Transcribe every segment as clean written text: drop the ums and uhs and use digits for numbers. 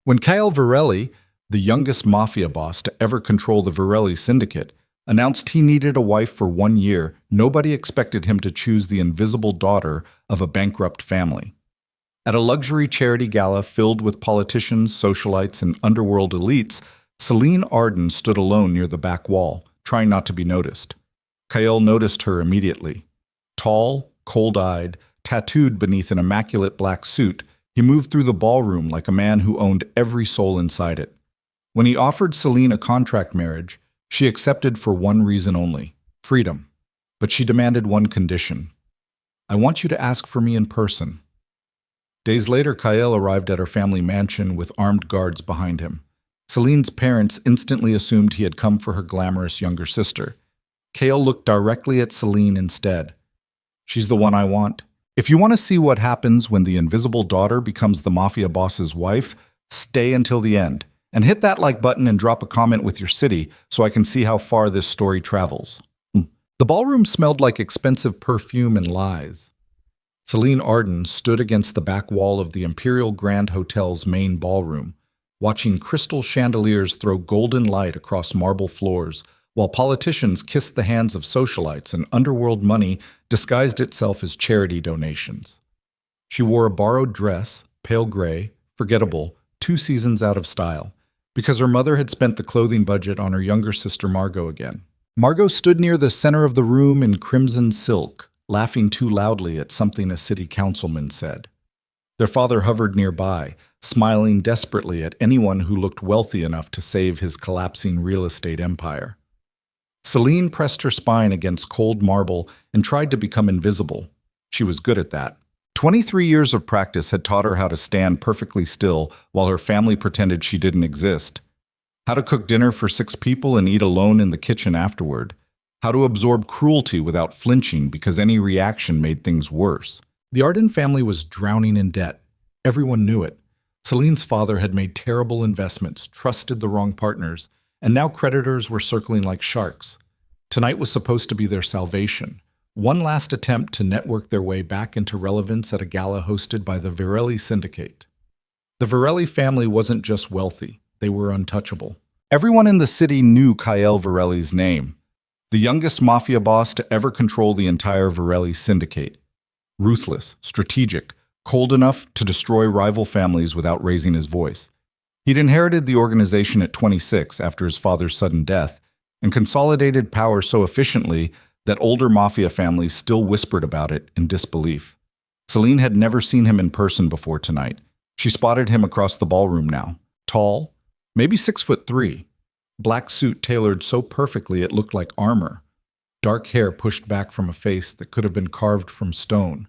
When Kael Virelli, the youngest mafia boss to ever control the Virelli syndicate, announced he needed a wife for 1 year, nobody expected him to choose the invisible daughter of a bankrupt family. At a luxury charity gala filled with politicians, socialites, and underworld elites, Selene Arden stood alone near the back wall, trying not to be noticed. Kael noticed her immediately. Tall, cold-eyed, tattooed beneath an immaculate black suit, he moved through the ballroom like a man who owned every soul inside it. When he offered Selene a contract marriage, she accepted for one reason only: freedom. But she demanded one condition. "I want you to ask for me in person." Days later, Kael arrived at her family mansion with armed guards behind him. Selene's parents instantly assumed he had come for her glamorous younger sister. Kael looked directly at Selene instead. "She's the one I want. If you want to see what happens when the invisible daughter becomes the mafia boss's wife, stay until the end. And hit that like button and drop a comment with your city so I can see how far this story travels." The ballroom smelled like expensive perfume and lies. Selene Arden stood against the back wall of the Imperial Grand Hotel's main ballroom, watching crystal chandeliers throw golden light across marble floors, while politicians kissed the hands of socialites and underworld money disguised itself as charity donations. She wore a borrowed dress, pale gray, forgettable, 2 seasons out of style, because her mother had spent the clothing budget on her younger sister Margot again. Margot stood near the center of the room in crimson silk, laughing too loudly at something a city councilman said. Their father hovered nearby, smiling desperately at anyone who looked wealthy enough to save his collapsing real estate empire. Selene pressed her spine against cold marble and tried to become invisible. She was good at that. 23 years of practice had taught her how to stand perfectly still while her family pretended she didn't exist. How to cook dinner for 6 people and eat alone in the kitchen afterward. How to absorb cruelty without flinching because any reaction made things worse. The Arden family was drowning in debt. Everyone knew it. Selene's father had made terrible investments, trusted the wrong partners, and now creditors were circling like sharks. Tonight was supposed to be their salvation. One last attempt to network their way back into relevance at a gala hosted by the Virelli syndicate. The Virelli family wasn't just wealthy, they were untouchable. Everyone in the city knew Kael Virelli's name, the youngest mafia boss to ever control the entire Virelli syndicate. Ruthless, strategic, cold enough to destroy rival families without raising his voice. He'd inherited the organization at 26 after his father's sudden death, and consolidated power so efficiently that older mafia families still whispered about it in disbelief. Selene had never seen him in person before tonight. She spotted him across the ballroom now. Tall, maybe 6'3", black suit tailored so perfectly it looked like armor. Dark hair pushed back from a face that could have been carved from stone.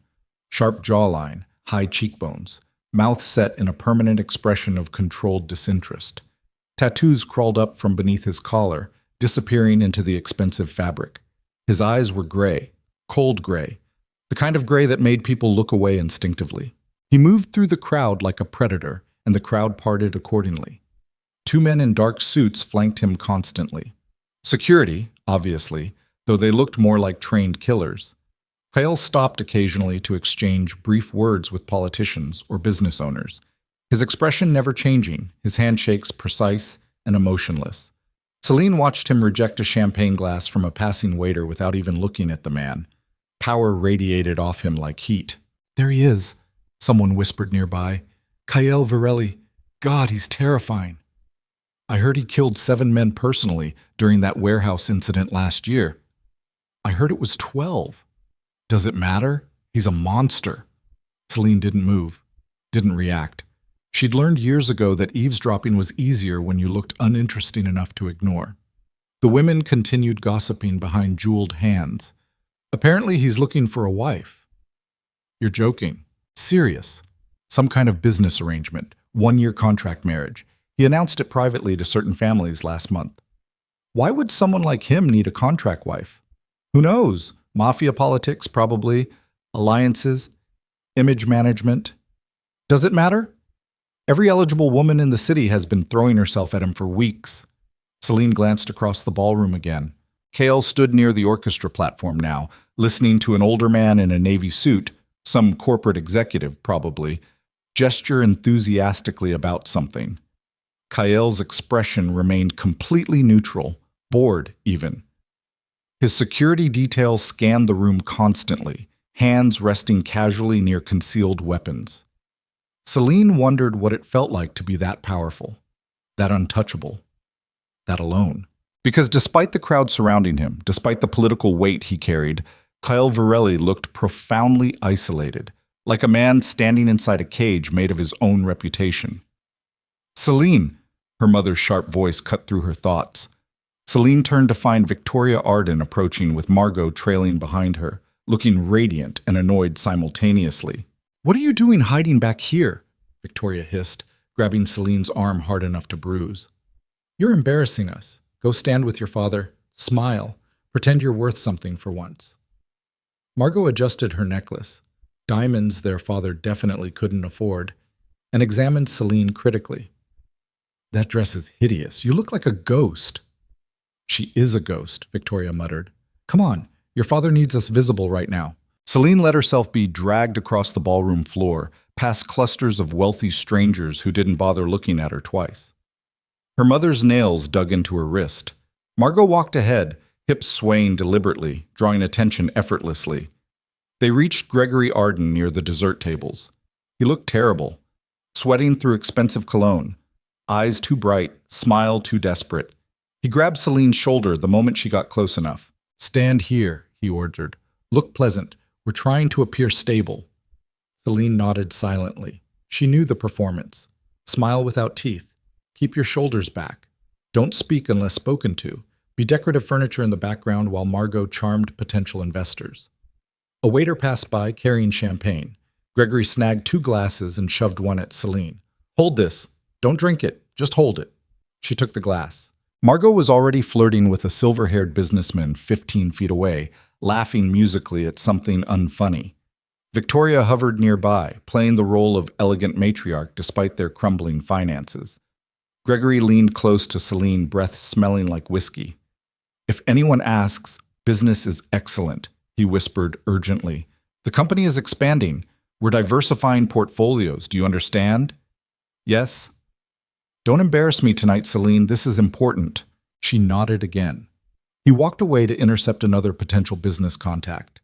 Sharp jawline, high cheekbones, mouth set in a permanent expression of controlled disinterest. Tattoos crawled up from beneath his collar, disappearing into the expensive fabric. His eyes were gray, cold gray, the kind of gray that made people look away instinctively. He moved through the crowd like a predator, and the crowd parted accordingly. 2 men in dark suits flanked him constantly. Security, obviously, though they looked more like trained killers. Kael stopped occasionally to exchange brief words with politicians or business owners, his expression never changing, his handshakes precise and emotionless. Selene watched him reject a champagne glass from a passing waiter without even looking at the man. Power radiated off him like heat. "There he is," someone whispered nearby. "Kael Virelli. God, he's terrifying. I heard he killed 7 men personally during that warehouse incident last year. I heard it was 12. Does it matter? He's a monster." Selene didn't move, didn't react. She'd learned years ago that eavesdropping was easier when you looked uninteresting enough to ignore. The women continued gossiping behind jeweled hands. "Apparently he's looking for a wife." "You're joking." "Serious. Some kind of business arrangement, 1-year contract marriage. He announced it privately to certain families last month." "Why would someone like him need a contract wife?" "Who knows? Mafia politics, probably. Alliances. Image management. Does it matter? Every eligible woman in the city has been throwing herself at him for weeks." Selene glanced across the ballroom again. Kael stood near the orchestra platform now, listening to an older man in a navy suit, some corporate executive probably, gesture enthusiastically about something. Kael's expression remained completely neutral, bored even. His security detail scanned the room constantly, hands resting casually near concealed weapons. Selene wondered what it felt like to be that powerful, that untouchable, that alone. Because despite the crowd surrounding him, despite the political weight he carried, Kael Virelli looked profoundly isolated, like a man standing inside a cage made of his own reputation. Selene, her mother's sharp voice cut through her thoughts. Selene turned to find Victoria Arden approaching with Margot trailing behind her, looking radiant and annoyed simultaneously. "What are you doing hiding back here?" Victoria hissed, grabbing Selene's arm hard enough to bruise. "You're embarrassing us. Go stand with your father. Smile. Pretend you're worth something for once." Margot adjusted her necklace, diamonds their father definitely couldn't afford, and examined Selene critically. "That dress is hideous. You look like a ghost." "She is a ghost," Victoria muttered. "Come on, your father needs us visible right now." Selene let herself be dragged across the ballroom floor, past clusters of wealthy strangers who didn't bother looking at her twice. Her mother's nails dug into her wrist. Margot walked ahead, hips swaying deliberately, drawing attention effortlessly. They reached Gregory Arden near the dessert tables. He looked terrible, sweating through expensive cologne, eyes too bright, smile too desperate. He grabbed Selene's shoulder the moment she got close enough. "Stand here," he ordered. "Look pleasant. We're trying to appear stable." Selene nodded silently. She knew the performance. Smile without teeth. Keep your shoulders back. Don't speak unless spoken to. Be decorative furniture in the background while Margot charmed potential investors. A waiter passed by carrying champagne. Gregory snagged 2 glasses and shoved one at Selene. "Hold this. Don't drink it. Just hold it." She took the glass. Margot was already flirting with a silver-haired businessman 15 feet away, laughing musically at something unfunny. Victoria hovered nearby, playing the role of elegant matriarch despite their crumbling finances. Gregory leaned close to Selene, breath smelling like whiskey. "If anyone asks, business is excellent," he whispered urgently. "The company is expanding. We're diversifying portfolios. Do you understand?" "Yes." "Don't embarrass me tonight, Selene. This is important." She nodded again. He walked away to intercept another potential business contact.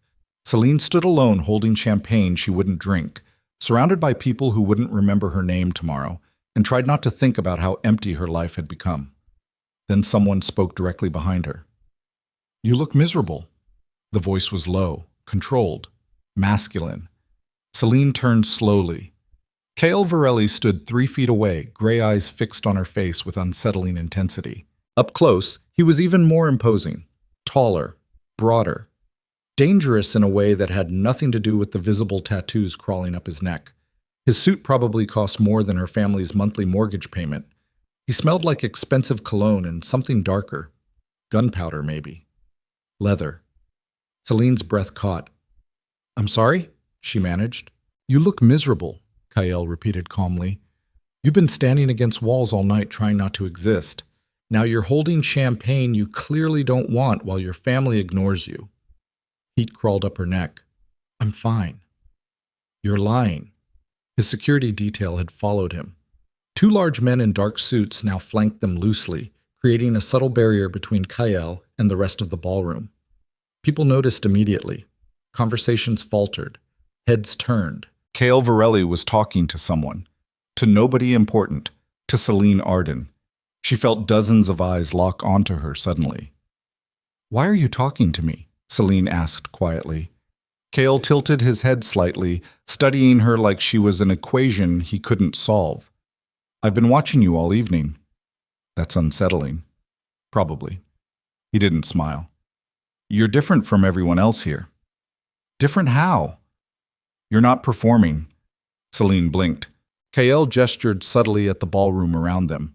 Selene stood alone holding champagne she wouldn't drink, surrounded by people who wouldn't remember her name tomorrow, and tried not to think about how empty her life had become. Then someone spoke directly behind her. "You look miserable." The voice was low, controlled, masculine. Selene turned slowly. Kael Virelli stood 3 feet away, gray eyes fixed on her face with unsettling intensity. Up close, he was even more imposing, taller, broader, dangerous in a way that had nothing to do with the visible tattoos crawling up his neck. His suit probably cost more than her family's monthly mortgage payment. He smelled like expensive cologne and something darker. Gunpowder, maybe. Leather. Selene's breath caught. "I'm sorry?" she managed. "You look miserable," Kael repeated calmly. "You've been standing against walls all night trying not to exist. Now you're holding champagne you clearly don't want while your family ignores you." Heat crawled up her neck. "I'm fine." "You're lying." His security detail had followed him. 2 large men in dark suits now flanked them loosely, creating a subtle barrier between Kael and the rest of the ballroom. People noticed immediately. Conversations faltered. Heads turned. Kael Virelli was talking to someone. To nobody important. To Selene Arden. She felt dozens of eyes lock onto her suddenly. "Why are you talking to me?" Selene asked quietly. Kael tilted his head slightly, studying her like she was an equation he couldn't solve. "I've been watching you all evening." "That's unsettling." "Probably." He didn't smile. "You're different from everyone else here." "Different how?" "You're not performing." Selene blinked. Kael gestured subtly at the ballroom around them.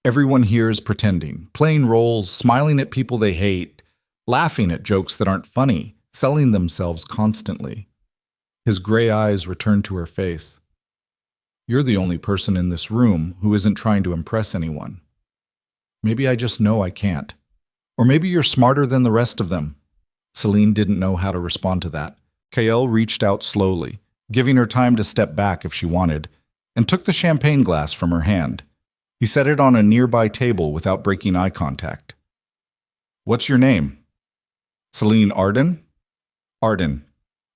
"Everyone here is pretending, playing roles, smiling at people they hate, laughing at jokes that aren't funny, selling themselves constantly." His gray eyes returned to her face. "You're the only person in this room who isn't trying to impress anyone. Maybe I just know I can't. Or maybe you're smarter than the rest of them." Selene didn't know how to respond to that. Kael reached out slowly, giving her time to step back if she wanted, and took the champagne glass from her hand. He set it on a nearby table without breaking eye contact. What's your name? Selene Arden? Arden.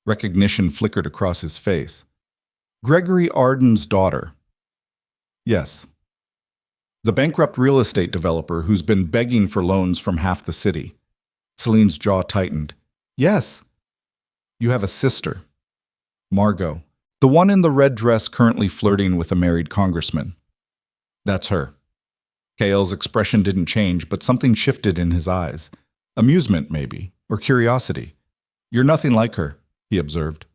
Recognition flickered across his face. Gregory Arden's daughter. Yes. The bankrupt real estate developer who's been begging for loans from half the city. Selene's jaw tightened. Yes. You have a sister. Margot. The one in the red dress currently flirting with a married congressman. That's her. Kael's expression didn't change, but something shifted in his eyes. Amusement, maybe, or curiosity. You're nothing like her, he observed.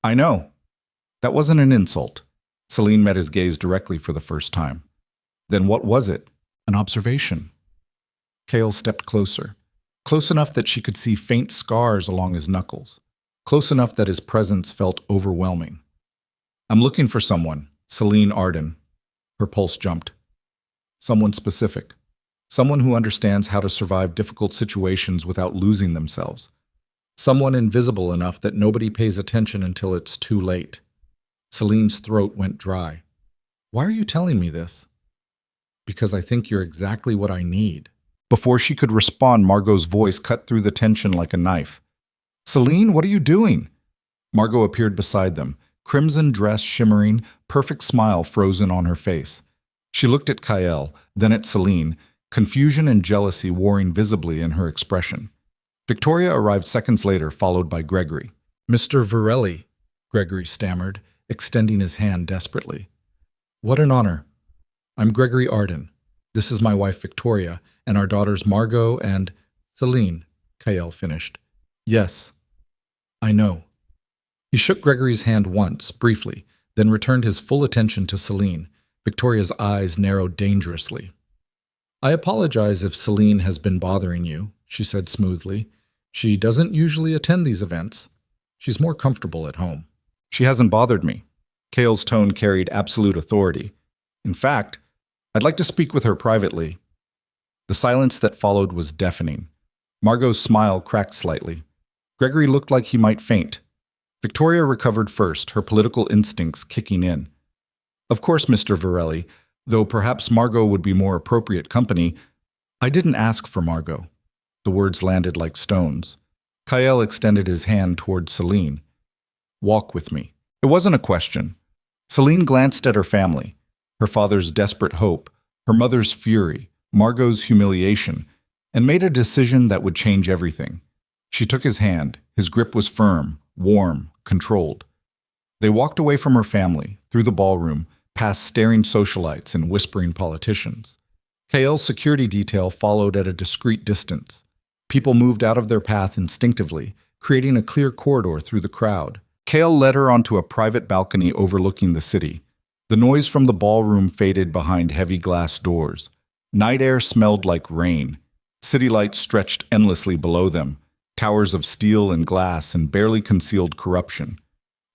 I know. That wasn't an insult. Selene met his gaze directly for the first time. Then what was it? An observation. Kael stepped closer. Close enough that she could see faint scars along his knuckles. Close enough that his presence felt overwhelming. I'm looking for someone, Selene Arden. Her pulse jumped. Someone specific. Someone who understands how to survive difficult situations without losing themselves. Someone invisible enough that nobody pays attention until it's too late. Selene's throat went dry. Why are you telling me this? Because I think you're exactly what I need. Before she could respond, Margot's voice cut through the tension like a knife. Selene, what are you doing? Margot appeared beside them, crimson dress shimmering, perfect smile frozen on her face. She looked at Kael, then at Selene, confusion and jealousy warring visibly in her expression. Victoria arrived seconds later, followed by Gregory. Mr. Virelli, Gregory stammered, extending his hand desperately. What an honor. I'm Gregory Arden. This is my wife Victoria, and our daughters Margot and Selene, Kael finished. Yes, I know. He shook Gregory's hand once, briefly, then returned his full attention to Selene. Victoria's eyes narrowed dangerously. I apologize if Selene has been bothering you, she said smoothly. She doesn't usually attend these events. She's more comfortable at home. She hasn't bothered me. Kael's tone carried absolute authority. In fact, I'd like to speak with her privately. The silence that followed was deafening. Margot's smile cracked slightly. Gregory looked like he might faint. Victoria recovered first, her political instincts kicking in. Of course, Mr. Virelli, though perhaps Margot would be more appropriate company. I didn't ask for Margot. The words landed like stones. Kael extended his hand toward Selene. Walk with me. It wasn't a question. Selene glanced at her family. Her father's desperate hope, her mother's fury, Margot's humiliation, and made a decision that would change everything. She took his hand. His grip was firm, warm, controlled. They walked away from her family, through the ballroom, past staring socialites and whispering politicians. Kael's security detail followed at a discreet distance. People moved out of their path instinctively, creating a clear corridor through the crowd. Kael led her onto a private balcony overlooking the city. The noise from the ballroom faded behind heavy glass doors. Night air smelled like rain. City lights stretched endlessly below them, towers of steel and glass and barely concealed corruption.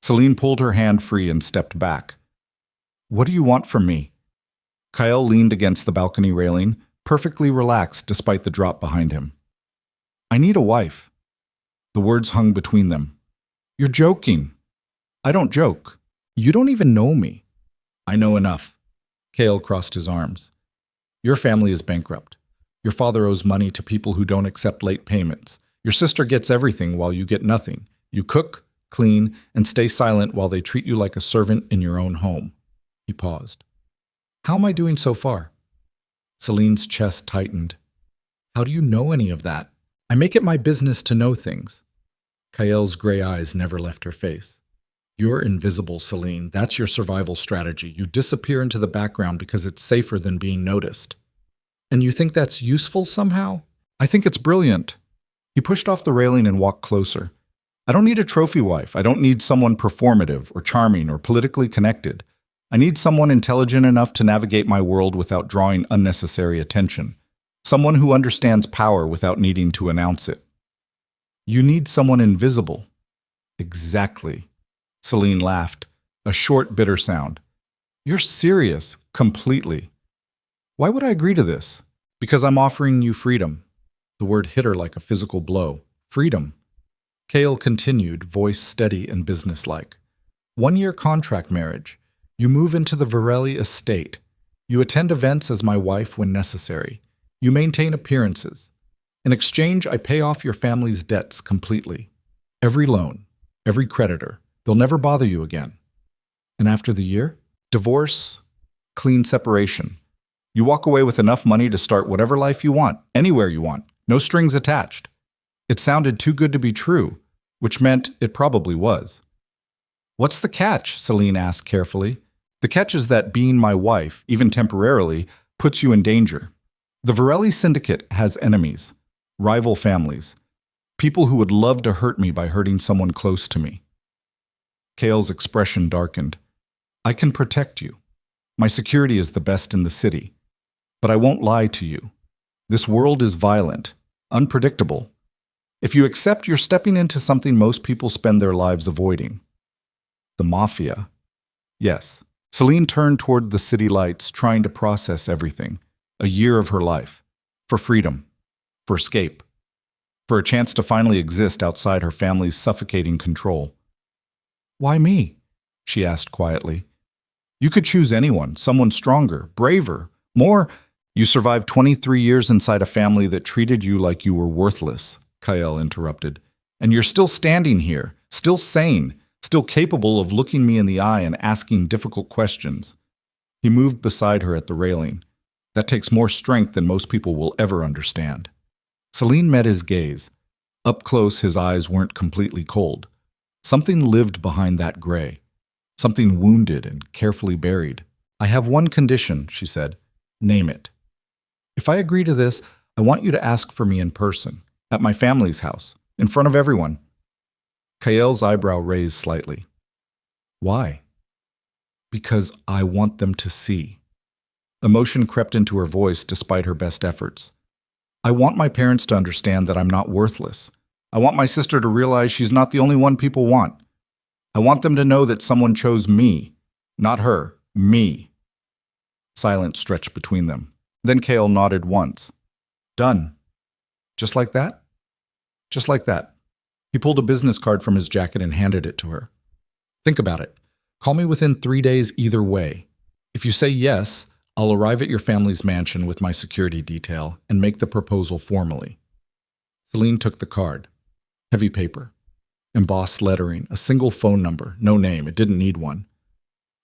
Selene pulled her hand free and stepped back. What do you want from me? Kael leaned against the balcony railing, perfectly relaxed despite the drop behind him. I need a wife. The words hung between them. You're joking. I don't joke. You don't even know me. I know enough. Kael crossed his arms. Your family is bankrupt. Your father owes money to people who don't accept late payments. Your sister gets everything while you get nothing. You cook, clean, and stay silent while they treat you like a servant in your own home. He paused. How am I doing so far? Selene's chest tightened. How do you know any of that? I make it my business to know things. Kael's gray eyes never left her face. You're invisible, Selene. That's your survival strategy. You disappear into the background because it's safer than being noticed. And you think that's useful somehow? I think it's brilliant. He pushed off the railing and walked closer. I don't need a trophy wife. I don't need someone performative or charming or politically connected. I need someone intelligent enough to navigate my world without drawing unnecessary attention. Someone who understands power without needing to announce it. You need someone invisible. Exactly. Selene laughed, a short, bitter sound. You're serious, completely. Why would I agree to this? Because I'm offering you freedom. The word hit her like a physical blow. Freedom. Kael continued, voice steady and businesslike. 1-year contract marriage. You move into the Virelli estate. You attend events as my wife when necessary. You maintain appearances. In exchange, I pay off your family's debts completely. Every loan, every creditor. They'll never bother you again. And after the year? Divorce, clean separation. You walk away with enough money to start whatever life you want, anywhere you want, no strings attached. It sounded too good to be true, which meant it probably was. What's the catch? Selene asked carefully. The catch is that being my wife, even temporarily, puts you in danger. The Virelli syndicate has enemies, rival families, people who would love to hurt me by hurting someone close to me. Kael's expression darkened. I can protect you. My security is the best in the city. But I won't lie to you. This world is violent, unpredictable. If you accept, you're stepping into something most people spend their lives avoiding. The Mafia. Yes. Selene turned toward the city lights, trying to process everything. A year of her life. For freedom. For escape. For a chance to finally exist outside her family's suffocating control. Why me? She asked quietly. You could choose anyone, someone stronger, braver, more. You survived 23 years inside a family that treated you like you were worthless, Kael interrupted. And you're still standing here, still sane, still capable of looking me in the eye and asking difficult questions. He moved beside her at the railing. That takes more strength than most people will ever understand. Selene met his gaze. Up close, his eyes weren't completely cold. Something lived behind that gray. Something wounded and carefully buried. I have one condition, she said. Name it. If I agree to this, I want you to ask for me in person, at my family's house, in front of everyone. Kael's eyebrow raised slightly. Why? Because I want them to see. Emotion crept into her voice despite her best efforts. I want my parents to understand that I'm not worthless. I want my sister to realize she's not the only one people want. I want them to know that someone chose me, not her, me. Silence stretched between them. Then Kael nodded once. Done. Just like that? Just like that. He pulled a business card from his jacket and handed it to her. Think about it. Call me within 3 days either way. If you say yes, I'll arrive at your family's mansion with my security detail and make the proposal formally. Selene took the card. Heavy paper. Embossed lettering, a single phone number, no name, it didn't need one.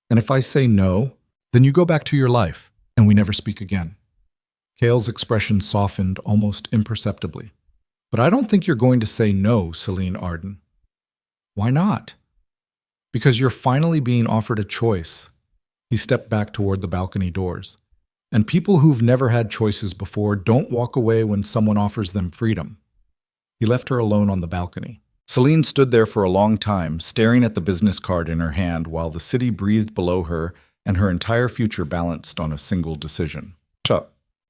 And if I say no, then you go back to your life, and we never speak again. Kael's expression softened almost imperceptibly. But I don't think you're going to say no, Selene Arden. Why not? Because you're finally being offered a choice. He stepped back toward the balcony doors. And people who've never had choices before don't walk away when someone offers them freedom. He left her alone on the balcony. Selene stood there for a long time, staring at the business card in her hand while the city breathed below her and her entire future balanced on a single decision.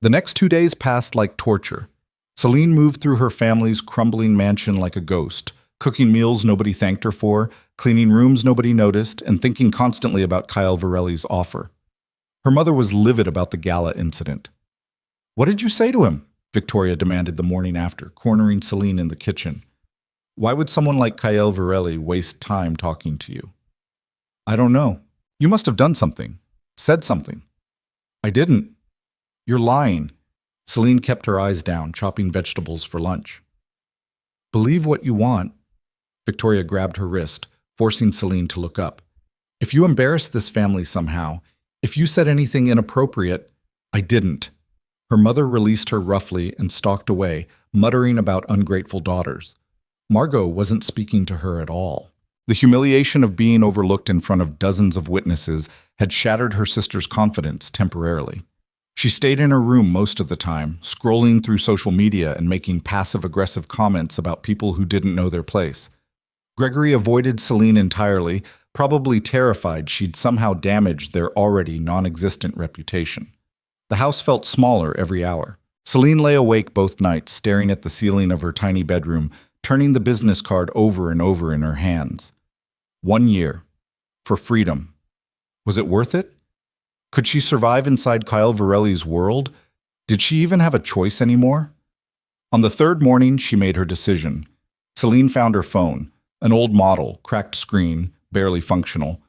The next 2 days passed like torture. Selene moved through her family's crumbling mansion like a ghost, cooking meals nobody thanked her for, cleaning rooms nobody noticed, and thinking constantly about Kael Virelli's offer. Her mother was livid about the gala incident. What did you say to him? Victoria demanded the morning after, cornering Selene in the kitchen. Why would someone like Kael Virelli waste time talking to you? I don't know. You must have done something. Said something. I didn't. You're lying. Selene kept her eyes down, chopping vegetables for lunch. Believe what you want. Victoria grabbed her wrist, forcing Selene to look up. If you embarrassed this family somehow, if you said anything inappropriate, I didn't. Her mother released her roughly and stalked away, muttering about ungrateful daughters. Margot wasn't speaking to her at all. The humiliation of being overlooked in front of dozens of witnesses had shattered her sister's confidence temporarily. She stayed in her room most of the time, scrolling through social media and making passive-aggressive comments about people who didn't know their place. Gregory avoided Selene entirely, probably terrified she'd somehow damaged their already non-existent reputation. The house felt smaller every hour. Selene lay awake both nights, staring at the ceiling of her tiny bedroom, turning the business card over and over in her hands. 1 year. For freedom. Was it worth it? Could she survive inside Kael Virelli's world? Did she even have a choice anymore? On the third morning, she made her decision. Selene found her phone, an old model, cracked screen, barely functional,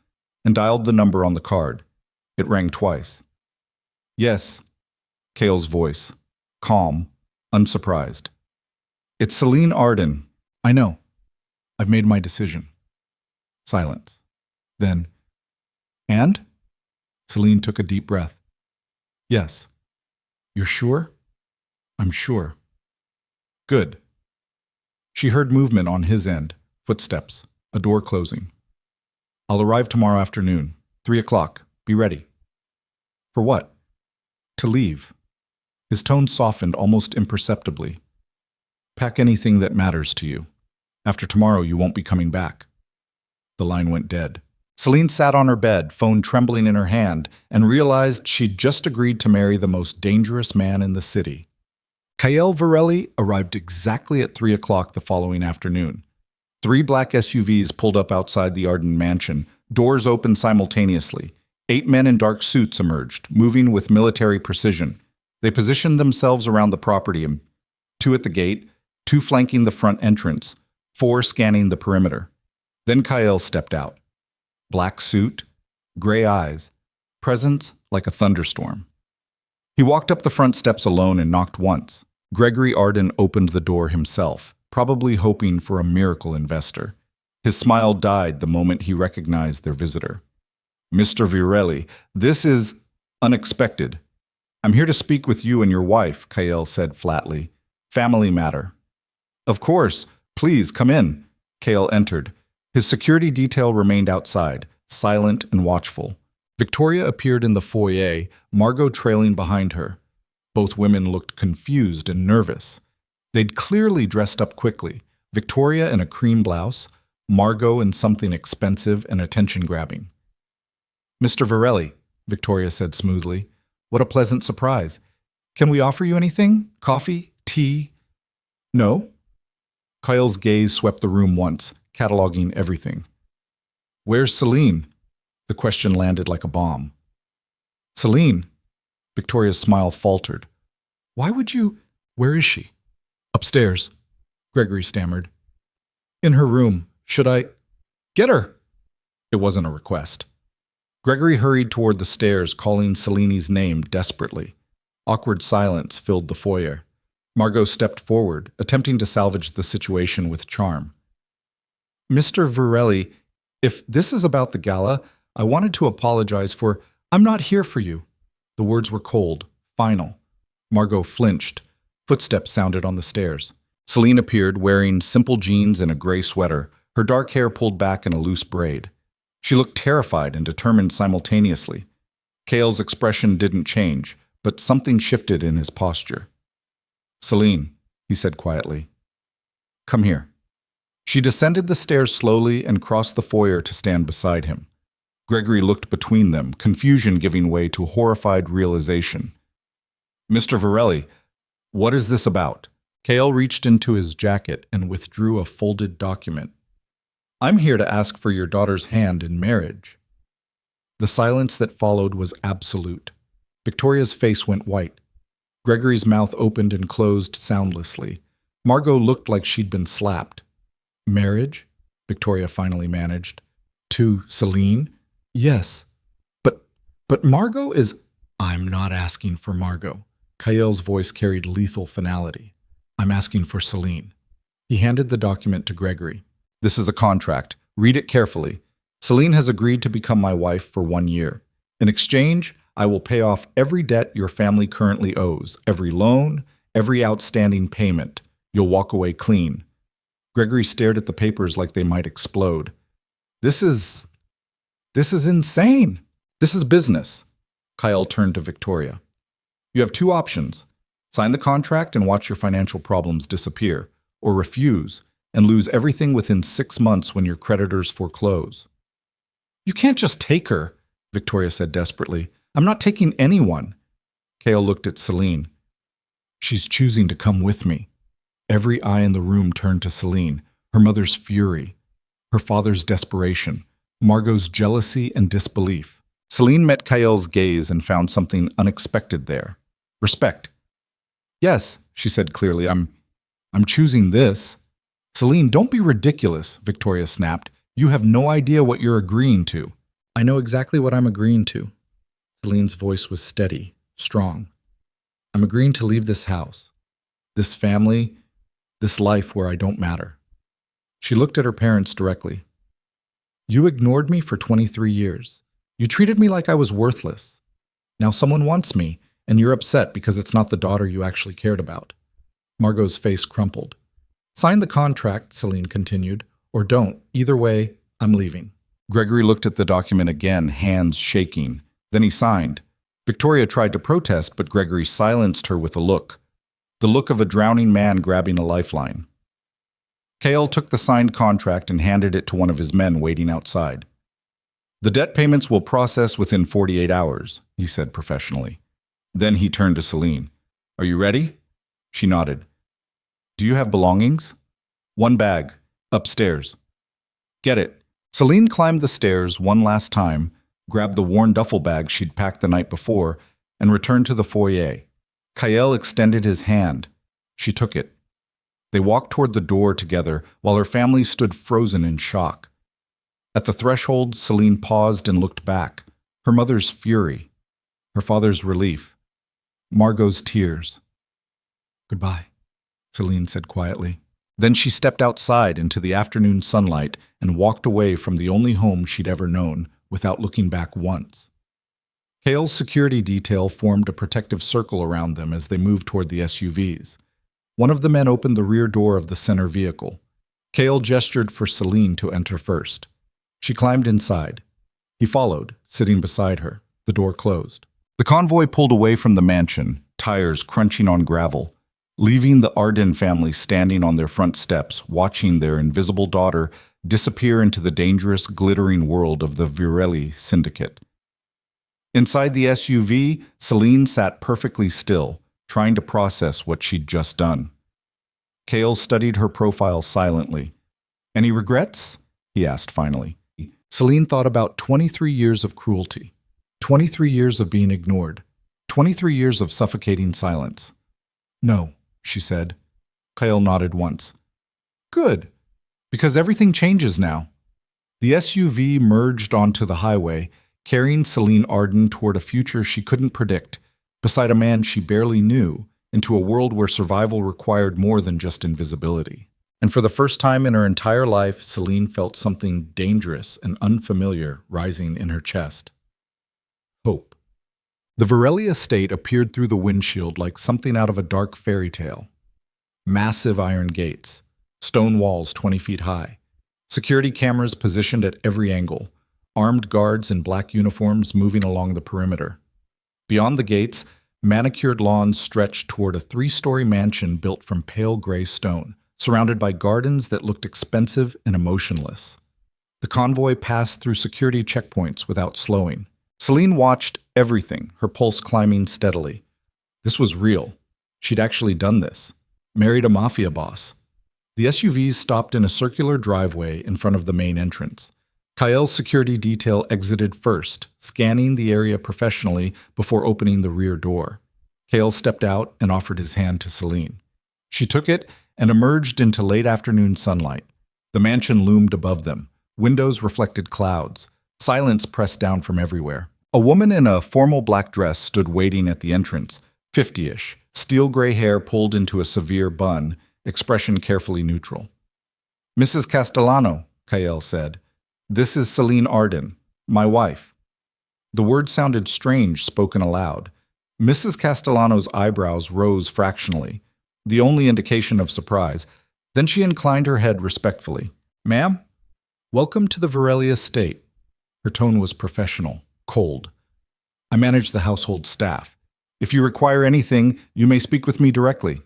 and dialed the number on the card. It rang twice. Yes, Kael's voice, calm, unsurprised. It's Selene Arden. I know. I've made my decision. Silence. Then, and? Selene took a deep breath. Yes. You're sure? I'm sure. Good. She heard movement on his end, footsteps, a door closing. I'll arrive tomorrow afternoon, 3 o'clock. Be ready. For what? To leave. His tone softened almost imperceptibly. Pack anything that matters to you. After tomorrow, you won't be coming back. The line went dead. Selene sat on her bed, phone trembling in her hand, and realized she'd just agreed to marry the most dangerous man in the city. Kael Virelli arrived exactly at 3 o'clock the following afternoon. 3 black SUVs pulled up outside the Arden mansion, doors opened simultaneously. 8 men in dark suits emerged, moving with military precision. They positioned themselves around the property, 2 at the gate, 2 flanking the front entrance, 4 scanning the perimeter. Then Kael stepped out. Black suit, gray eyes, presence like a thunderstorm. He walked up the front steps alone and knocked once. Gregory Arden opened the door himself, probably hoping for a miracle investor. His smile died the moment he recognized their visitor. Mr. Virelli, this is unexpected. I'm here to speak with you and your wife, Kael said flatly. Family matter. Of course. Please, come in. Kael entered. His security detail remained outside, silent and watchful. Victoria appeared in the foyer, Margot trailing behind her. Both women looked confused and nervous. They'd clearly dressed up quickly, Victoria in a cream blouse, Margot in something expensive and attention-grabbing. Mr. Virelli, Victoria said smoothly, what a pleasant surprise. Can we offer you anything? Coffee? Tea? No? Kael's gaze swept the room once, cataloging everything. Where's Selene? The question landed like a bomb. Selene? Victoria's smile faltered. Why would you? Where is she? Upstairs, Gregory stammered. In her room. Should I? Get her! It wasn't a request. Gregory hurried toward the stairs, calling Selene's name desperately. Awkward silence filled the foyer. Margot stepped forward, attempting to salvage the situation with charm. Mr. Virelli, if this is about the gala, I wanted to apologize for, I'm not here for you. The words were cold, final. Margot flinched. Footsteps sounded on the stairs. Selene appeared wearing simple jeans and a gray sweater, her dark hair pulled back in a loose braid. She looked terrified and determined simultaneously. Kael's expression didn't change, but something shifted in his posture. Selene, he said quietly. Come here. She descended the stairs slowly and crossed the foyer to stand beside him. Gregory looked between them, confusion giving way to horrified realization. Mr. Virelli, what is this about? Kael reached into his jacket and withdrew a folded document. I'm here to ask for your daughter's hand in marriage. The silence that followed was absolute. Victoria's face went white. Gregory's mouth opened and closed soundlessly. Margot looked like she'd been slapped. Marriage? Victoria finally managed. To Selene? Yes. But Margot is... I'm not asking for Margot. Kael's voice carried lethal finality. I'm asking for Selene. He handed the document to Gregory. This is a contract. Read it carefully. Selene has agreed to become my wife for 1 year. In exchange, I will pay off every debt your family currently owes, every loan, every outstanding payment. You'll walk away clean. Gregory stared at the papers like they might explode. This is insane. This is business. Kael turned to Victoria. You have 2 options. Sign the contract and watch your financial problems disappear, or refuse and lose everything within 6 months when your creditors foreclose. You can't just take her, Victoria said desperately. I'm not taking anyone. Kael looked at Selene. She's choosing to come with me. Every eye in the room turned to Selene, her mother's fury, her father's desperation, Margot's jealousy and disbelief. Selene met Kael's gaze and found something unexpected there. Respect. Yes, she said clearly, I'm choosing this. Selene, don't be ridiculous, Victoria snapped. You have no idea what you're agreeing to. I know exactly what I'm agreeing to. Selene's voice was steady, strong. I'm agreeing to leave this house, this family, this life where I don't matter. She looked at her parents directly. You ignored me for 23 years. You treated me like I was worthless. Now someone wants me, and you're upset because it's not the daughter you actually cared about. Margot's face crumpled. Sign the contract, Selene continued, or don't. Either way, I'm leaving. Gregory looked at the document again, hands shaking. Then he signed. Victoria tried to protest, but Gregory silenced her with a look. The look of a drowning man grabbing a lifeline. Kael took the signed contract and handed it to one of his men waiting outside. The debt payments will process within 48 hours, he said professionally. Then he turned to Selene. Are you ready? She nodded. Do you have belongings? One bag, upstairs. Get it. Selene climbed the stairs one last time, grabbed the worn duffel bag she'd packed the night before, and returned to the foyer. Kael extended his hand. She took it. They walked toward the door together while her family stood frozen in shock. At the threshold, Selene paused and looked back. Her mother's fury, her father's relief, Margot's tears. Goodbye, Selene said quietly. Then she stepped outside into the afternoon sunlight and walked away from the only home she'd ever known without looking back once. Kael's security detail formed a protective circle around them as they moved toward the SUVs. One of the men opened the rear door of the center vehicle. Kael gestured for Selene to enter first. She climbed inside. He followed, sitting beside her. The door closed. The convoy pulled away from the mansion, tires crunching on gravel, leaving the Arden family standing on their front steps, watching their invisible daughter disappear into the dangerous, glittering world of the Virelli syndicate. Inside the SUV, Selene sat perfectly still, trying to process what she'd just done. Kael studied her profile silently. Any regrets? He asked finally. Selene thought about 23 years of cruelty, 23 years of being ignored, 23 years of suffocating silence. No, she said. Kael nodded once. Good, because everything changes now. The SUV merged onto the highway, carrying Selene Arden toward a future she couldn't predict, beside a man she barely knew, into a world where survival required more than just invisibility. And for the first time in her entire life, Selene felt something dangerous and unfamiliar rising in her chest. Hope. The Virelli estate appeared through the windshield like something out of a dark fairy tale. Massive iron gates, stone walls 20 feet high, security cameras positioned at every angle, armed guards in black uniforms moving along the perimeter. Beyond the gates, manicured lawns stretched toward a 3-story mansion built from pale gray stone, surrounded by gardens that looked expensive and emotionless. The convoy passed through security checkpoints without slowing. Selene watched everything, her pulse climbing steadily. This was real. She'd actually done this. Married a mafia boss. The SUVs stopped in a circular driveway in front of the main entrance. Kael's security detail exited first, scanning the area professionally before opening the rear door. Kael stepped out and offered his hand to Selene. She took it and emerged into late afternoon sunlight. The mansion loomed above them. Windows reflected clouds. Silence pressed down from everywhere. A woman in a formal black dress stood waiting at the entrance, 50-ish, steel gray hair pulled into a severe bun, expression carefully neutral. Mrs. Castellano, Kael said. This is Selene Arden, my wife. The word sounded strange spoken aloud. Mrs. Castellano's eyebrows rose fractionally, the only indication of surprise. Then she inclined her head respectfully. Ma'am, welcome to the Virelli estate. Her tone was professional, cold. I manage the household staff. If you require anything, you may speak with me directly.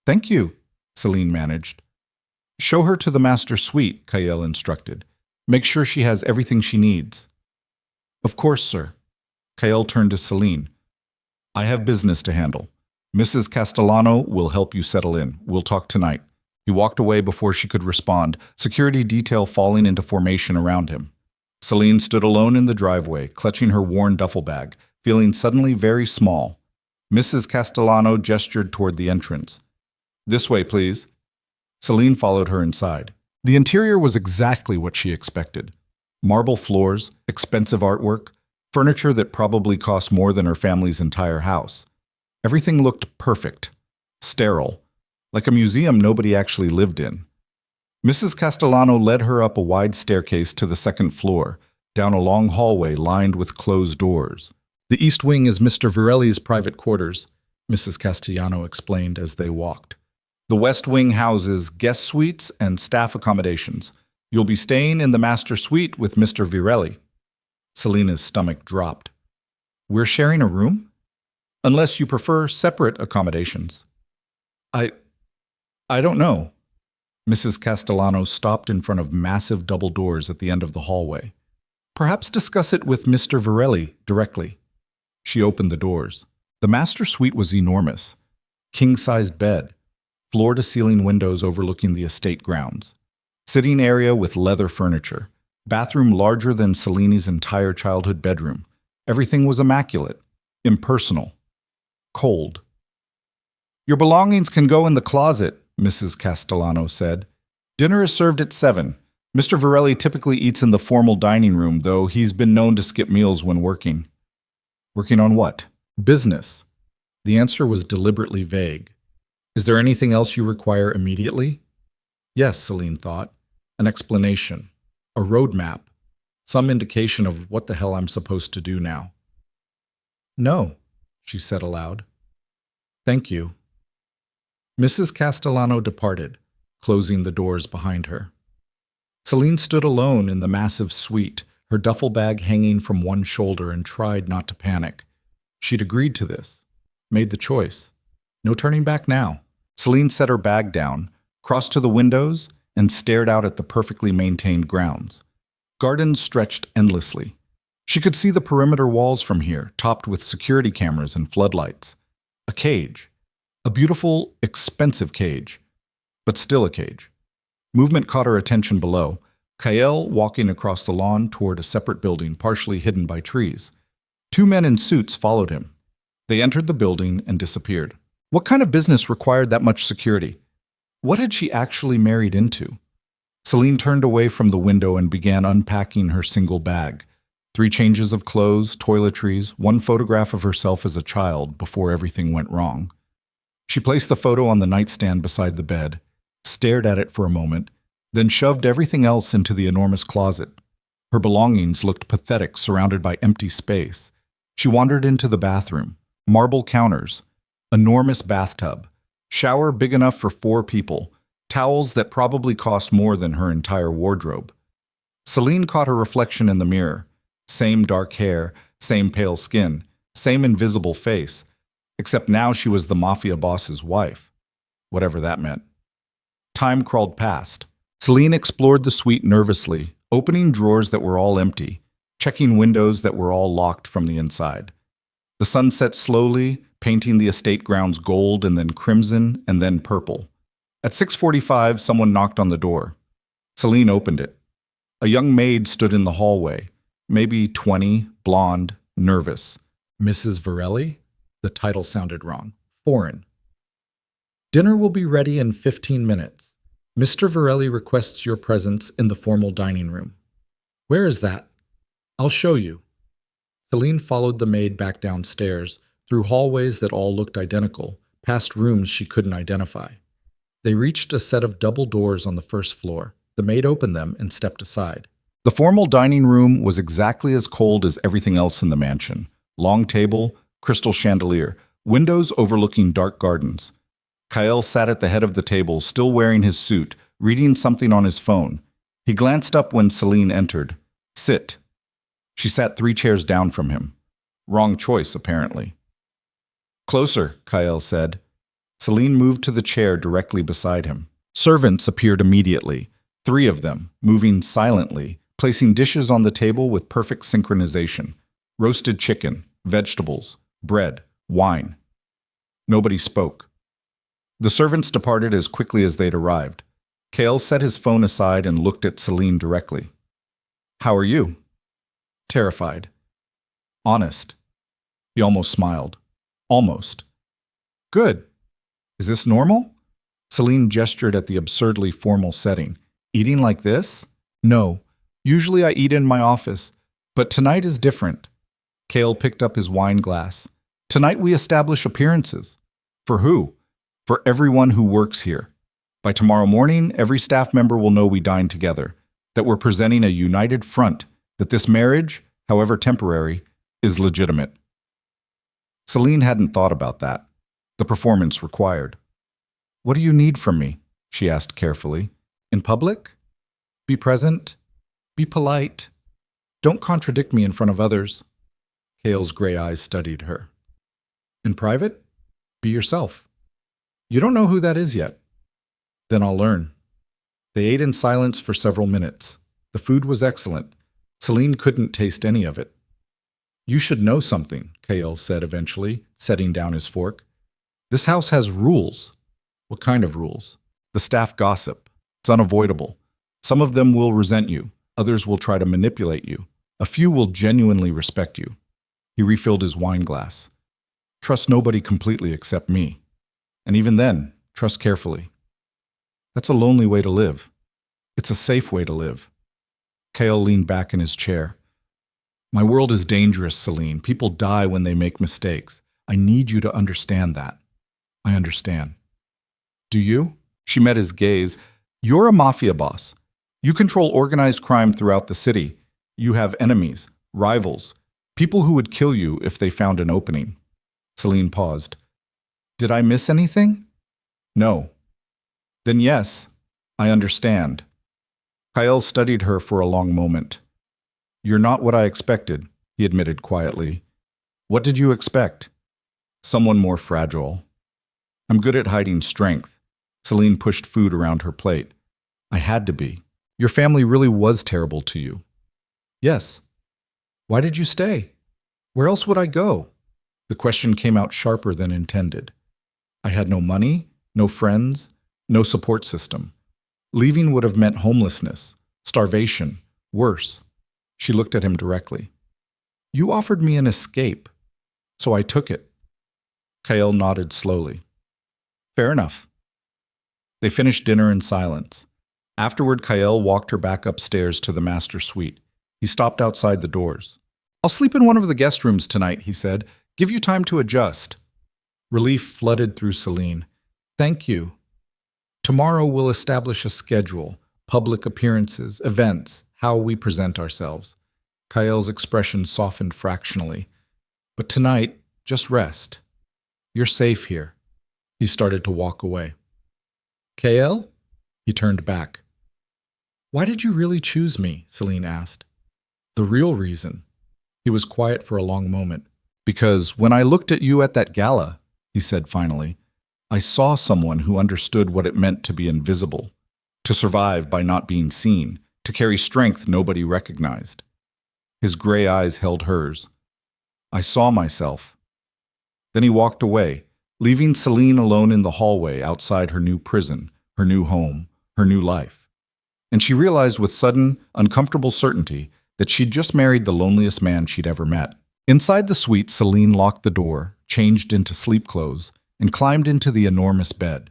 Thank you, Selene managed. Show her to the master suite, Kael instructed. Make sure she has everything she needs. Of course, sir. Kael turned to Selene. I have business to handle. Mrs. Castellano will help you settle in. We'll talk tonight. He walked away before she could respond, security detail falling into formation around him. Selene stood alone in the driveway, clutching her worn duffel bag, feeling suddenly very small. Mrs. Castellano gestured toward the entrance. This way, please. Selene followed her inside. The interior was exactly what she expected. Marble floors, expensive artwork, Furniture that probably cost more than her family's entire house. Everything looked perfect, sterile, like a museum nobody actually lived in. Mrs. Castellano led her up a wide staircase to the second floor, down a long hallway lined with closed doors. The east wing is Mr. Virelli's private quarters, Mrs. Castellano explained as they walked. The west wing houses guest suites and staff accommodations. You'll be staying in the master suite with Mr. Virelli. Selene's stomach dropped. We're sharing a room? Unless you prefer separate accommodations. I don't know. Mrs. Castellano stopped in front of massive double doors at the end of the hallway. Perhaps discuss it with Mr. Virelli directly. She opened the doors. The master suite was enormous. King-sized bed, floor-to-ceiling windows overlooking the estate grounds. Sitting area with leather furniture. Bathroom larger than Selene's entire childhood bedroom. Everything was immaculate, impersonal, cold. Your belongings can go in the closet, Mrs. Castellano said. Dinner is served at 7. Mr. Virelli typically eats in the formal dining room, though he's been known to skip meals when working. Working on what? Business. The answer was deliberately vague. Is there anything else you require immediately? Yes, Selene thought. An explanation. A roadmap. Some indication of what the hell I'm supposed to do now. No, she said aloud. Thank you. Mrs. Castellano departed, closing the doors behind her. Selene stood alone in the massive suite, her duffel bag hanging from one shoulder, and tried not to panic. She'd agreed to this, made the choice. No turning back now. Selene set her bag down, crossed to the windows, and stared out at the perfectly maintained grounds. Gardens stretched endlessly. She could see the perimeter walls from here, topped with security cameras and floodlights. A cage. A beautiful, expensive cage. But still a cage. Movement caught her attention below. Kael walking across the lawn toward a separate building partially hidden by trees. 2 men in suits followed him. They entered the building and disappeared. What kind of business required that much security? What had she actually married into? Selene turned away from the window and began unpacking her single bag. 3 changes of clothes, toiletries, 1 photograph of herself as a child before everything went wrong. She placed the photo on the nightstand beside the bed, stared at it for a moment, then shoved everything else into the enormous closet. Her belongings looked pathetic, surrounded by empty space. She wandered into the bathroom. Marble counters, enormous bathtub, shower big enough for 4 people, towels that probably cost more than her entire wardrobe. Selene caught her reflection in the mirror. Same dark hair, same pale skin, same invisible face, except now she was the Mafia Boss's wife, whatever that meant. Time crawled past. Selene explored the suite nervously, opening drawers that were all empty, checking windows that were all locked from the inside. The sun set slowly, painting the estate grounds gold and then crimson and then purple. At 6:45, someone knocked on the door. Selene opened it. A young maid stood in the hallway, maybe 20, blonde, nervous. Mrs. Virelli? The title sounded wrong. Foreign. Dinner will be ready in 15 minutes. Mr. Virelli requests your presence in the formal dining room. Where is that? I'll show you. Selene followed the maid back downstairs, through hallways that all looked identical, past rooms she couldn't identify. They reached a set of double doors on the first floor. The maid opened them and stepped aside. The formal dining room was exactly as cold as everything else in the mansion. Long table, crystal chandelier, windows overlooking dark gardens. Kael sat at the head of the table, still wearing his suit, reading something on his phone. He glanced up when Selene entered. Sit. She sat 3 chairs down from him. Wrong choice, apparently. Closer, Kael said. Selene moved to the chair directly beside him. Servants appeared immediately, 3 of them, moving silently, placing dishes on the table with perfect synchronization. Roasted chicken, vegetables, bread, wine. Nobody spoke. The servants departed as quickly as they'd arrived. Kael set his phone aside and looked at Selene directly. How are you? Terrified. Honest. He almost smiled. Almost. Good. Is this normal? Selene gestured at the absurdly formal setting. Eating like this? No. Usually I eat in my office, but tonight is different. Kael picked up his wine glass. Tonight we establish appearances. For who? For everyone who works here. By tomorrow morning, every staff member will know we dined together, that we're presenting a united front, that this marriage, however temporary, is legitimate. Selene hadn't thought about that. The performance required. What do you need from me? She asked carefully. In public? Be present. Be polite. Don't contradict me in front of others. Kael's gray eyes studied her. In private? Be yourself. You don't know who that is yet. Then I'll learn. They ate in silence for several minutes. The food was excellent. Selene couldn't taste any of it. You should know something, Kael said eventually, setting down his fork. This house has rules. What kind of rules? The staff gossip. It's unavoidable. Some of them will resent you. Others will try to manipulate you. A few will genuinely respect you. He refilled his wine glass. Trust nobody completely except me. And even then, trust carefully. That's a lonely way to live. It's a safe way to live. Kael leaned back in his chair. My world is dangerous, Selene. People die when they make mistakes. I need you to understand that. I understand. Do you? She met his gaze. You're a mafia boss. You control organized crime throughout the city. You have enemies, rivals, people who would kill you if they found an opening. Selene paused. Did I miss anything? No. Then yes, I understand. Kael studied her for a long moment. You're not what I expected, he admitted quietly. What did you expect? Someone more fragile. I'm good at hiding strength. Selene pushed food around her plate. I had to be. Your family really was terrible to you. Yes. Why did you stay? Where else would I go? The question came out sharper than intended. I had no money, no friends, no support system. Leaving would have meant homelessness, starvation, worse. She looked at him directly. You offered me an escape, so I took it. Kael nodded slowly. Fair enough. They finished dinner in silence. Afterward, Kael walked her back upstairs to the master suite. He stopped outside the doors. I'll sleep in one of the guest rooms tonight, he said. Give you time to adjust. Relief flooded through Selene. Thank you. Tomorrow we'll establish a schedule, public appearances, events, how we present ourselves. Kael's expression softened fractionally. But tonight, just rest. You're safe here. He started to walk away. Kael? He turned back. Why did you really choose me? Selene asked. The real reason. He was quiet for a long moment. Because when I looked at you at that gala, he said finally, I saw someone who understood what it meant to be invisible, to survive by not being seen, to carry strength nobody recognized. His gray eyes held hers. I saw myself. Then he walked away, leaving Selene alone in the hallway outside her new prison, her new home, her new life. And she realized with sudden, uncomfortable certainty that she'd just married the loneliest man she'd ever met. Inside the suite, Selene locked the door, changed into sleep clothes, and climbed into the enormous bed.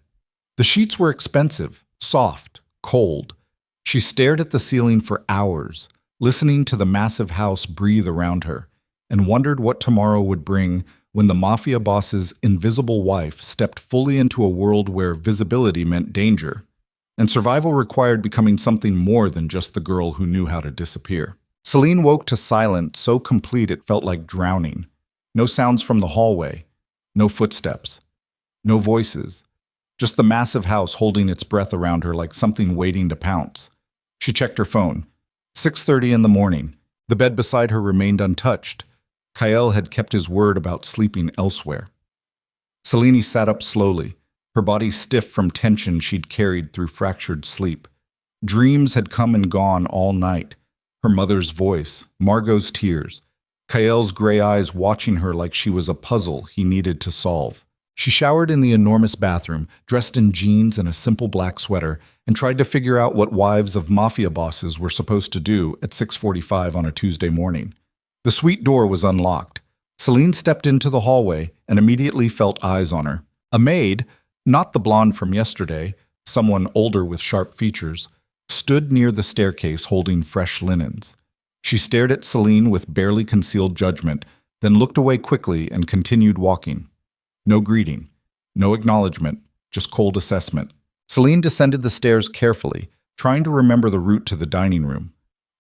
The sheets were expensive, soft, cold. She stared at the ceiling for hours, listening to the massive house breathe around her, and wondered what tomorrow would bring when the mafia boss's invisible wife stepped fully into a world where visibility meant danger, and survival required becoming something more than just the girl who knew how to disappear. Selene woke to silence so complete it felt like drowning. No sounds from the hallway, no footsteps, no voices, just the massive house holding its breath around her like something waiting to pounce. She checked her phone. 6:30 in the morning. The bed beside her remained untouched. Kael had kept his word about sleeping elsewhere. Selene sat up slowly, her body stiff from tension she'd carried through fractured sleep. Dreams had come and gone all night. Her mother's voice, Margot's tears, Kael's gray eyes watching her like she was a puzzle he needed to solve. She showered in the enormous bathroom, dressed in jeans and a simple black sweater, and tried to figure out what wives of mafia bosses were supposed to do at 6:45 on a Tuesday morning. The suite door was unlocked. Selene stepped into the hallway and immediately felt eyes on her. A maid, not the blonde from yesterday, someone older with sharp features, stood near the staircase holding fresh linens. She stared at Selene with barely concealed judgment, then looked away quickly and continued walking. No greeting, no acknowledgement, just cold assessment. Selene descended the stairs carefully, trying to remember the route to the dining room.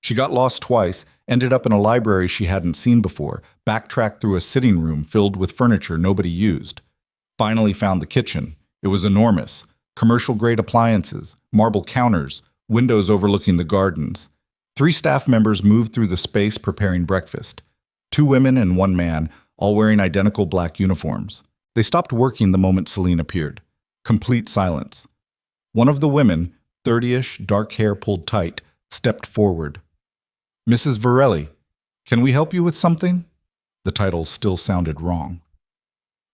She got lost twice, ended up in a library she hadn't seen before, backtracked through a sitting room filled with furniture nobody used. Finally found the kitchen. It was enormous. Commercial-grade appliances, marble counters, windows overlooking the gardens. 3 staff members moved through the space preparing breakfast. 2 women and 1 man, all wearing identical black uniforms. They stopped working the moment Selene appeared. Complete silence. One of the women, 30-ish, dark hair pulled tight, stepped forward. "Mrs. Virelli, can we help you with something?" The title still sounded wrong.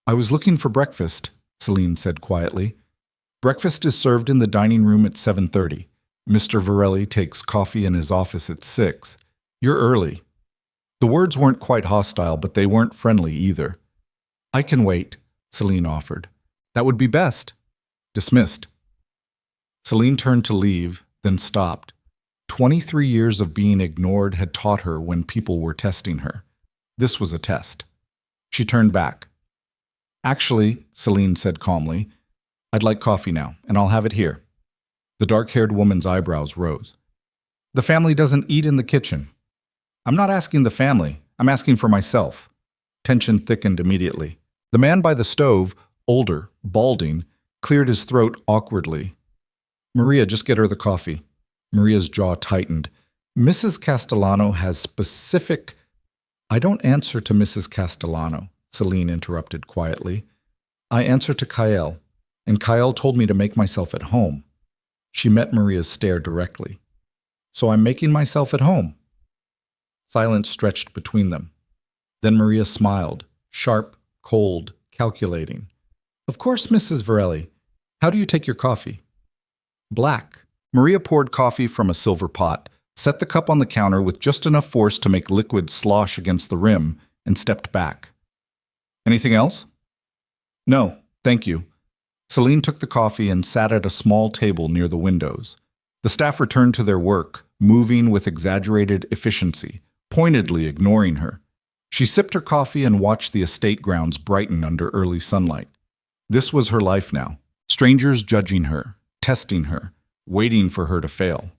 "I was looking for breakfast," Selene said quietly. "Breakfast is served in the dining room at 7:30. Mr. Virelli takes coffee in his office at 6. You're early." The words weren't quite hostile, but they weren't friendly either. "I can wait," Selene offered. "That would be best." Dismissed. Selene turned to leave, then stopped. 23 years of being ignored had taught her when people were testing her. This was a test. She turned back. "Actually," Selene said calmly, "I'd like coffee now, and I'll have it here." The dark-haired woman's eyebrows rose. "The family doesn't eat in the kitchen." "I'm not asking the family. I'm asking for myself." Tension thickened immediately. The man by the stove, older, balding, cleared his throat awkwardly. "Maria, just get her the coffee." Maria's jaw tightened. "Mrs. Castellano has specific—" "I don't answer to Mrs. Castellano," Selene interrupted quietly. "I answer to Kael, and Kael told me to make myself at home." She met Maria's stare directly. "So I'm making myself at home." Silence stretched between them. Then Maria smiled, sharp, cold, calculating. "Of course, Mrs. Virelli. How do you take your coffee?" "Black." Maria poured coffee from a silver pot, set the cup on the counter with just enough force to make liquid slosh against the rim, and stepped back. "Anything else?" "No, thank you." Selene took the coffee and sat at a small table near the windows. The staff returned to their work, moving with exaggerated efficiency, pointedly ignoring her. She sipped her coffee and watched the estate grounds brighten under early sunlight. This was her life now. Strangers judging her, testing her, waiting for her to fail.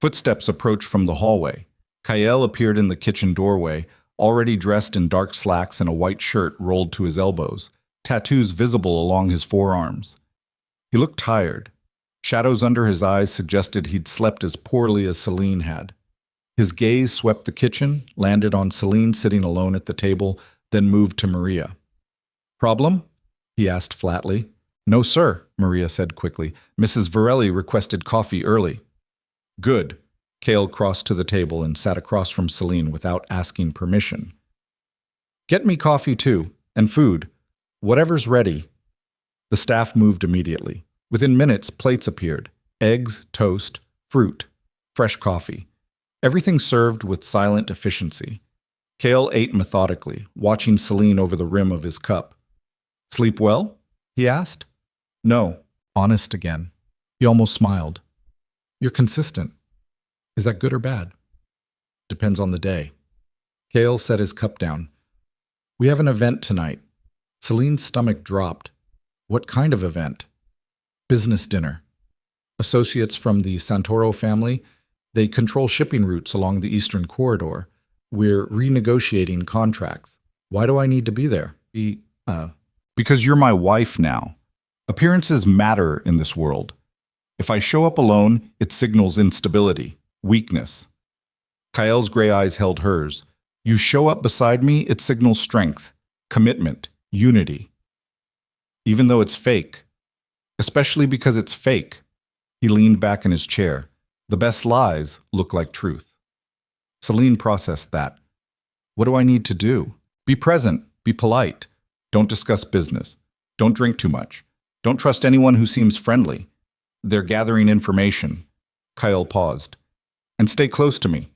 Footsteps approached from the hallway. Kael appeared in the kitchen doorway, already dressed in dark slacks and a white shirt rolled to his elbows, tattoos visible along his forearms. He looked tired. Shadows under his eyes suggested he'd slept as poorly as Selene had. His gaze swept the kitchen, landed on Selene sitting alone at the table, then moved to Maria. "Problem?" he asked flatly. "No, sir," Maria said quickly. "Mrs. Virelli requested coffee early." "Good." Kael crossed to the table and sat across from Selene without asking permission. "Get me coffee too, and food. Whatever's ready." The staff moved immediately. Within minutes, plates appeared. Eggs, toast, fruit, fresh coffee. Everything served with silent efficiency. Kael ate methodically, watching Selene over the rim of his cup. "Sleep well?" he asked. "No." Honest again. He almost smiled. "You're consistent. Is that good or bad?" "Depends on the day." Kael set his cup down. "We have an event tonight." Selene's stomach dropped. "What kind of event?" "Business dinner. Associates from the Santoro family. They control shipping routes along the Eastern Corridor. We're renegotiating contracts. Why do I need to be there?" Because you're my wife now. Appearances matter in this world. If I show up alone, it signals instability, weakness. Kael's gray eyes held hers. You show up beside me, it signals strength, commitment, unity. Even though it's fake. Especially because it's fake. He leaned back in his chair. The best lies look like truth. Selene processed that. What do I need to do? Be present. Be polite. Don't discuss business. Don't drink too much. Don't trust anyone who seems friendly. They're gathering information. Kael paused. And stay close to me.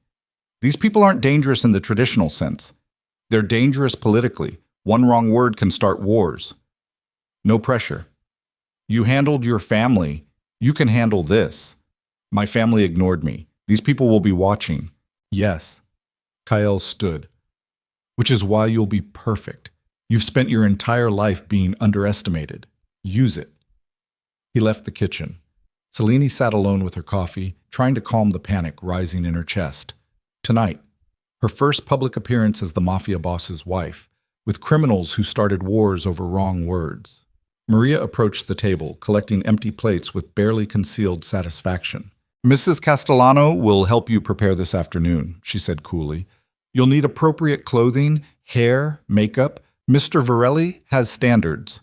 These people aren't dangerous in the traditional sense. They're dangerous politically. One wrong word can start wars. No pressure. You handled your family. You can handle this. My family ignored me. These people will be watching. Yes. Kael stood. which is why you'll be perfect. You've spent your entire life being underestimated. Use it. He left the kitchen. Selene sat alone with her coffee, trying to calm the panic rising in her chest. Tonight, her first public appearance as the Mafia Boss's wife, with criminals who started wars over wrong words. Maria approached the table, collecting empty plates with barely concealed satisfaction. Mrs. Castellano will help you prepare this afternoon, she said coolly. You'll need appropriate clothing, hair, makeup. Mr. Virelli has standards.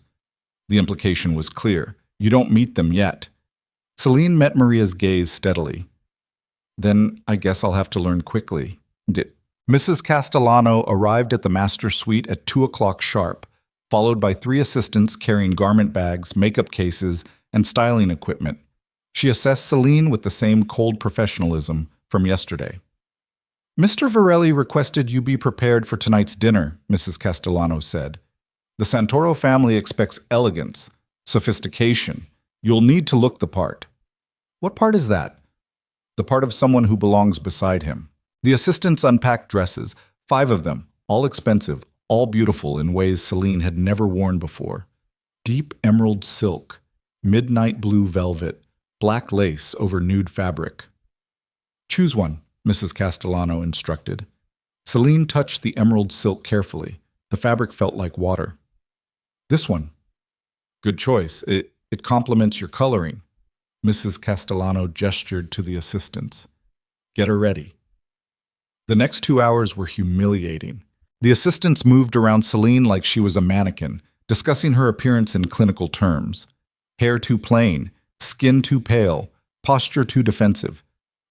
The implication was clear. You don't meet them yet. Selene met Maria's gaze steadily. Then I guess I'll have to learn quickly. Mrs. Castellano arrived at the master suite at 2 o'clock sharp, followed by 3 assistants carrying garment bags, makeup cases, and styling equipment. She assessed Selene with the same cold professionalism from yesterday. Mr. Virelli requested you be prepared for tonight's dinner, Mrs. Castellano said. The Santoro family expects elegance, sophistication. You'll need to look the part. What part is that? The part of someone who belongs beside him. The assistants unpacked dresses, 5 of them, all expensive, all beautiful in ways Selene had never worn before. Deep emerald silk, midnight blue velvet, black lace over nude fabric. Choose one, Mrs. Castellano instructed. Selene touched the emerald silk carefully. The fabric felt like water. This one. Good choice. It complements your coloring. Mrs. Castellano gestured to the assistants. Get her ready. The next 2 hours were humiliating. The assistants moved around Selene like she was a mannequin, discussing her appearance in clinical terms. Hair too plain, skin too pale, posture too defensive.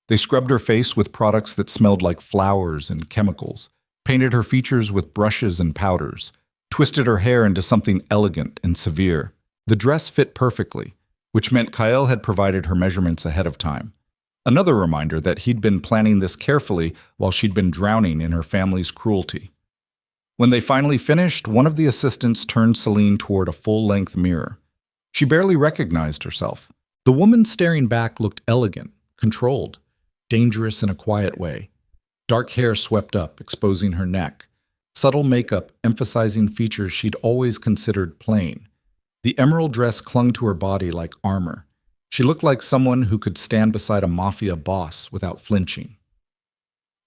They scrubbed her face with products that smelled like flowers and chemicals, painted her features with brushes and powders, twisted her hair into something elegant and severe. The dress fit perfectly, which meant Kael had provided her measurements ahead of time. Another reminder that he'd been planning this carefully while she'd been drowning in her family's cruelty. When they finally finished, one of the assistants turned Selene toward a full-length mirror. She barely recognized herself. The woman staring back looked elegant, controlled, dangerous in a quiet way. Dark hair swept up, exposing her neck. Subtle makeup emphasizing features she'd always considered plain. The emerald dress clung to her body like armor. She looked like someone who could stand beside a mafia boss without flinching.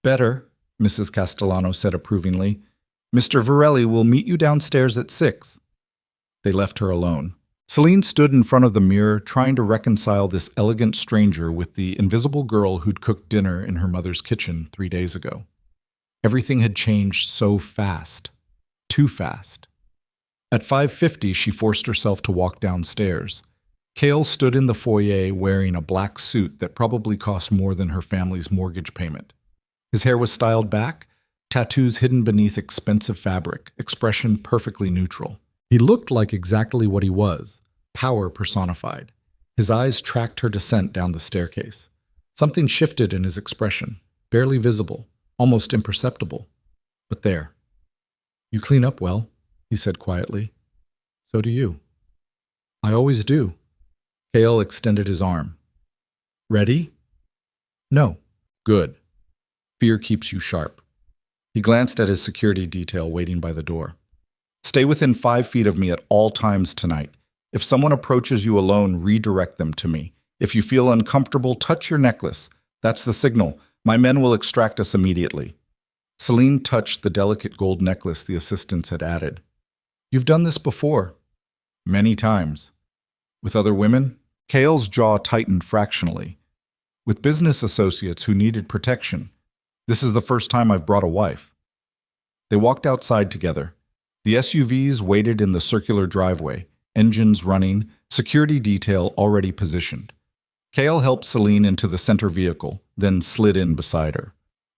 Better, Mrs. Castellano said approvingly. Mr. Virelli will meet you downstairs at 6. They left her alone. Selene stood in front of the mirror, trying to reconcile this elegant stranger with the invisible girl who'd cooked dinner in her mother's kitchen 3 days ago. Everything had changed so fast. Too fast. At 5:50, she forced herself to walk downstairs. Kael stood in the foyer wearing a black suit that probably cost more than her family's mortgage payment. His hair was styled back, tattoos hidden beneath expensive fabric, expression perfectly neutral. He looked like exactly what he was, power personified. His eyes tracked her descent down the staircase. Something shifted in his expression, barely visible, almost imperceptible. But there. You clean up well, he said quietly. So do you. I always do. Kael extended his arm. Ready? No. Good. Fear keeps you sharp. He glanced at his security detail waiting by the door. Stay within 5 feet of me at all times tonight. If someone approaches you alone, redirect them to me. If you feel uncomfortable, touch your necklace. That's the signal. My men will extract us immediately. Selene touched the delicate gold necklace the assistants had added. You've done this before. Many times. With other women? Kael's jaw tightened fractionally. With business associates who needed protection. This is the first time I've brought a wife. They walked outside together. The SUVs waited in the circular driveway, engines running, security detail already positioned. Kael helped Selene into the center vehicle, then slid in beside her.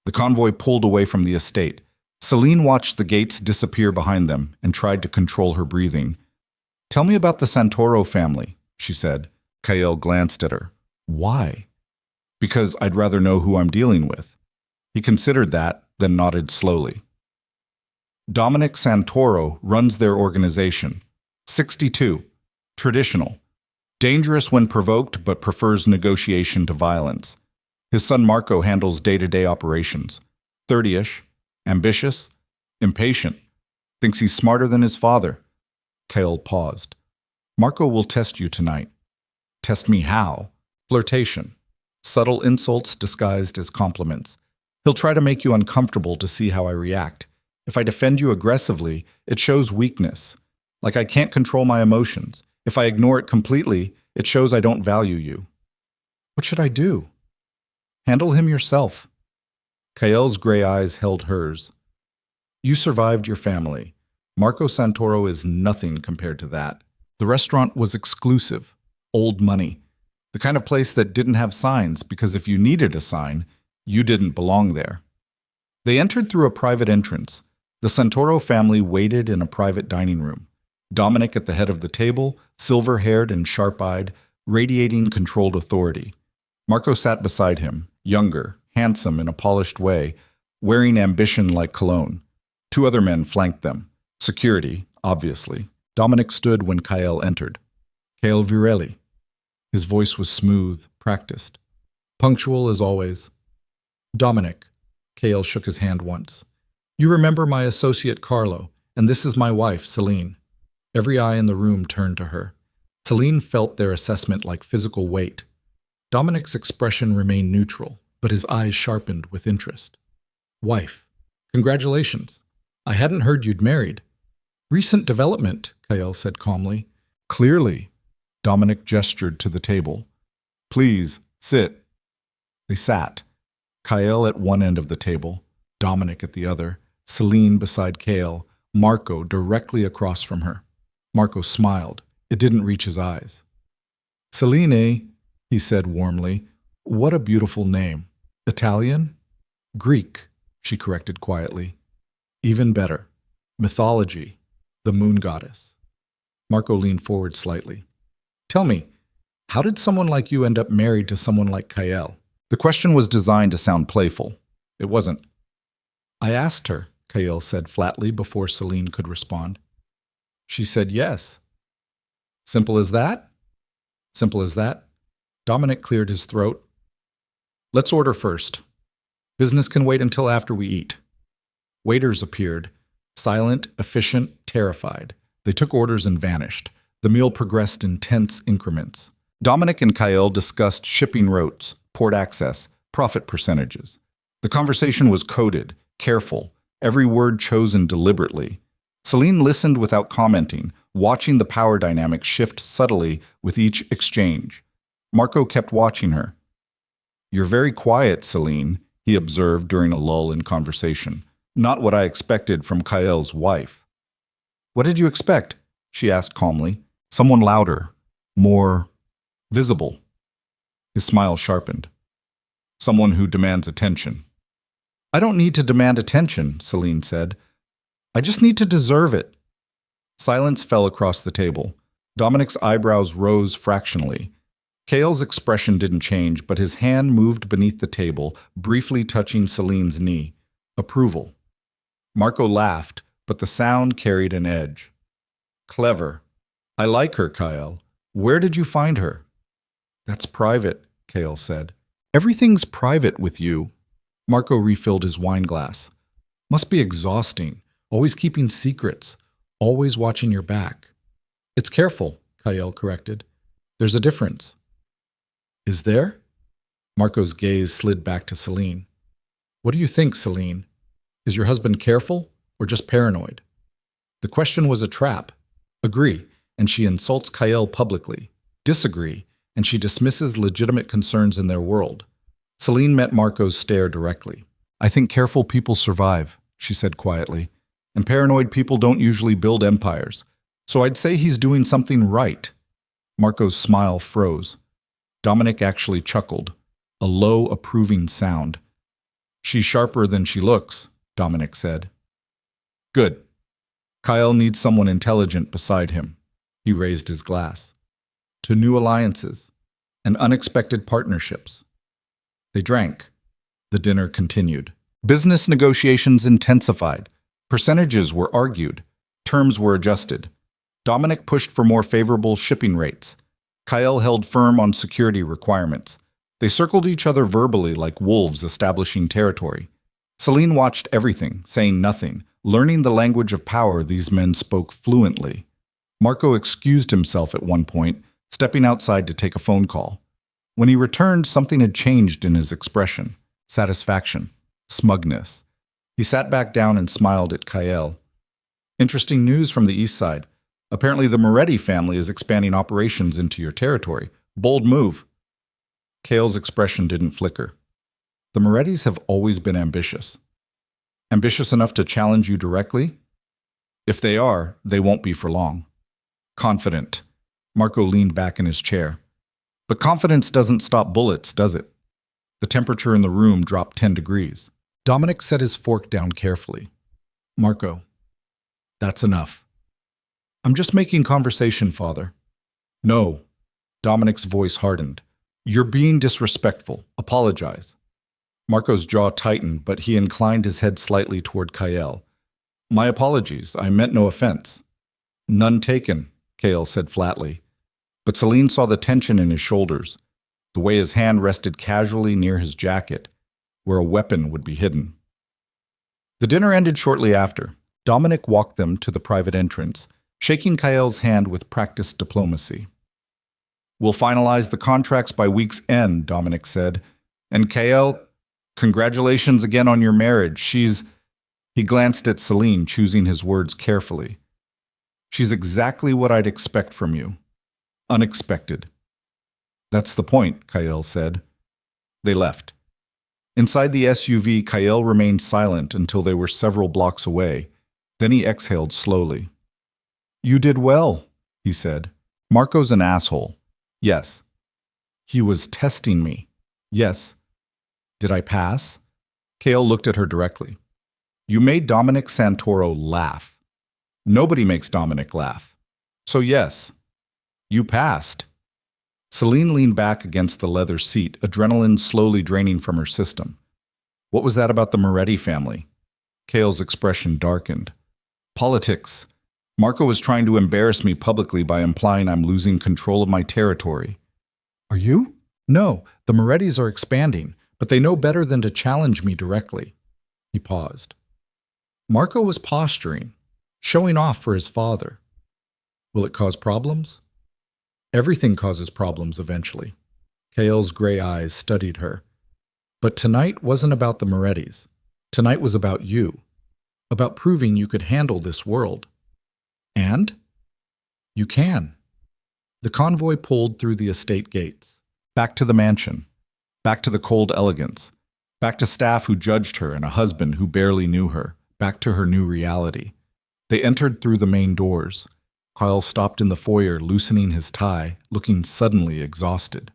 The convoy pulled away from the estate. Selene watched the gates disappear behind them and tried to control her breathing. Tell me about the Santoro family, she said. Kael glanced at her. Why? Because I'd rather know who I'm dealing with. He considered that, then nodded slowly. Dominic Santoro runs their organization. 62. Traditional. Dangerous when provoked, but prefers negotiation to violence. His son Marco handles day-to-day operations. 30-ish. Ambitious. Impatient. Thinks he's smarter than his father. Kael paused. Marco will test you tonight. Test me how? Flirtation. Subtle insults disguised as compliments. He'll try to make you uncomfortable to see how I react. If I defend you aggressively, it shows weakness. Like I can't control my emotions. If I ignore it completely, it shows I don't value you. What should I do? Handle him yourself. Kael's gray eyes held hers. You survived your family. Marco Santoro is nothing compared to that. The restaurant was exclusive, old money, the kind of place that didn't have signs because if you needed a sign, you didn't belong there. They entered through a private entrance. The Santoro family waited in a private dining room. Dominic at the head of the table, silver-haired and sharp-eyed, radiating controlled authority. Marco sat beside him, younger, handsome in a polished way, wearing ambition like cologne. Two other men flanked them. Security, obviously. Dominic stood when Kael entered. Kael Virelli. His voice was smooth, practiced. Punctual as always. Dominic. Kael shook his hand once. You remember my associate Carlo, and this is my wife, Selene. Every eye in the room turned to her. Selene felt their assessment like physical weight. Dominic's expression remained neutral, but his eyes sharpened with interest. Wife. Congratulations. I hadn't heard you'd married. Recent development, Kael said calmly. Clearly. Dominic gestured to the table. Please, sit. They sat. Kael at one end of the table, Dominic at the other, Selene beside Kael, Marco directly across from her. Marco smiled. It didn't reach his eyes. Selene, he said warmly. What a beautiful name. Italian? Greek, she corrected quietly. Even better. Mythology. The moon goddess. Marco leaned forward slightly. Tell me, how did someone like you end up married to someone like Kael? The question was designed to sound playful. It wasn't. I asked her, Kael said flatly before Selene could respond. She said yes. Simple as that? Simple as that. Dominic cleared his throat. Let's order first. Business can wait until after we eat. Waiters appeared, silent, efficient, terrified. They took orders and vanished. The meal progressed in tense increments. Dominic and Kael discussed shipping routes, port access, profit percentages. The conversation was coded, careful, every word chosen deliberately. Selene listened without commenting, watching the power dynamic shift subtly with each exchange. Marco kept watching her. You're very quiet, Selene, he observed during a lull in conversation. Not what I expected from Kael's wife. What did you expect? She asked calmly. Someone louder, more visible. His smile sharpened. Someone who demands attention. I don't need to demand attention, Selene said. I just need to deserve it. Silence fell across the table. Dominic's eyebrows rose fractionally. Kael's expression didn't change, but his hand moved beneath the table, briefly touching Selene's knee. Approval. Marco laughed, but the sound carried an edge. Clever. I like her, Kael. Where did you find her? That's private, Kael said. Everything's private with you. Marco refilled his wine glass. Must be exhausting, always keeping secrets, always watching your back. It's careful, Kael corrected. There's a difference. Is there? Marco's gaze slid back to Selene. What do you think, Selene? Is your husband careful or just paranoid? The question was a trap. Agree, and she insults Kael publicly. Disagree, and she dismisses legitimate concerns in their world. Selene met Marco's stare directly. I think careful people survive, she said quietly, and paranoid people don't usually build empires. So I'd say he's doing something right. Marco's smile froze. Dominic actually chuckled, a low, approving sound. She's sharper than she looks, Dominic said. Good. Kael needs someone intelligent beside him. He raised his glass. To new alliances and unexpected partnerships. They drank. The dinner continued. Business negotiations intensified. Percentages were argued. Terms were adjusted. Dominic pushed for more favorable shipping rates. Kael held firm on security requirements. They circled each other verbally like wolves establishing territory. Selene watched everything, saying nothing, learning the language of power these men spoke fluently. Marco excused himself at one point, stepping outside to take a phone call. When he returned, something had changed in his expression. Satisfaction. Smugness. He sat back down and smiled at Kael. Interesting news from the east side. Apparently the Moretti family is expanding operations into your territory. Bold move. Kael's expression didn't flicker. The Morettis have always been ambitious. Ambitious enough to challenge you directly? If they are, they won't be for long. Confident. Marco leaned back in his chair. But confidence doesn't stop bullets, does it? The temperature in the room dropped 10 degrees. Dominic set his fork down carefully. Marco, that's enough. I'm just making conversation, Father. No. Dominic's voice hardened. You're being disrespectful. Apologize. Marco's jaw tightened, but he inclined his head slightly toward Kael. My apologies. I meant no offense. None taken, Kael said flatly. But Selene saw the tension in his shoulders, the way his hand rested casually near his jacket, where a weapon would be hidden. The dinner ended shortly after. Dominic walked them to the private entrance, shaking Kael's hand with practiced diplomacy. We'll finalize the contracts by week's end, Dominic said. And Kael, congratulations again on your marriage. He glanced at Selene, choosing his words carefully. She's exactly what I'd expect from you. Unexpected. That's the point, Kael said. They left. Inside the SUV, Kael remained silent until they were several blocks away. Then he exhaled slowly. You did well, he said. Marco's an asshole. Yes. He was testing me. Yes. Did I pass? Kael looked at her directly. You made Dominic Santoro laugh. Nobody makes Dominic laugh. So yes, you passed. Selene leaned back against the leather seat, adrenaline slowly draining from her system. What was that about the Moretti family? Kael's expression darkened. Politics. Marco was trying to embarrass me publicly by implying I'm losing control of my territory. Are you? No, the Morettis are expanding, but they know better than to challenge me directly. He paused. Marco was posturing, showing off for his father. Will it cause problems? Everything causes problems eventually. Kael's gray eyes studied her. But tonight wasn't about the Morettis. Tonight was about you. About proving you could handle this world. And? You can. The convoy pulled through the estate gates. Back to the mansion. Back to the cold elegance. Back to staff who judged her and a husband who barely knew her. Back to her new reality. They entered through the main doors. Kael stopped in the foyer, loosening his tie, looking suddenly exhausted.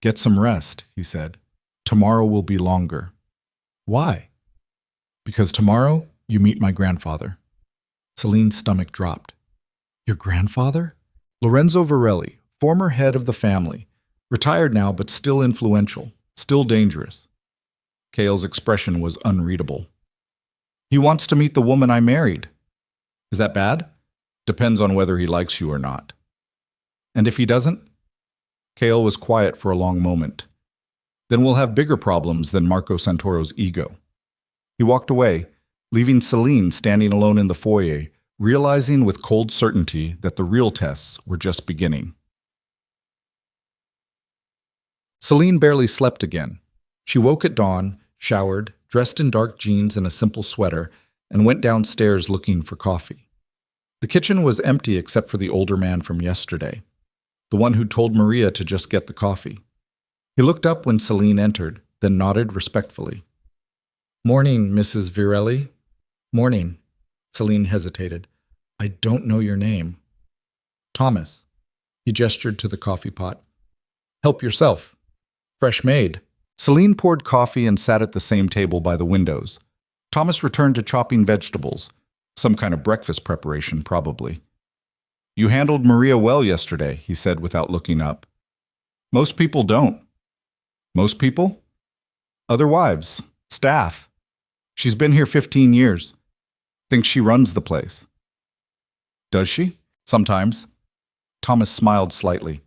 Get some rest, he said. Tomorrow will be longer. Why? Because tomorrow you meet my grandfather. Selene's stomach dropped. Your grandfather? Lorenzo Virelli, former head of the family. Retired now, but still influential, still dangerous. Kael's expression was unreadable. He wants to meet the woman I married. Is that bad? Depends on whether he likes you or not. And if he doesn't? Kael was quiet for a long moment. Then we'll have bigger problems than Marco Santoro's ego. He walked away, leaving Selene standing alone in the foyer, realizing with cold certainty that the real tests were just beginning. Selene barely slept again. She woke at dawn, showered, dressed in dark jeans and a simple sweater, and went downstairs looking for coffee. The kitchen was empty except for the older man from yesterday, the one who told Maria to just get the coffee. He looked up when Selene entered, then nodded respectfully. Morning, Mrs. Virelli. Morning. Selene hesitated. I don't know your name. Thomas. He gestured to the coffee pot. Help yourself. Fresh made. Selene poured coffee and sat at the same table by the windows. Thomas returned to chopping vegetables. Some kind of breakfast preparation, probably. You handled Maria well yesterday, he said without looking up. Most people don't. Most people? Other wives. Staff. She's been here 15 years. Thinks she runs the place. Does she? Sometimes. Thomas smiled slightly.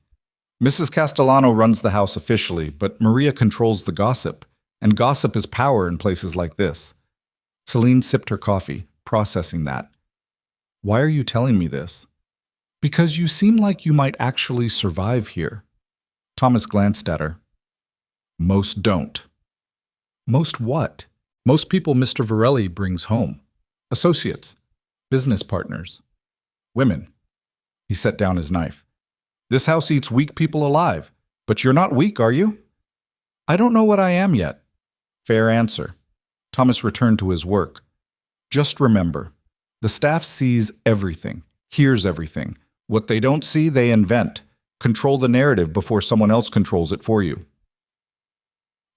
Mrs. Castellano runs the house officially, but Maria controls the gossip, And gossip is power in places like this. Selene sipped her coffee, processing that. Why are you telling me this? Because you seem like you might actually survive here. Thomas glanced at her. Most don't. Most what? Most people Mr. Virelli brings home. Associates. Business partners. Women. He set down his knife. This house eats weak people alive. But you're not weak, are you? I don't know what I am yet. Fair answer. Thomas returned to his work. Just remember, the staff sees everything, hears everything. What they don't see, they invent. Control the narrative before someone else controls it for you.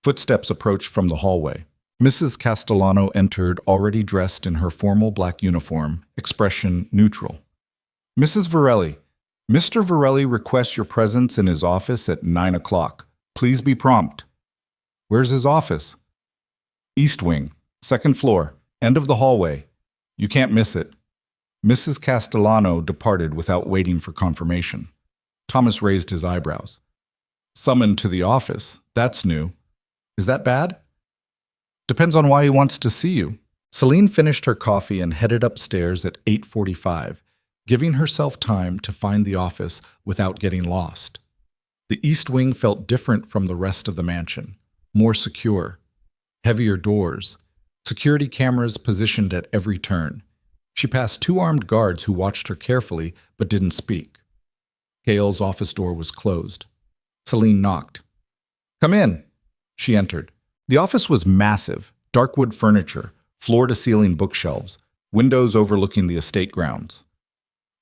Footsteps approached from the hallway. Mrs. Castellano entered, already dressed in her formal black uniform, expression neutral. Mrs. Virelli, Mr. Virelli requests your presence in his office at 9 o'clock. Please be prompt. Where's his office? East wing, second floor, end of the hallway. You can't miss it. Mrs. Castellano departed without waiting for confirmation. Thomas raised his eyebrows. Summoned to the office? That's new. Is that bad? Depends on why he wants to see you. Selene finished her coffee and headed upstairs at 8:45, giving herself time to find the office without getting lost. The east wing felt different from the rest of the mansion, more secure, heavier doors, security cameras positioned at every turn. She passed 2 armed guards who watched her carefully but didn't speak. Kael's office door was closed. Selene knocked. Come in. She entered. The office was massive, dark wood furniture, floor-to-ceiling bookshelves, windows overlooking the estate grounds.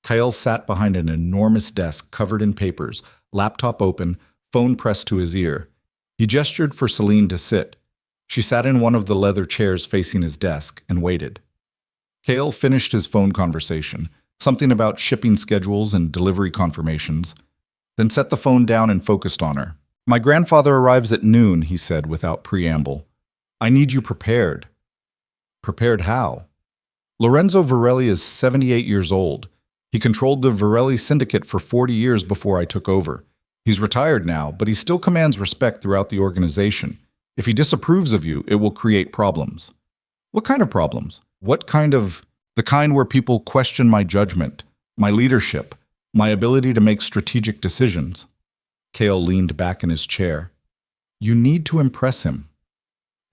Kael sat behind an enormous desk covered in papers, laptop open, phone pressed to his ear. He gestured for Selene to sit. She sat in one of the leather chairs facing his desk and waited. Kael finished his phone conversation, something about shipping schedules and delivery confirmations, then set the phone down and focused on her. My grandfather arrives at noon, he said without preamble. I need you prepared. Prepared how? Lorenzo Virelli is 78 years old. He controlled the Virelli syndicate for 40 years before I took over. He's retired now, but he still commands respect throughout the organization. If he disapproves of you, it will create problems. What kind of problems? The kind where people question my judgment, my leadership, my ability to make strategic decisions. Kael leaned back in his chair. You need to impress him.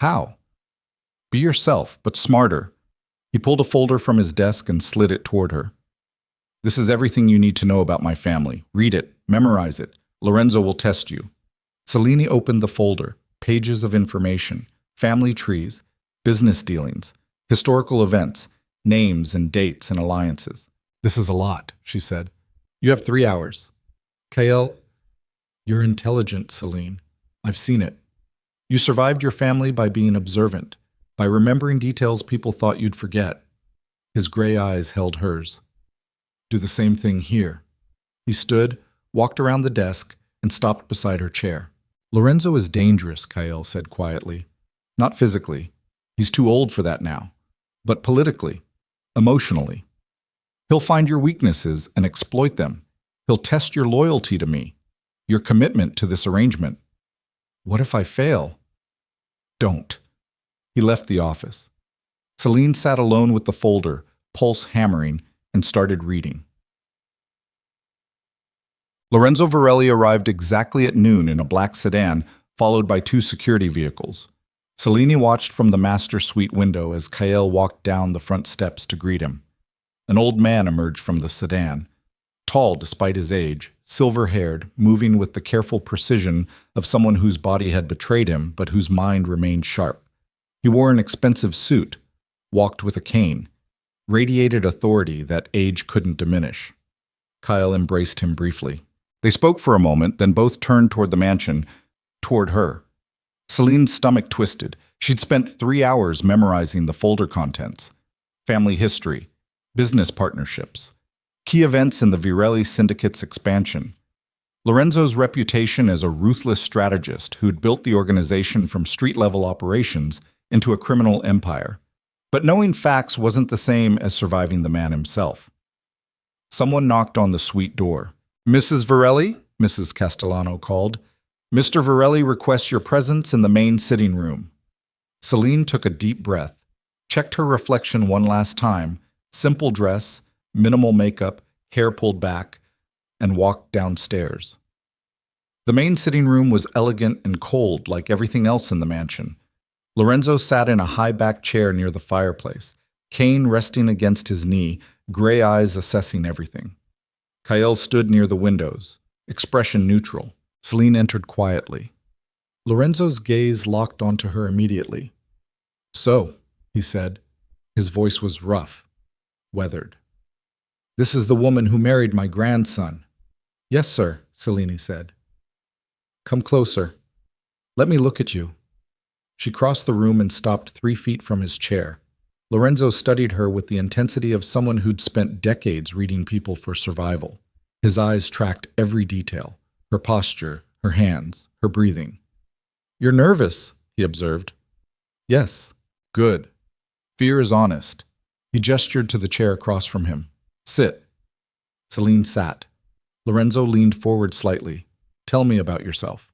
How? Be yourself, but smarter. He pulled a folder from his desk and slid it toward her. This is everything you need to know about my family. Read it, memorize it. Lorenzo will test you. Selene opened the folder, pages of information, family trees, business dealings, historical events, names and dates and alliances. This is a lot, she said. You have 3 hours. Kael, you're intelligent, Selene. I've seen it. You survived your family by being observant, by remembering details people thought you'd forget. His gray eyes held hers. Do the same thing here. He stood, walked around the desk, and stopped beside her chair. Lorenzo is dangerous, Kael said quietly. Not physically. He's too old for that now. But politically, emotionally. He'll find your weaknesses and exploit them. He'll test your loyalty to me, your commitment to this arrangement. What if I fail? Don't. He left the office. Selene sat alone with the folder, pulse hammering, and started reading. Lorenzo Virelli arrived exactly at noon in a black sedan, followed by 2 security vehicles. Selene watched from the master suite window as Kael walked down the front steps to greet him. An old man emerged from the sedan, tall despite his age, silver-haired, moving with the careful precision of someone whose body had betrayed him but whose mind remained sharp. He wore an expensive suit, walked with a cane, radiated authority that age couldn't diminish. Kael embraced him briefly. They spoke for a moment, then both turned toward the mansion, toward her. Selene's stomach twisted. She'd spent 3 hours memorizing the folder contents. Family history, business partnerships, key events in the Virelli syndicate's expansion. Lorenzo's reputation as a ruthless strategist who'd built the organization from street-level operations into a criminal empire. But knowing facts wasn't the same as surviving the man himself. Someone knocked on the suite door. Mrs. Virelli? Mrs. Castellano called. Mr. Virelli requests your presence in the main sitting room. Selene took a deep breath, checked her reflection one last time, simple dress, minimal makeup, hair pulled back, and walked downstairs. The main sitting room was elegant and cold like everything else in the mansion. Lorenzo sat in a high-backed chair near the fireplace, cane resting against his knee, gray eyes assessing everything. Kael stood near the windows, expression neutral. Selene entered quietly. Lorenzo's gaze locked onto her immediately. "So," he said. His voice was rough, weathered. "This is the woman who married my grandson." "Yes, sir," Selene said. "Come closer. Let me look at you." She crossed the room and stopped 3 feet from his chair. Lorenzo studied her with the intensity of someone who'd spent decades reading people for survival. His eyes tracked every detail, her posture, her hands, her breathing. "You're nervous," he observed. "Yes." "Good. Fear is honest." He gestured to the chair across from him. "Sit." Selene sat. Lorenzo leaned forward slightly. "Tell me about yourself."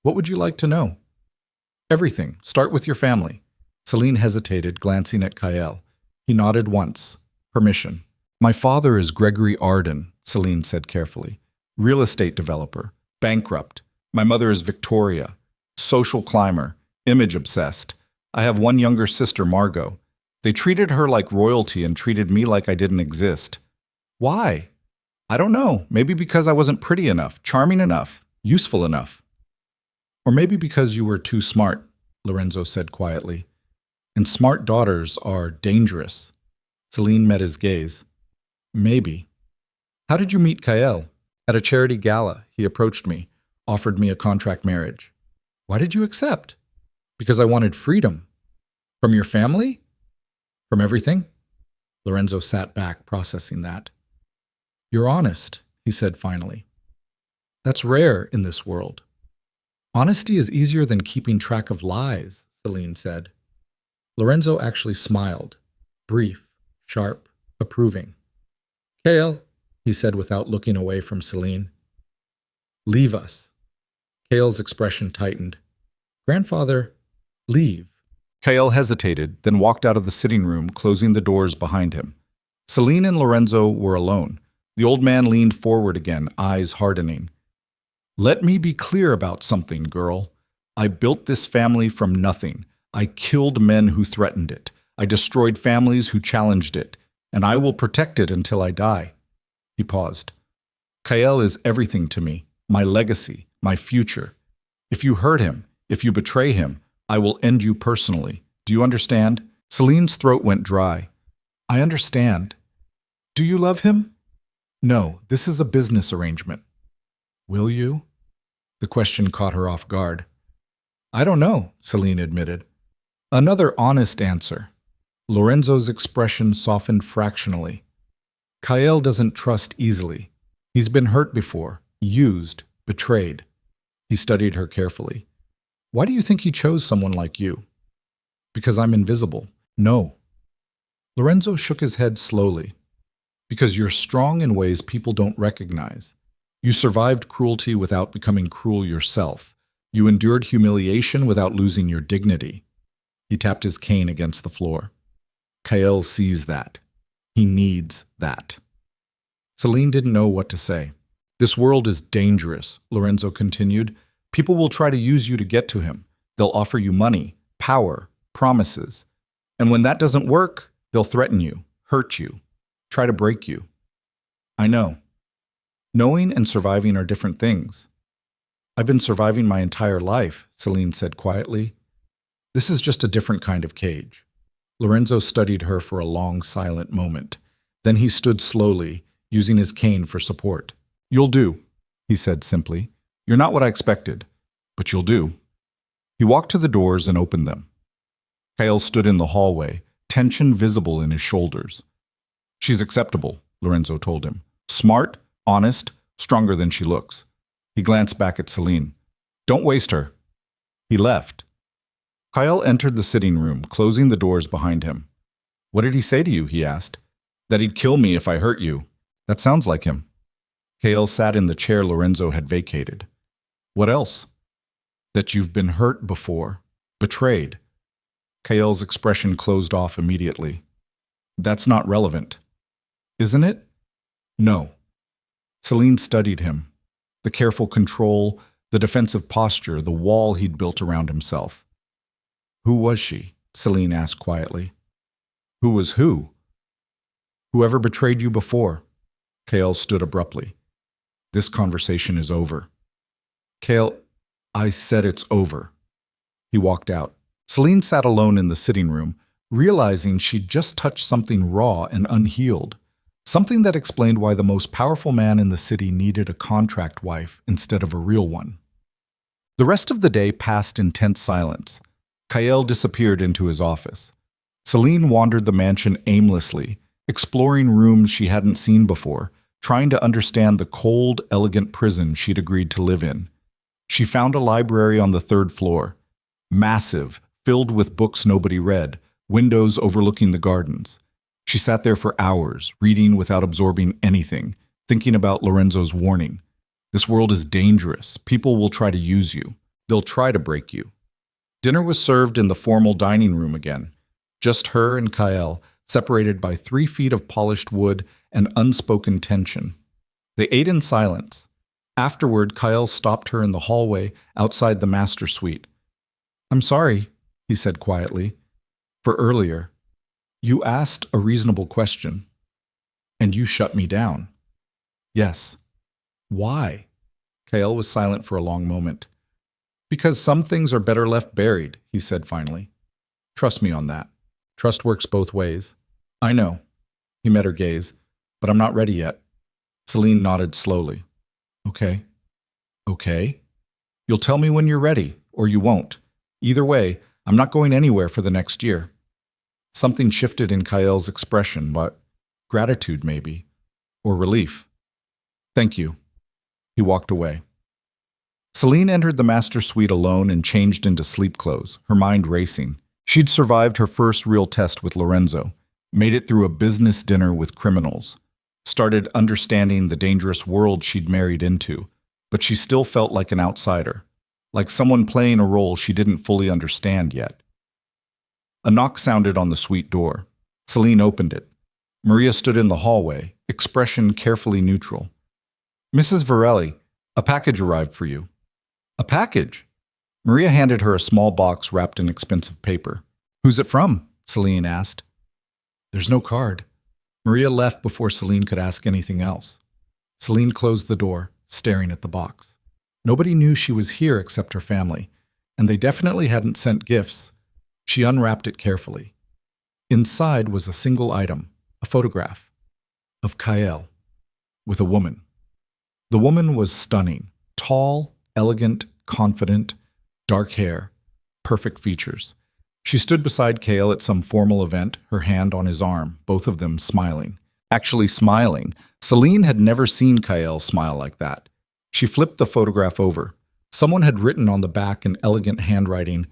"What would you like to know?" "Everything. Start with your family." Selene hesitated, glancing at Kael. He nodded once. Permission. "My father is Gregory Arden," Selene said carefully. "Real estate developer. Bankrupt. My mother is Victoria. Social climber. Image obsessed. I have one younger sister, Margot. They treated her like royalty and treated me like I didn't exist. Why? I don't know. Maybe because I wasn't pretty enough, charming enough, useful enough. Or maybe because you were too smart," Lorenzo said quietly. "And smart daughters are dangerous." Selene met his gaze. "Maybe." "How did you meet Kael?" "At a charity gala. He approached me, offered me a contract marriage." "Why did you accept?" "Because I wanted freedom." "From your family?" "From everything." Lorenzo sat back, processing that. "You're honest," he said finally. "That's rare in this world." "Honesty is easier than keeping track of lies," Selene said. Lorenzo actually smiled, brief, sharp, approving. "Kael," he said without looking away from Selene. "Leave us." Kael's expression tightened. "Grandfather, leave." Kael hesitated, then walked out of the sitting room, closing the doors behind him. Selene and Lorenzo were alone. The old man leaned forward again, eyes hardening. "Let me be clear about something, girl. I built this family from nothing. I killed men who threatened it. I destroyed families who challenged it. And I will protect it until I die." He paused. "Kael is everything to me, my legacy, my future. If you hurt him, if you betray him, I will end you personally. Do you understand?" Selene's throat went dry. "I understand. Do you love him?" "No, this is a business arrangement." "Will you?" The question caught her off guard. "I don't know," Selene admitted. Another honest answer. Lorenzo's expression softened fractionally. "Kael doesn't trust easily. He's been hurt before, used, betrayed." He studied her carefully. "Why do you think he chose someone like you?" "Because I'm invisible." "No." Lorenzo shook his head slowly. "Because you're strong in ways people don't recognize. You survived cruelty without becoming cruel yourself. You endured humiliation without losing your dignity." He tapped his cane against the floor. "Kael sees that. He needs that." Selene didn't know what to say. "This world is dangerous," Lorenzo continued. "People will try to use you to get to him. They'll offer you money, power, promises. And when that doesn't work, they'll threaten you, hurt you, try to break you." "I know. Knowing and surviving are different things." "I've been surviving my entire life," Selene said quietly. "This is just a different kind of cage." Lorenzo studied her for a long, silent moment. Then he stood slowly, using his cane for support. "You'll do," he said simply. "You're not what I expected, but you'll do." He walked to the doors and opened them. Kael stood in the hallway, tension visible in his shoulders. "She's acceptable," Lorenzo told him. "Smart, honest, stronger than she looks." He glanced back at Selene. "Don't waste her." He left. Kael entered the sitting room, closing the doors behind him. "What did he say to you?" he asked. "That he'd kill me if I hurt you. That sounds like him." Kael sat in the chair Lorenzo had vacated. "What else?" "That you've been hurt before, betrayed. Kael's expression closed off immediately. That's not relevant. Isn't it? No. Selene studied him. The careful control, the defensive posture, the wall he'd built around himself. Who was she? Selene asked quietly. Who was who? Whoever betrayed you before. Kael stood abruptly. This conversation is over. Kael, I said it's over. He walked out. Selene sat alone in the sitting room, realizing she'd just touched something raw and unhealed. Something that explained why the most powerful man in the city needed a contract wife instead of a real one. The rest of the day passed in tense silence. Kael disappeared into his office. Selene wandered the mansion aimlessly, exploring rooms she hadn't seen before, trying to understand the cold, elegant prison she'd agreed to live in. She found a library on the 3rd floor, massive, filled with books nobody read, windows overlooking the gardens. She sat there for hours, reading without absorbing anything, thinking about Lorenzo's warning. This world is dangerous. People will try to use you. They'll try to break you. Dinner was served in the formal dining room again. Just her and Kael, separated by 3 feet of polished wood and unspoken tension. They ate in silence. Afterward, Kael stopped her in the hallway outside the master suite. I'm sorry, he said quietly, for earlier. You asked a reasonable question, and you shut me down. Yes. Why? Kael was silent for a long moment. Because some things are better left buried, he said finally. Trust me on that. Trust works both ways. I know. He met her gaze, but I'm not ready yet. Selene nodded slowly. Okay. Okay? You'll tell me when you're ready, or you won't. Either way, I'm not going anywhere for the next year. Something shifted in Kael's expression, but gratitude maybe, or relief. Thank you. He walked away. Selene entered the master suite alone and changed into sleep clothes, her mind racing. She'd survived her first real test with Lorenzo, made it through a business dinner with criminals, started understanding the dangerous world she'd married into, but she still felt like an outsider, like someone playing a role she didn't fully understand yet. A knock sounded on the suite door. Selene opened it. Maria stood in the hallway, expression carefully neutral. Mrs. Virelli, a package arrived for you. A package? Maria handed her a small box wrapped in expensive paper. Who's it from? Selene asked. There's no card. Maria left before Selene could ask anything else. Selene closed the door, staring at the box. Nobody knew she was here except her family, and they definitely hadn't sent gifts. She unwrapped it carefully. Inside was a single item, a photograph of Kael with a woman. The woman was stunning, tall, elegant, confident, dark hair, perfect features. She stood beside Kael at some formal event, her hand on his arm, both of them smiling. Actually smiling. Selene had never seen Kael smile like that. She flipped the photograph over. Someone had written on the back in elegant handwriting,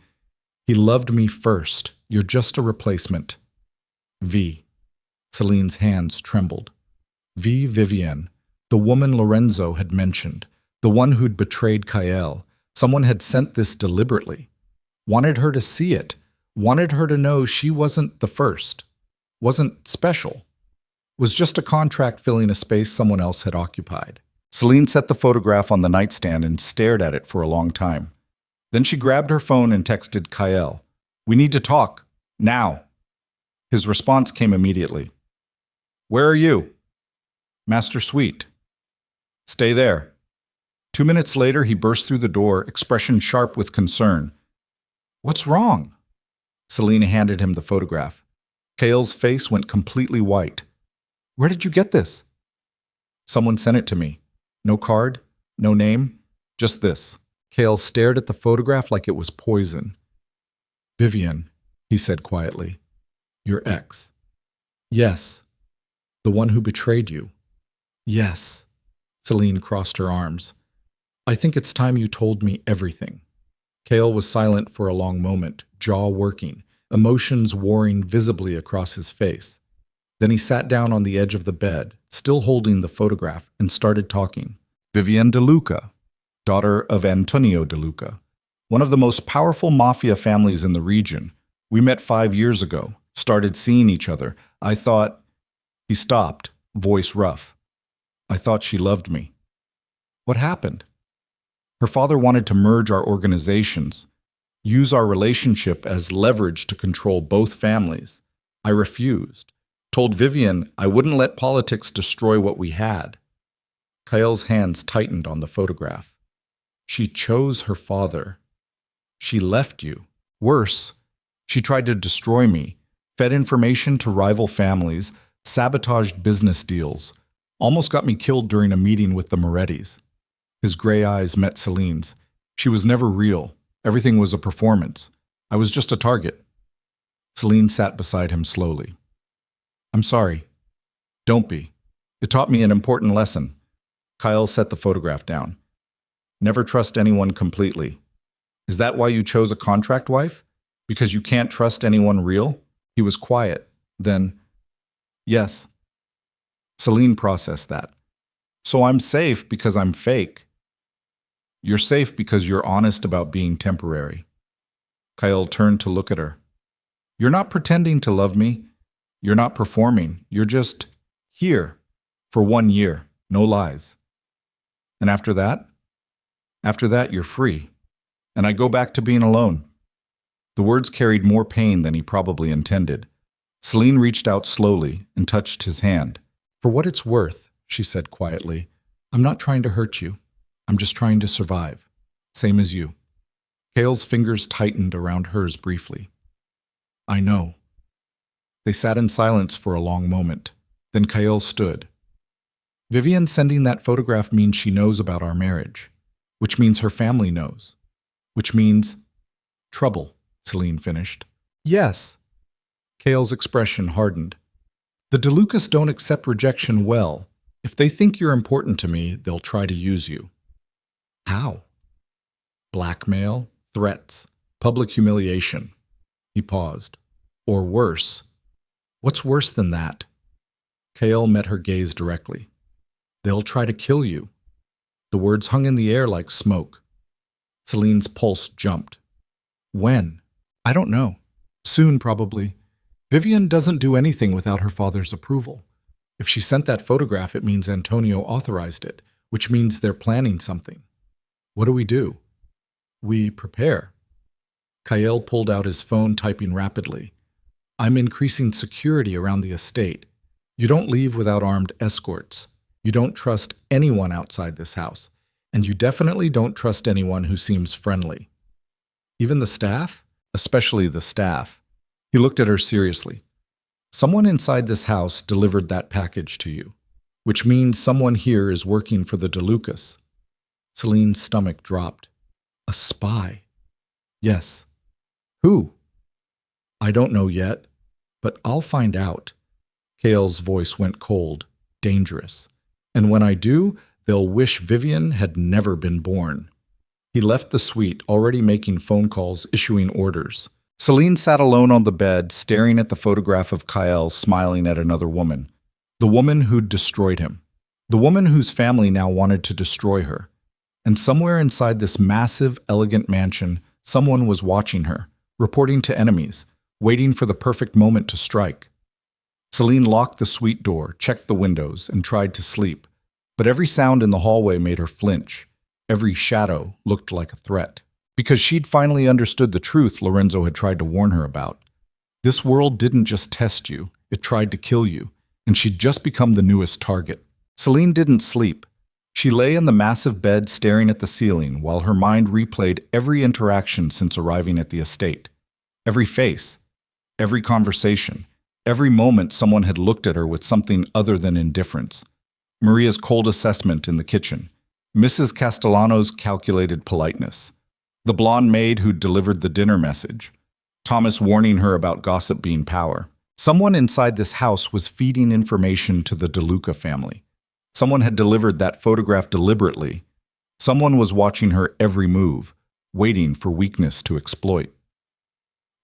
"He loved me first. You're just a replacement. V." Selene's hands trembled. V. Vivienne, the woman Lorenzo had mentioned, the one who'd betrayed Kael. Someone had sent this deliberately. Wanted her to see it. Wanted her to know she wasn't the first. Wasn't special. Was just a contract filling a space someone else had occupied. Selene set the photograph on the nightstand and stared at it for a long time. Then she grabbed her phone and texted Kael. "We need to talk. Now." His response came immediately. "Where are you?" "Master Suite." "Stay there." 2 minutes later, he burst through the door, expression sharp with concern. "What's wrong?" Selene handed him the photograph. Kael's face went completely white. "Where did you get this?" "Someone sent it to me. No card, no name, just this." Kael stared at the photograph like it was poison. "Vivienne," he said quietly. "Your ex." "Yes." "The one who betrayed you." "Yes." Selene crossed her arms. "I think it's time you told me everything." Kael was silent for a long moment, jaw working, emotions warring visibly across his face. Then he sat down on the edge of the bed, still holding the photograph, and started talking. Vivienne De Luca, daughter of Antonio De Luca, one of the most powerful mafia families in the region, We met 5 years ago, started seeing each other. I thought—" He stopped, voice rough. "I thought she loved me." "What happened?" "Her father wanted to merge our organizations, use our relationship as leverage to control both families. I refused. Told Vivian I wouldn't let politics destroy what we had." Kael's hands tightened on the photograph. "She chose her father. She left you. Worse, she tried to destroy me, fed information to rival families, sabotaged business deals, almost got me killed during a meeting with the Morettis." His gray eyes met Selene's. "She was never real. Everything was a performance. I was just a target." Selene sat beside him slowly. "I'm sorry. Don't be. It taught me an important lesson." Kael set the photograph down. "Never trust anyone completely." "Is that why you chose a contract wife? Because you can't trust anyone real?" He was quiet. Then, "Yes." Selene processed that. "So I'm safe because I'm fake." "You're safe because you're honest about being temporary." Kael turned to look at her. "You're not pretending to love me. You're not performing. You're just here for 1 year, no lies. And after that? After that, you're free. And I go back to being alone." The words carried more pain than he probably intended. Selene reached out slowly and touched his hand. "For what it's worth," she said quietly, "I'm not trying to hurt you. I'm just trying to survive. Same as you." Kael's fingers tightened around hers briefly. "I know." They sat in silence for a long moment. Then Kael stood. "Vivian sending that photograph means she knows about our marriage, which means her family knows, which means—" "Trouble," Selene finished. "Yes." Kael's expression hardened. "The DeLucas don't accept rejection well. If they think you're important to me, they'll try to use you." "How?" "Blackmail, threats, public humiliation." He paused. "Or worse." "What's worse than that?" Kael met her gaze directly. "They'll try to kill you." The words hung in the air like smoke. Selene's pulse jumped. "When?" "I don't know. Soon, probably. Vivian doesn't do anything without her father's approval. If she sent that photograph, it means Antonio authorized it, which means they're planning something. What do we do?" "We prepare." Kael pulled out his phone, typing rapidly. "I'm increasing security around the estate. You don't leave without armed escorts. You don't trust anyone outside this house. And you definitely don't trust anyone who seems friendly." "Even the staff?" "Especially the staff." He looked at her seriously. "Someone inside this house delivered that package to you, which means someone here is working for the DeLucas." Selene's stomach dropped. "A spy?" "Yes." "Who?" "I don't know yet, but I'll find out." Kael's voice went cold, dangerous. "And when I do, they'll wish Vivian had never been born." He left the suite, already making phone calls, issuing orders. Selene sat alone on the bed, staring at the photograph of Kael smiling at another woman. The woman who'd destroyed him. The woman whose family now wanted to destroy her. And somewhere inside this massive, elegant mansion, someone was watching her, reporting to enemies, waiting for the perfect moment to strike. Selene locked the suite door, checked the windows, and tried to sleep. But every sound in the hallway made her flinch. Every shadow looked like a threat. Because she'd finally understood the truth Lorenzo had tried to warn her about. This world didn't just test you, it tried to kill you, and she'd just become the newest target. Selene didn't sleep. She lay in the massive bed staring at the ceiling while her mind replayed every interaction since arriving at the estate. Every face, every conversation, every moment someone had looked at her with something other than indifference. Maria's cold assessment in the kitchen. Mrs. Castellano's calculated politeness. The blonde maid who delivered the dinner message. Thomas warning her about gossip being power. Someone inside this house was feeding information to the DeLuca family. Someone had delivered that photograph deliberately. Someone was watching her every move, waiting for weakness to exploit.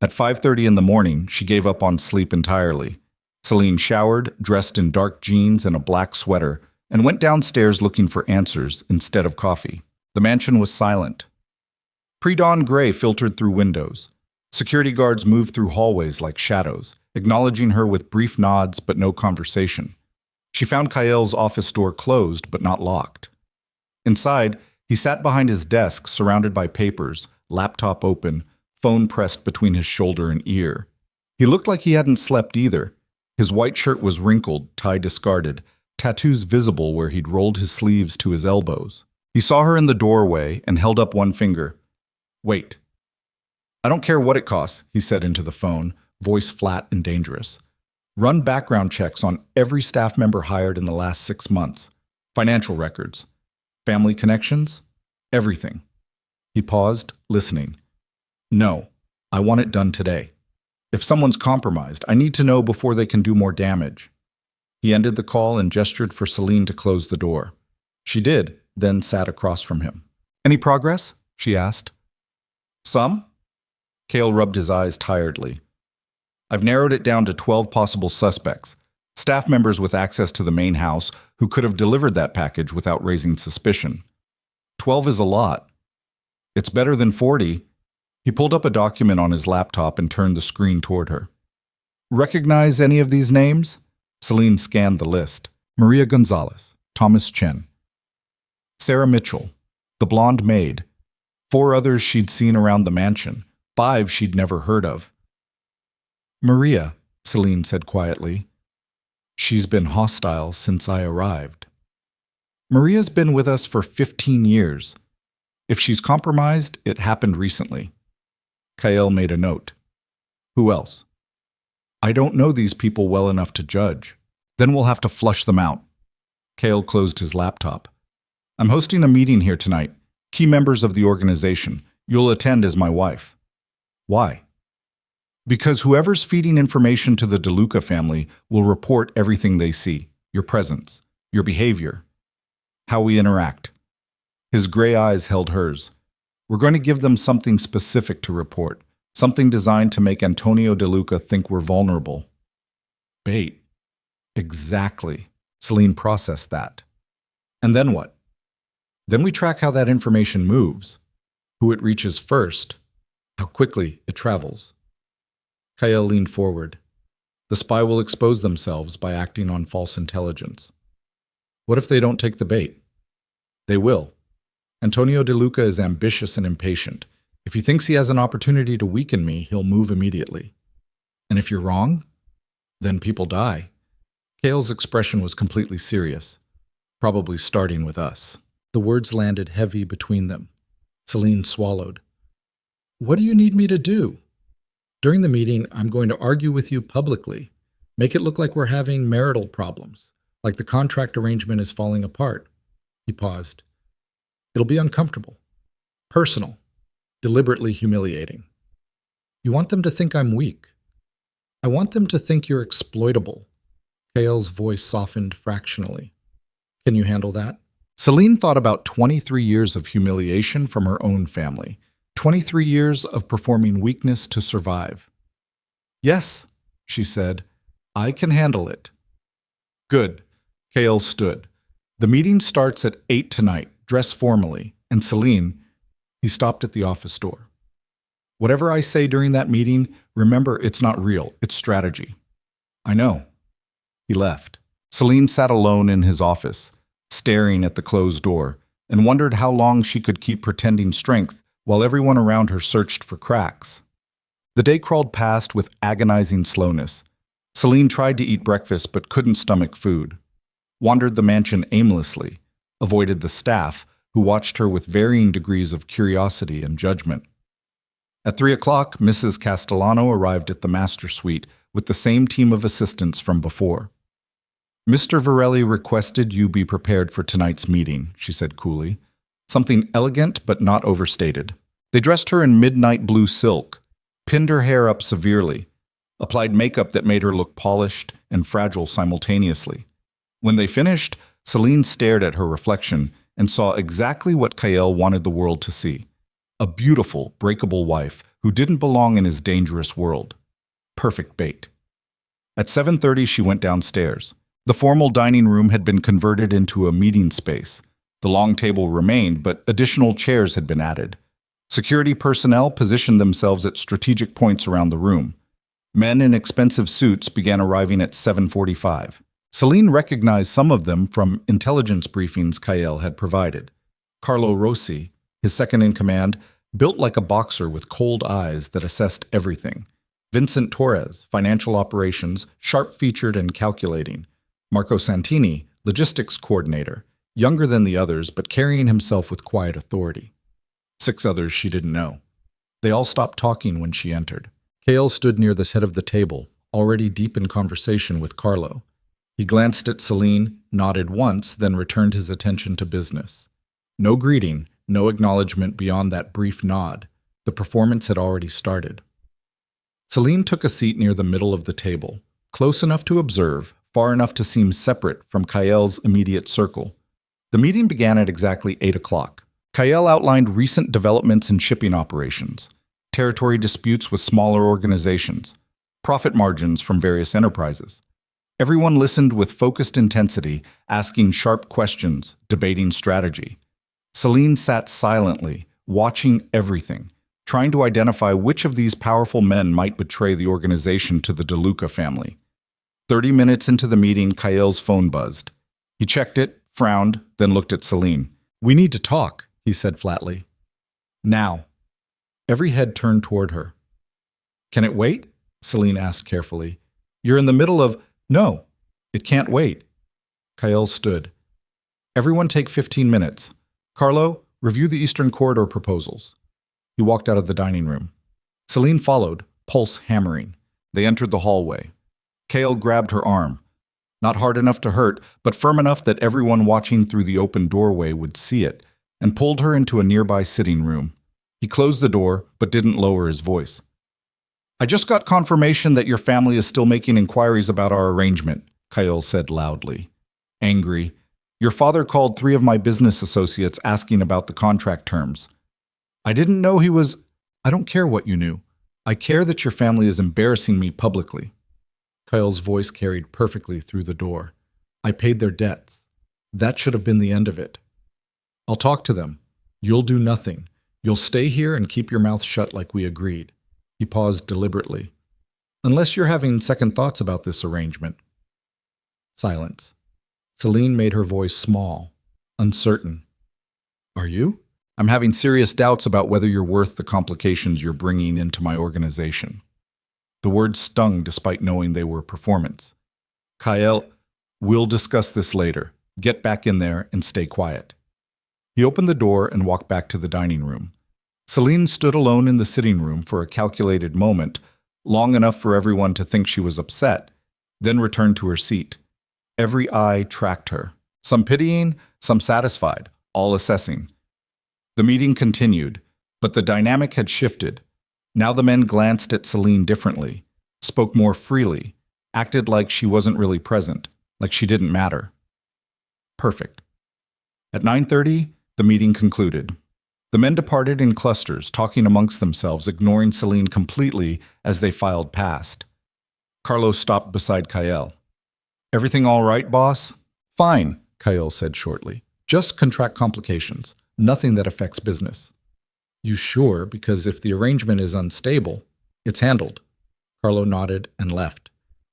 At 5:30 in the morning, she gave up on sleep entirely. Selene showered, dressed in dark jeans and a black sweater, and went downstairs looking for answers instead of coffee. The mansion was silent. Pre-dawn gray filtered through windows. Security guards moved through hallways like shadows, acknowledging her with brief nods but no conversation. She found Kael's office door closed but not locked. Inside, he sat behind his desk surrounded by papers, laptop open, phone pressed between his shoulder and ear. He looked like he hadn't slept either. His white shirt was wrinkled, tie discarded, tattoos visible where he'd rolled his sleeves to his elbows. He saw her in the doorway and held up one finger. "Wait." "I don't care what it costs," he said into the phone, voice flat and dangerous. "Run background checks on every staff member hired in the last 6 months. Financial records. Family connections. Everything." He paused, listening. "No, I want it done today. If someone's compromised, I need to know before they can do more damage." He ended the call and gestured for Selene to close the door. She did, then sat across from him. "Any progress?" she asked. "Some?" Kael rubbed his eyes tiredly. "I've narrowed it down to 12 possible suspects, staff members with access to the main house who could have delivered that package without raising suspicion. 12 is a lot. It's better than 40. He pulled up a document on his laptop and turned the screen toward her. "Recognize any of these names?" Selene scanned the list. Maria Gonzalez, Thomas Chen, Sarah Mitchell, the blonde maid, 4 others she'd seen around the mansion, 5 she'd never heard of. "Maria," Selene said quietly. "She's been hostile since I arrived." "Maria's been with us for 15 years. If she's compromised, it happened recently." Kael made a note. "Who else?" "I don't know these people well enough to judge. Then we'll have to flush them out." Kael closed his laptop. "I'm hosting a meeting here tonight. Key members of the organization. You'll attend as my wife." "Why?" "Because whoever's feeding information to the DeLuca family will report everything they see. Your presence, your behavior, how we interact." His gray eyes held hers. "We're going to give them something specific to report, something designed to make Antonio DeLuca think we're vulnerable." "Bait." "Exactly." Selene processed that. "And then what?" "Then we track how that information moves, who it reaches first, how quickly it travels." Kael leaned forward. "The spy will expose themselves by acting on false intelligence." "What if they don't take the bait?" "They will. Antonio DeLuca is ambitious and impatient. If he thinks he has an opportunity to weaken me, he'll move immediately." "And if you're wrong? Then people die." Kael's expression was completely serious. "Probably starting with us." The words landed heavy between them. Selene swallowed. "What do you need me to do?" "During the meeting, I'm going to argue with you publicly. Make it look like we're having marital problems, like the contract arrangement is falling apart." He paused. "It'll be uncomfortable, personal, deliberately humiliating. You want them to think I'm weak. I want them to think you're exploitable." Kael's voice softened fractionally. "Can you handle that?" Selene thought about 23 years of humiliation from her own family, 23 years of performing weakness to survive. "Yes," she said, "I can handle it." "Good." Kael stood. "The meeting starts at 8 tonight. Dress formally." And Selene, he stopped at the office door. "Whatever I say during that meeting, remember it's not real, it's strategy." "I know." He left. Selene sat alone in his office, staring at the closed door, and wondered how long she could keep pretending strength while everyone around her searched for cracks. The day crawled past with agonizing slowness. Selene tried to eat breakfast but couldn't stomach food, wandered the mansion aimlessly, avoided the staff, who watched her with varying degrees of curiosity and judgment. At 3 o'clock, Mrs. Castellano arrived at the master suite with the same team of assistants from before. "Mr. Virelli requested you be prepared for tonight's meeting," she said coolly. "Something elegant but not overstated." They dressed her in midnight blue silk, pinned her hair up severely, applied makeup that made her look polished and fragile simultaneously. When they finished, Selene stared at her reflection and saw exactly what Kael wanted the world to see. A beautiful, breakable wife who didn't belong in his dangerous world. Perfect bait. At 7:30, she went downstairs. The formal dining room had been converted into a meeting space. The long table remained, but additional chairs had been added. Security personnel positioned themselves at strategic points around the room. Men in expensive suits began arriving at 7:45. Selene recognized some of them from intelligence briefings Kael had provided. Carlo Rossi, his second-in-command, built like a boxer with cold eyes that assessed everything. Vincent Torres, financial operations, sharp-featured and calculating. Marco Santini, logistics coordinator, younger than the others but carrying himself with quiet authority. 6 others she didn't know. They all stopped talking when she entered. Kael stood near the head of the table, already deep in conversation with Carlo. He glanced at Selene, nodded once, then returned his attention to business. No greeting, no acknowledgement beyond that brief nod. The performance had already started. Selene took a seat near the middle of the table, close enough to observe, far enough to seem separate from Kael's immediate circle. The meeting began at exactly 8 o'clock. Kael outlined recent developments in shipping operations, territory disputes with smaller organizations, profit margins from various enterprises. Everyone listened with focused intensity, asking sharp questions, debating strategy. Selene sat silently, watching everything, trying to identify which of these powerful men might betray the organization to the DeLuca family. 30 minutes into the meeting, Kael's phone buzzed. He checked it, frowned, then looked at Selene. "We need to talk," he said flatly. "Now." Every head turned toward her. "Can it wait?" Selene asked carefully. "You're in the middle of—" "No, it can't wait." Kael stood. "Everyone take 15 minutes. Carlo, review the Eastern Corridor proposals." He walked out of the dining room. Selene followed, pulse hammering. They entered the hallway. Kael grabbed her arm. Not hard enough to hurt, but firm enough that everyone watching through the open doorway would see it, and pulled her into a nearby sitting room. He closed the door, but didn't lower his voice. "I just got confirmation that your family is still making inquiries about our arrangement," Kael said loudly. Angry, "Your father called 3 of my business associates asking about the contract terms. I didn't know he was—" "I don't care what you knew. I care that your family is embarrassing me publicly." Kael's voice carried perfectly through the door. "I paid their debts. That should have been the end of it. I'll talk to them. You'll do nothing. You'll stay here and keep your mouth shut like we agreed." He paused deliberately. "Unless you're having second thoughts about this arrangement." Silence. Selene made her voice small, uncertain. "Are you? I'm having serious doubts about whether you're worth the complications you're bringing into my organization." The words stung despite knowing they were performance. "Kael, we'll discuss this later. Get back in there and stay quiet." He opened the door and walked back to the dining room. Selene stood alone in the sitting room for a calculated moment, long enough for everyone to think she was upset, then returned to her seat. Every eye tracked her, some pitying, some satisfied, all assessing. The meeting continued, but the dynamic had shifted. Now the men glanced at Selene differently, spoke more freely, acted like she wasn't really present, like she didn't matter. Perfect. At 9:30, the meeting concluded. The men departed in clusters, talking amongst themselves, ignoring Selene completely as they filed past. Carlos stopped beside Kael. "Everything all right, boss?" "Fine," Kael said shortly. "Just contract complications. Nothing that affects business." "You sure? Because if the arrangement is unstable, it's handled." Carlo nodded and left.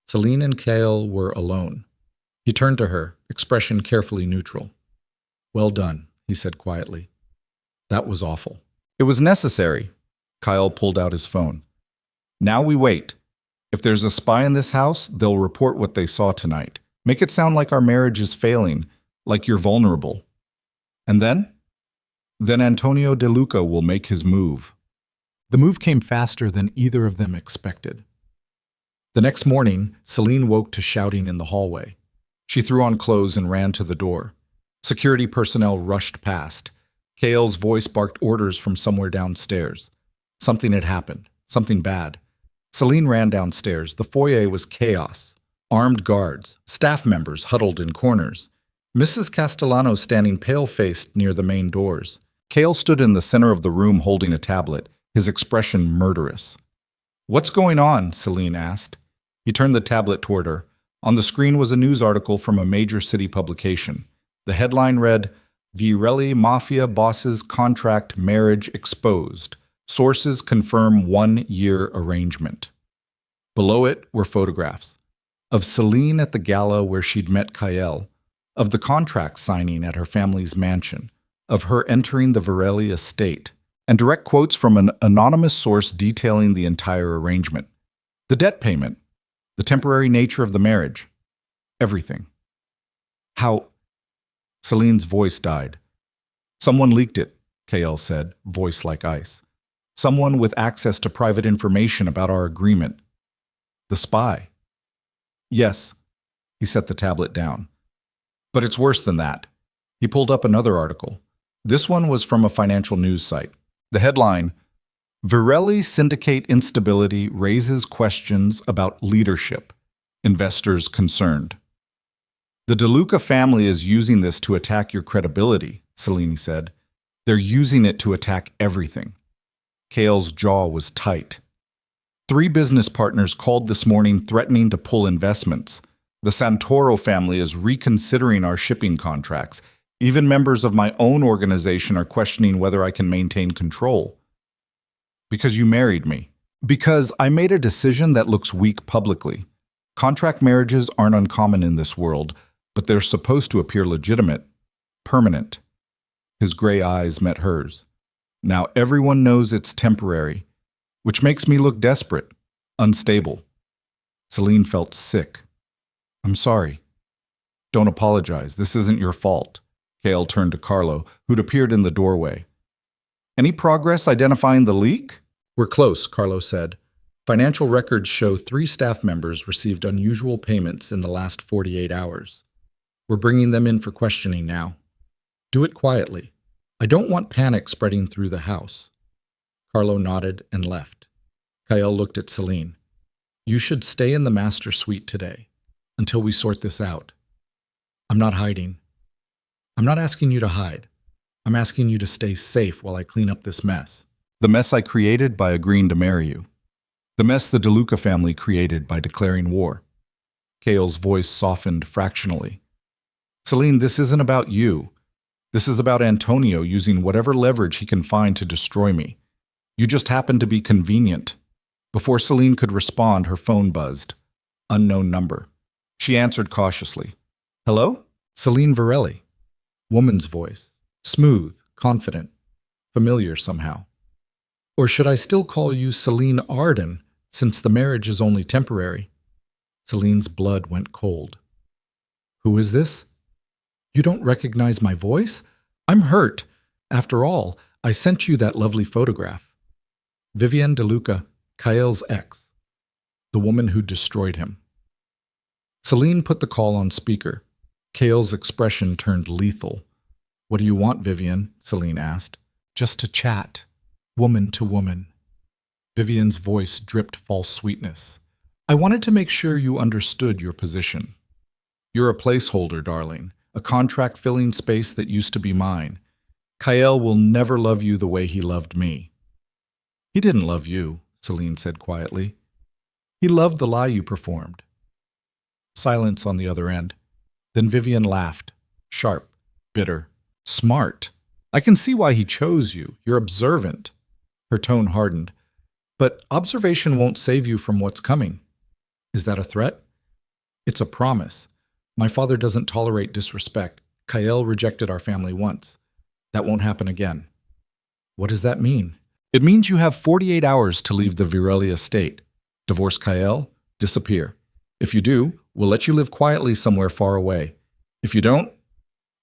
Selene and Kael were alone. He turned to her, expression carefully neutral. "Well done," he said quietly. "That was awful." "It was necessary." Kael pulled out his phone. "Now we wait. If there's a spy in this house, they'll report what they saw tonight. Make it sound like our marriage is failing, like you're vulnerable. And then? Then Antonio De Luca will make his move." The move came faster than either of them expected. The next morning, Selene woke to shouting in the hallway. She threw on clothes and ran to the door. Security personnel rushed past. Kael's voice barked orders from somewhere downstairs. Something had happened. Something bad. Selene ran downstairs. The foyer was chaos. Armed guards, staff members huddled in corners. Mrs. Castellano standing pale-faced near the main doors. Kael stood in the center of the room holding a tablet, his expression murderous. "What's going on?" Selene asked. He turned the tablet toward her. On the screen was a news article from a major city publication. The headline read, Virelli Mafia Boss's contract marriage exposed. Sources confirm 1-year arrangement. Below it were photographs of Selene at the gala where she'd met Kael, of the contract signing at her family's mansion, of her entering the Virelli estate, and direct quotes from an anonymous source detailing the entire arrangement. The debt payment, the temporary nature of the marriage, everything. How? Selene's voice died. Someone leaked it, Kael said, voice like ice. Someone with access to private information about our agreement. The spy. Yes. He set the tablet down. But it's worse than that. He pulled up another article. This one was from a financial news site. The headline, Virelli syndicate instability raises questions about leadership. Investors concerned. The De Luca family is using this to attack your credibility, Selene said. They're using it to attack everything. Kael's jaw was tight. 3 business partners called this morning threatening to pull investments. The Santoro family is reconsidering our shipping contracts. Even members of my own organization are questioning whether I can maintain control. Because you married me. Because I made a decision that looks weak publicly. Contract marriages aren't uncommon in this world, but they're supposed to appear legitimate, permanent. His gray eyes met hers. Now everyone knows it's temporary, which makes me look desperate, unstable. Selene felt sick. I'm sorry. Don't apologize. This isn't your fault. Kael turned to Carlo, who'd appeared in the doorway. Any progress identifying the leak? We're close, Carlo said. Financial records show 3 staff members received unusual payments in the last 48 hours. We're bringing them in for questioning now. Do it quietly. I don't want panic spreading through the house. Carlo nodded and left. Kael looked at Selene. You should stay in the master suite today, until we sort this out. I'm not hiding. I'm not asking you to hide. I'm asking you to stay safe while I clean up this mess. The mess I created by agreeing to marry you. The mess the De Luca family created by declaring war. Kael's voice softened fractionally. Selene, this isn't about you. This is about Antonio using whatever leverage he can find to destroy me. You just happen to be convenient. Before Selene could respond, her phone buzzed. Unknown number. She answered cautiously. Hello? Selene Virelli. Woman's voice. Smooth, confident, familiar somehow. Or should I still call you Selene Arden, since the marriage is only temporary? Selene's blood went cold. Who is this? You don't recognize my voice? I'm hurt. After all, I sent you that lovely photograph. Vivienne De Luca, Kael's ex. The woman who destroyed him. Selene put the call on speaker. Kael's expression turned lethal. What do you want, Vivienne? Selene asked. Just to chat. Woman to woman. Vivienne's voice dripped false sweetness. I wanted to make sure you understood your position. You're a placeholder, darling. A contract filling space that used to be mine. Kael will never love you the way he loved me. He didn't love you, Selene said quietly. He loved the lie you performed. Silence on the other end. Then Vivienne laughed. Sharp, bitter, smart. I can see why he chose you. You're observant. Her tone hardened. But observation won't save you from what's coming. Is that a threat? It's a promise. My father doesn't tolerate disrespect. Kael rejected our family once. That won't happen again. What does that mean? It means you have 48 hours to leave the Virelli estate. Divorce Kael, disappear. If you do, we'll let you live quietly somewhere far away. If you don't,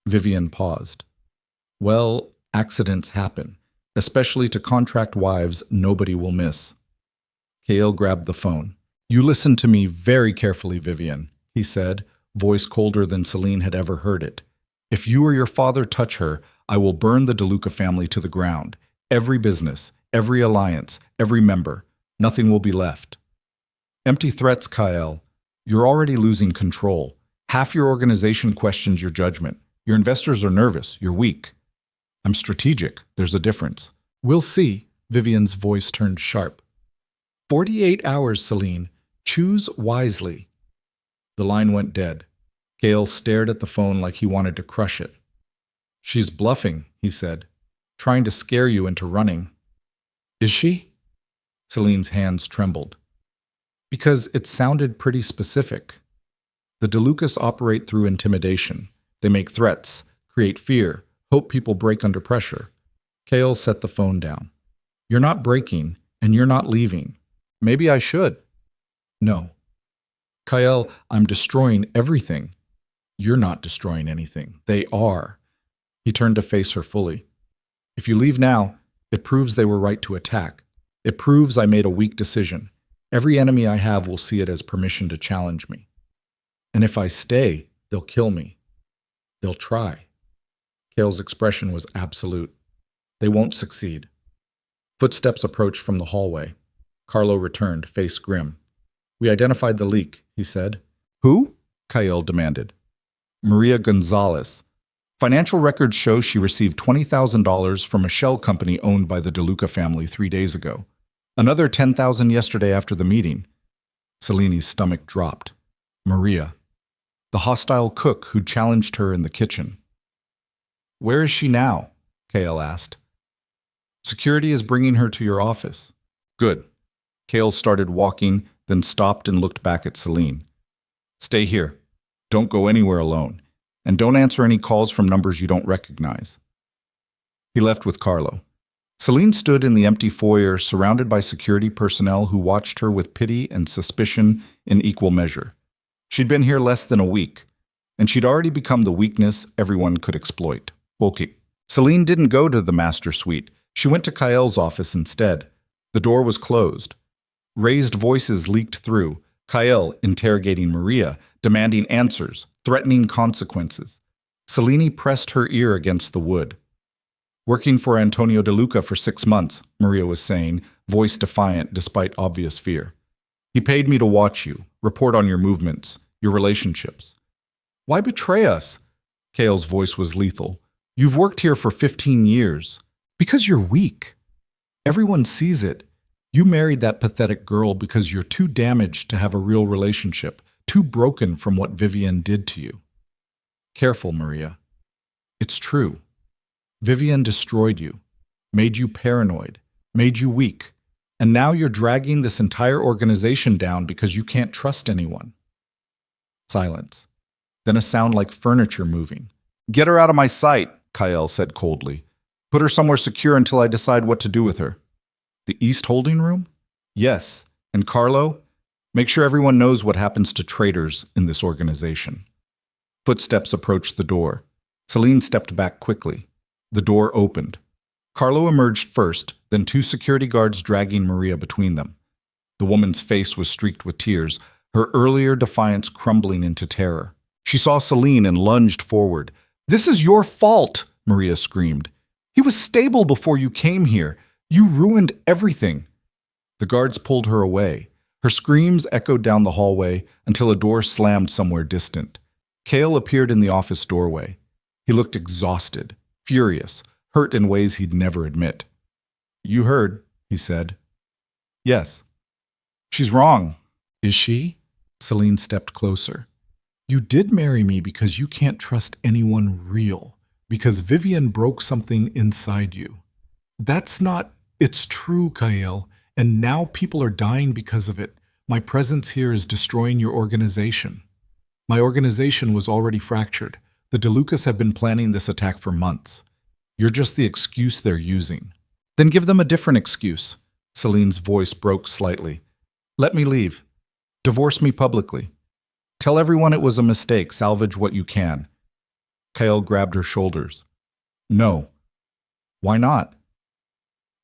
Vivienne paused. Well, accidents happen, especially to contract wives nobody will miss. Kael grabbed the phone. You listen to me very carefully, Vivienne, he said, voice colder than Selene had ever heard it. If you or your father touch her, I will burn the De Luca family to the ground. Every business, every alliance, every member. Nothing will be left. Empty threats, Kael. You're already losing control. Half your organization questions your judgment. Your investors are nervous. You're weak. I'm strategic. There's a difference. We'll see. Vivienne's voice turned sharp. 48 hours, Selene. Choose wisely. The line went dead. Kael stared at the phone like he wanted to crush it. She's bluffing, he said, trying to scare you into running. Is she? Selene's hands trembled. Because it sounded pretty specific. The DeLucas operate through intimidation. They make threats, create fear, hope people break under pressure. Kael set the phone down. You're not breaking, and you're not leaving. Maybe I should. No. Kael, I'm destroying everything. You're not destroying anything. They are. He turned to face her fully. If you leave now, it proves they were right to attack. It proves I made a weak decision. Every enemy I have will see it as permission to challenge me. And if I stay, they'll kill me. They'll try. Kael's expression was absolute. They won't succeed. Footsteps approached from the hallway. Carlo returned, face grim. We identified the leak, he said. Who? Kael demanded. Maria Gonzalez. Financial records show she received $20,000 from a shell company owned by the DeLuca family 3 days ago. Another $10,000 yesterday after the meeting. Selene's stomach dropped. Maria. The hostile cook who challenged her in the kitchen. Where is she now? Kael asked. Security is bringing her to your office. Good. Kael started walking, then stopped and looked back at Selene. Stay here. Don't go anywhere alone. And don't answer any calls from numbers you don't recognize. He left with Carlo. Selene stood in the empty foyer, surrounded by security personnel who watched her with pity and suspicion in equal measure. She'd been here less than a week, and she'd already become the weakness everyone could exploit. Okay. Selene didn't go to the master suite. She went to Kael's office instead. The door was closed. Raised voices leaked through. Kael interrogating Maria, demanding answers, threatening consequences. Selene pressed her ear against the wood. Working for Antonio DeLuca for 6 months, Maria was saying, voice defiant despite obvious fear. He paid me to watch you, report on your movements, your relationships. Why betray us? Kael's voice was lethal. You've worked here for 15 years. Because you're weak. Everyone sees it. You married that pathetic girl because you're too damaged to have a real relationship, too broken from what Vivian did to you. Careful, Maria. It's true. Vivian destroyed you, made you paranoid, made you weak, and now you're dragging this entire organization down because you can't trust anyone. Silence. Then a sound like furniture moving. Get her out of my sight, Kael said coldly. Put her somewhere secure until I decide what to do with her. The East holding room? Yes. And Carlo? Make sure everyone knows what happens to traitors in this organization. Footsteps approached the door. Selene stepped back quickly. The door opened. Carlo emerged first, then 2 security guards dragging Maria between them. The woman's face was streaked with tears, her earlier defiance crumbling into terror. She saw Selene and lunged forward. This is your fault, Maria screamed. He was stable before you came here. You ruined everything. The guards pulled her away. Her screams echoed down the hallway until a door slammed somewhere distant. Kael appeared in the office doorway. He looked exhausted, furious, hurt in ways he'd never admit. You heard, he said. Yes. She's wrong. Is she? Selene stepped closer. You did marry me because you can't trust anyone real, because Vivian broke something inside you. That's not... It's true, Kael, and now people are dying because of it. My presence here is destroying your organization. My organization was already fractured. The DeLucas have been planning this attack for months. You're just the excuse they're using. Then give them a different excuse. Selene's voice broke slightly. Let me leave. Divorce me publicly. Tell everyone it was a mistake. Salvage what you can. Kael grabbed her shoulders. No. Why not?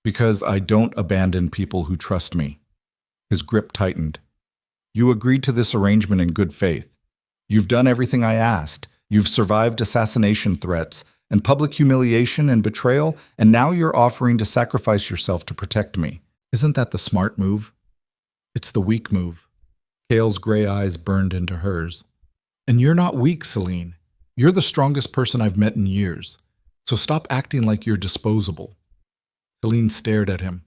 Because I don't abandon people who trust me. His grip tightened. You agreed to this arrangement in good faith. You've done everything I asked. You've survived assassination threats and public humiliation and betrayal, and now you're offering to sacrifice yourself to protect me. Isn't that the smart move? It's the weak move. Kael's gray eyes burned into hers. And you're not weak, Selene. You're the strongest person I've met in years. So stop acting like you're disposable. Selene stared at him.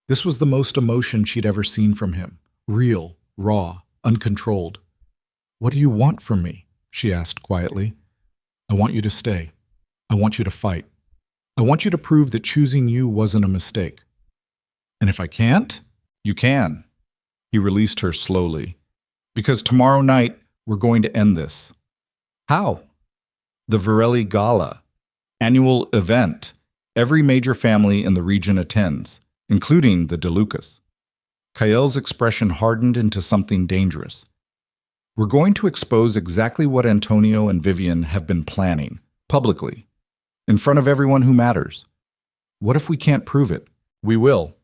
This was the most emotion she'd ever seen from him. Real, raw, uncontrolled. What do you want from me? She asked quietly. I want you to stay. I want you to fight. I want you to prove that choosing you wasn't a mistake. And if I can't, you can. He released her slowly. Because tomorrow night, we're going to end this. How? The Virelli Gala, annual event. Every major family in the region attends, including the DeLucas. Kael's expression hardened into something dangerous. We're going to expose exactly what Antonio and Vivian have been planning, publicly, in front of everyone who matters. What if we can't prove it? We will.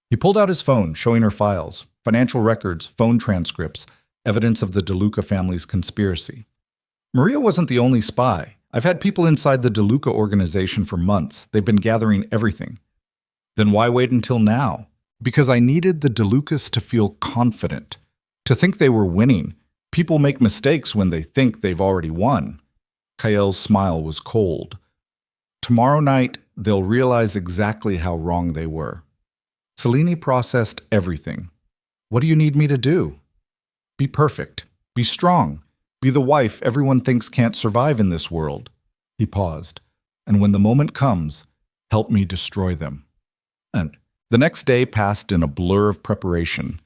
He pulled out his phone, showing her files, financial records, phone transcripts, evidence of the DeLuca family's conspiracy. Maria wasn't the only spy. I've had people inside the DeLuca organization for months. They've been gathering everything. Then why wait until now? Because I needed the DeLucas to feel confident, to think they were winning. People make mistakes when they think they've already won. Kael's smile was cold. Tomorrow night, they'll realize exactly how wrong they were. Selene processed everything. What do you need me to do? Be perfect. Be strong. Be the wife everyone thinks can't survive in this world. He paused. And when the moment comes, help me destroy them. And the next day passed in a blur of preparation.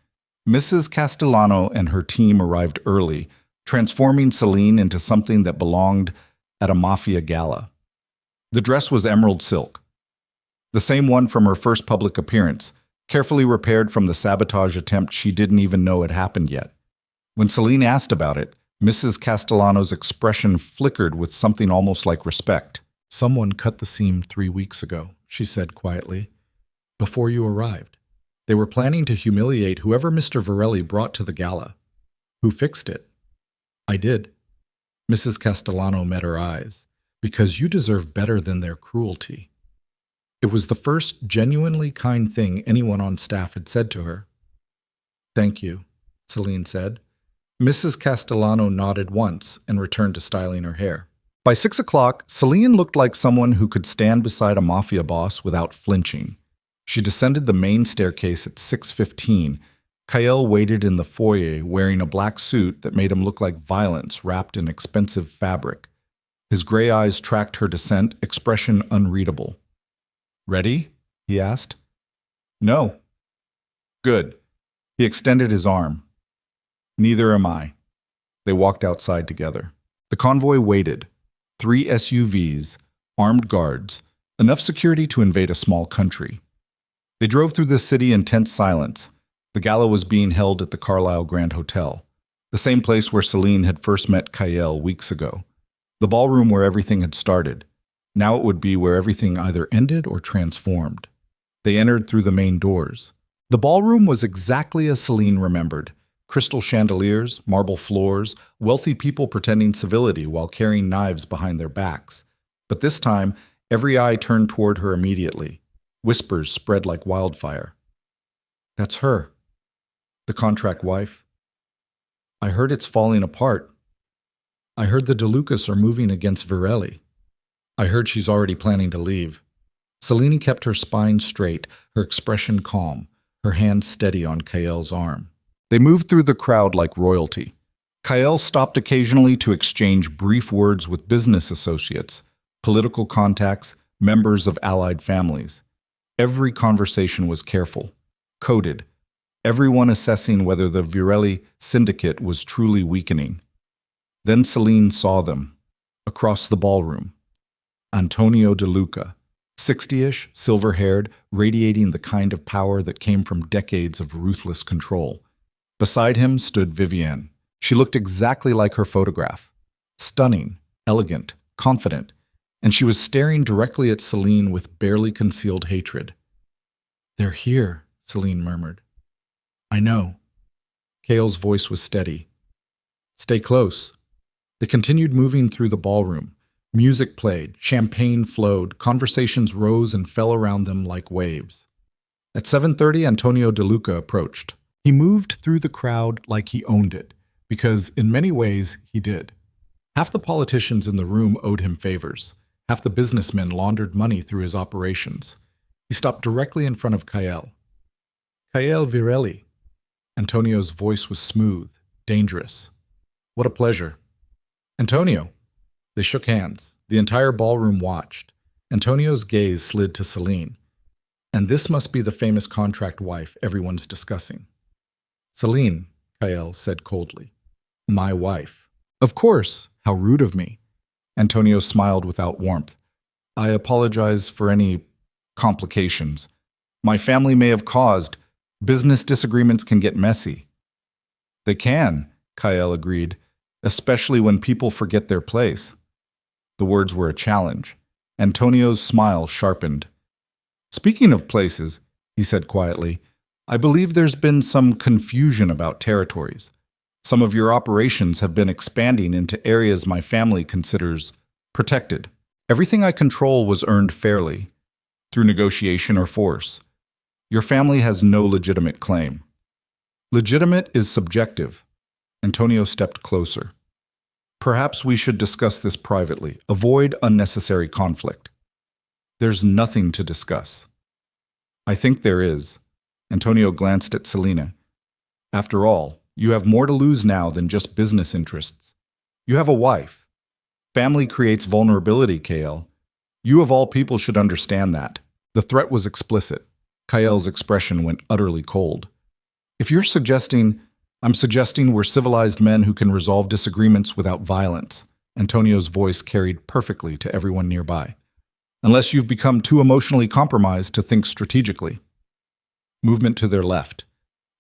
Mrs. Castellano and her team arrived early, transforming Selene into something that belonged at a mafia gala. The dress was emerald silk, the same one from her first public appearance, carefully repaired from the sabotage attempt she didn't even know had happened yet. When Selene asked about it, Mrs. Castellano's expression flickered with something almost like respect. Someone cut the seam 3 weeks ago, she said quietly, before you arrived. They were planning to humiliate whoever Mr. Virelli brought to the gala. Who fixed it? I did. Mrs. Castellano met her eyes. Because you deserve better than their cruelty. It was the first genuinely kind thing anyone on staff had said to her. Thank you, Selene said. Mrs. Castellano nodded once and returned to styling her hair. By 6 o'clock, Selene looked like someone who could stand beside a mafia boss without flinching. She descended the main staircase at 6:15. Kael waited in the foyer wearing a black suit that made him look like violence wrapped in expensive fabric. His gray eyes tracked her descent, expression unreadable. Ready? He asked. No. Good. He extended his arm. Neither am I. They walked outside together. The convoy waited. 3 SUVs, armed guards, enough security to invade a small country. They drove through the city in tense silence. The gala was being held at the Carlisle Grand Hotel, the same place where Selene had first met Kael weeks ago. The ballroom where everything had started. Now it would be where everything either ended or transformed. They entered through the main doors. The ballroom was exactly as Selene remembered. Crystal chandeliers, marble floors, wealthy people pretending civility while carrying knives behind their backs. But this time, every eye turned toward her immediately. Whispers spread like wildfire. That's her. The contract wife. I heard it's falling apart. I heard the DeLucas are moving against Virelli. I heard she's already planning to leave. Selene kept her spine straight, her expression calm, her hand steady on Kael's arm. They moved through the crowd like royalty. Kael stopped occasionally to exchange brief words with business associates, political contacts, members of allied families. Every conversation was careful, coded, everyone assessing whether the Virelli syndicate was truly weakening. Then Selene saw them, across the ballroom. Antonio DeLuca, 60-ish, silver-haired, radiating the kind of power that came from decades of ruthless control. Beside him stood Vivienne. She looked exactly like her photograph. Stunning, elegant, confident, and she was staring directly at Selene with barely concealed hatred. They're here, Selene murmured. I know. Kael's voice was steady. Stay close. They continued moving through the ballroom. Music played, champagne flowed, conversations rose and fell around them like waves. At 7:30, Antonio DeLuca approached. He moved through the crowd like he owned it, because in many ways he did. Half the politicians in the room owed him favors. Half the businessmen laundered money through his operations. He stopped directly in front of Kael. Kael Virelli. Antonio's voice was smooth, dangerous. What a pleasure. Antonio. They shook hands. The entire ballroom watched. Antonio's gaze slid to Selene. And this must be the famous contract wife everyone's discussing. Selene, Kael said coldly. My wife. Of course. How rude of me. Antonio smiled without warmth. I apologize for any complications my family may have caused. Business disagreements can get messy. They can, Kael agreed, especially when people forget their place. The words were a challenge. Antonio's smile sharpened. Speaking of places, he said quietly, I believe there's been some confusion about territories. Some of your operations have been expanding into areas my family considers protected. Everything I control was earned fairly, through negotiation or force. Your family has no legitimate claim. Legitimate is subjective. Antonio stepped closer. Perhaps we should discuss this privately. Avoid unnecessary conflict. There's nothing to discuss. I think there is. Antonio glanced at Selene. After all, you have more to lose now than just business interests. You have a wife. Family creates vulnerability, Kael. You of all people should understand that. The threat was explicit. Kael's expression went utterly cold. If you're suggesting, I'm suggesting we're civilized men who can resolve disagreements without violence. Antonio's voice carried perfectly to everyone nearby. Unless you've become too emotionally compromised to think strategically. Movement to their left.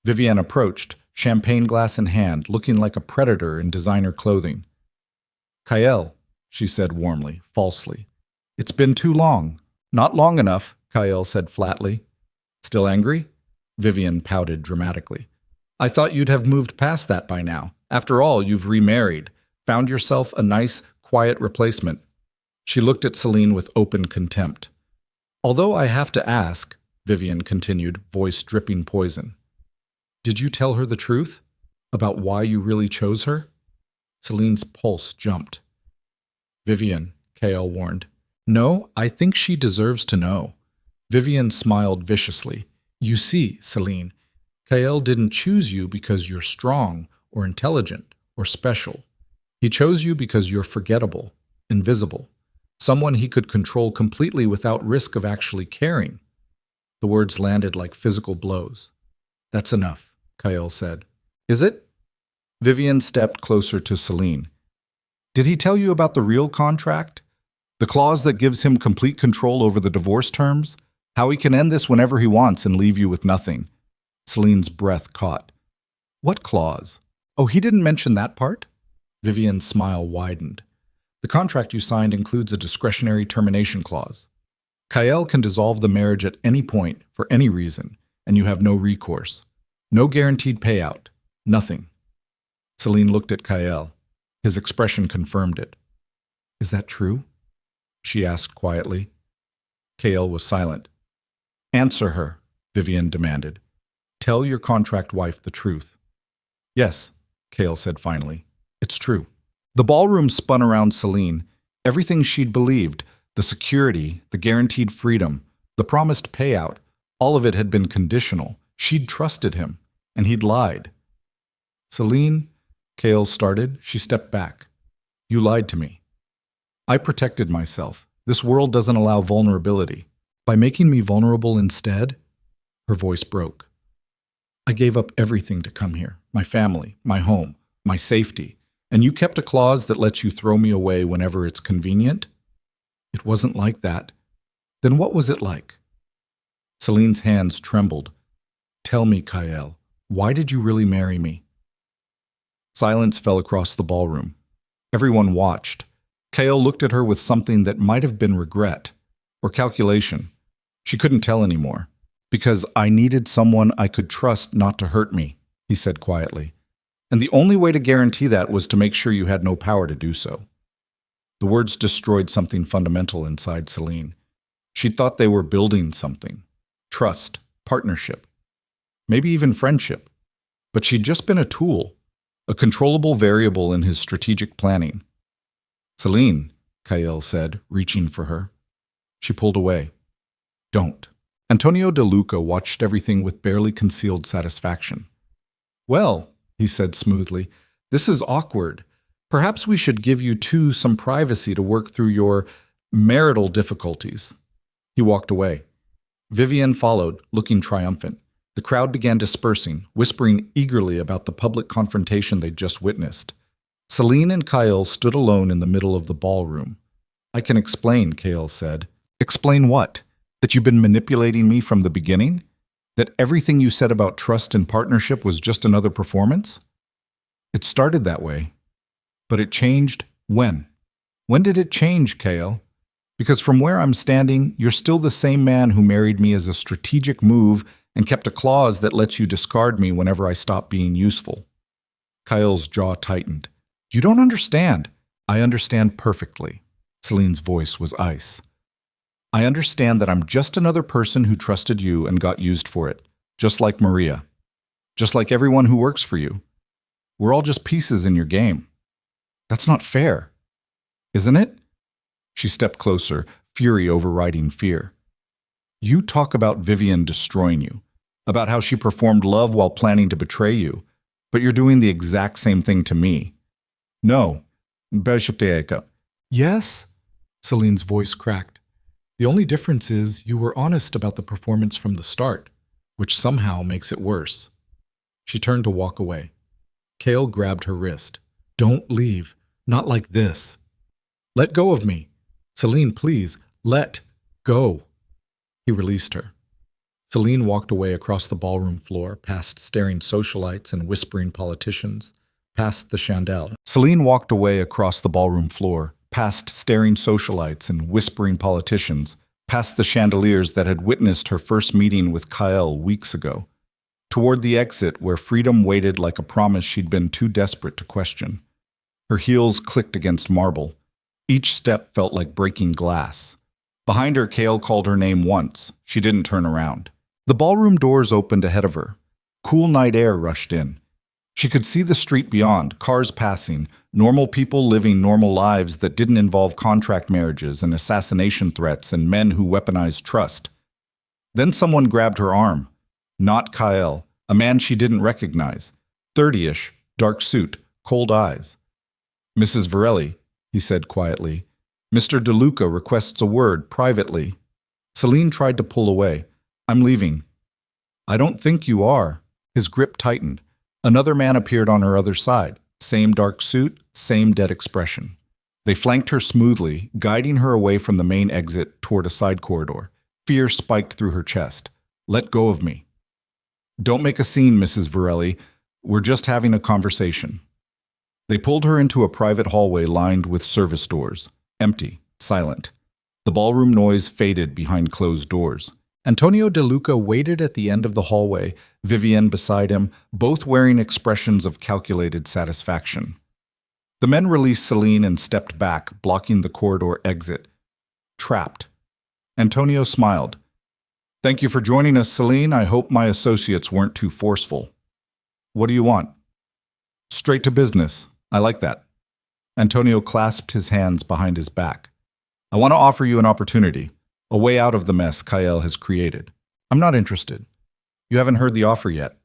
Vivienne approached, champagne glass in hand, looking like a predator in designer clothing. Kael, she said warmly, falsely. It's been too long. Not long enough, Kael said flatly. Still angry? Vivienne pouted dramatically. I thought you'd have moved past that by now. After all, you've remarried, found yourself a nice, quiet replacement. She looked at Selene with open contempt. Although I have to ask, Vivienne continued, voice dripping poison. Did you tell her the truth? About why you really chose her? Selene's pulse jumped. Vivienne, Kael warned. No, I think she deserves to know. Vivienne smiled viciously. You see, Selene, Kael didn't choose you because you're strong or intelligent or special. He chose you because you're forgettable, invisible, someone he could control completely without risk of actually caring. The words landed like physical blows. That's enough, Kael said. Is it? Vivienne stepped closer to Selene. Did he tell you about the real contract? The clause that gives him complete control over the divorce terms? How he can end this whenever he wants and leave you with nothing? Selene's breath caught. What clause? Oh, he didn't mention that part? Vivienne's smile widened. The contract you signed includes a discretionary termination clause. Kael can dissolve the marriage at any point, for any reason, and you have no recourse. No guaranteed payout. Nothing. Selene looked at Kael. His expression confirmed it. Is that true? She asked quietly. Kael was silent. Answer her, Vivienne demanded. Tell your contract wife the truth. Yes, Kael said finally. It's true. The ballroom spun around Selene. Everything she'd believed, the security, the guaranteed freedom, the promised payout, all of it had been conditional. She'd trusted him, and he'd lied. Selene, Kael started. She stepped back. You lied to me. I protected myself. This world doesn't allow vulnerability. By making me vulnerable instead, her voice broke. I gave up everything to come here, my family, my home, my safety, and you kept a clause that lets you throw me away whenever it's convenient? It wasn't like that. Then what was it like? Selene's hands trembled. Tell me, Kael, why did you really marry me? Silence fell across the ballroom. Everyone watched. Kael looked at her with something that might have been regret or calculation. She couldn't tell anymore. Because I needed someone I could trust not to hurt me, he said quietly. And the only way to guarantee that was to make sure you had no power to do so. The words destroyed something fundamental inside Selene. She thought they were building something. Trust, partnership, maybe even friendship. But she'd just been a tool, a controllable variable in his strategic planning. Selene, Kael said, reaching for her. She pulled away. Don't. Antonio De Luca watched everything with barely concealed satisfaction. Well, he said smoothly, this is awkward. Perhaps we should give you two some privacy to work through your marital difficulties." He walked away. Vivienne followed, looking triumphant. The crowd began dispersing, whispering eagerly about the public confrontation they'd just witnessed. Selene and Kael stood alone in the middle of the ballroom. "I can explain," Kael said. "Explain what? That you've been manipulating me from the beginning? That everything you said about trust and partnership was just another performance?" "It started that way. But it changed when? When did it change, Kael? Because from where I'm standing, you're still the same man who married me as a strategic move and kept a clause that lets you discard me whenever I stop being useful." Kael's jaw tightened. "You don't understand." "I understand perfectly." Selene's voice was ice. "I understand that I'm just another person who trusted you and got used for it, just like Maria. Just like everyone who works for you. We're all just pieces in your game. That's not fair, isn't it?" She stepped closer, fury overriding fear. "You talk about Vivienne destroying you, about how she performed love while planning to betray you, but you're doing the exact same thing to me." "No." "Yes?" Selene's voice cracked. "The only difference is you were honest about the performance from the start, which somehow makes it worse." She turned to walk away. Kael grabbed her wrist. "Don't leave. Not like this. Let go of me. Selene, please, let go." He released her. Selene walked away across the ballroom floor, past staring socialites and whispering politicians, past the chandelle. Selene walked away across the ballroom floor, past staring socialites and whispering politicians, past the chandeliers that had witnessed her first meeting with Kael weeks ago, toward the exit where freedom waited like a promise she'd been too desperate to question. Her heels clicked against marble. Each step felt like breaking glass. Behind her, Kael called her name once. She didn't turn around. The ballroom doors opened ahead of her. Cool night air rushed in. She could see the street beyond, cars passing, normal people living normal lives that didn't involve contract marriages and assassination threats and men who weaponized trust. Then someone grabbed her arm. Not Kael, a man she didn't recognize. 30-ish, dark suit, cold eyes. "Mrs. Virelli," he said quietly. "Mr. DeLuca requests a word privately." Selene tried to pull away. "I'm leaving." "I don't think you are." His grip tightened. Another man appeared on her other side. Same dark suit, same dead expression. They flanked her smoothly, guiding her away from the main exit toward a side corridor. Fear spiked through her chest. "Let go of me." "Don't make a scene, Mrs. Virelli. We're just having a conversation." They pulled her into a private hallway lined with service doors. Empty, silent. The ballroom noise faded behind closed doors. Antonio De Luca waited at the end of the hallway, Vivienne beside him, both wearing expressions of calculated satisfaction. The men released Selene and stepped back, blocking the corridor exit. Trapped. Antonio smiled. "Thank you for joining us, Selene. I hope my associates weren't too forceful." "What do you want?" "Straight to business. I like that." Antonio clasped his hands behind his back. "I want to offer you an opportunity, a way out of the mess Kael has created." "I'm not interested." "You haven't heard the offer yet."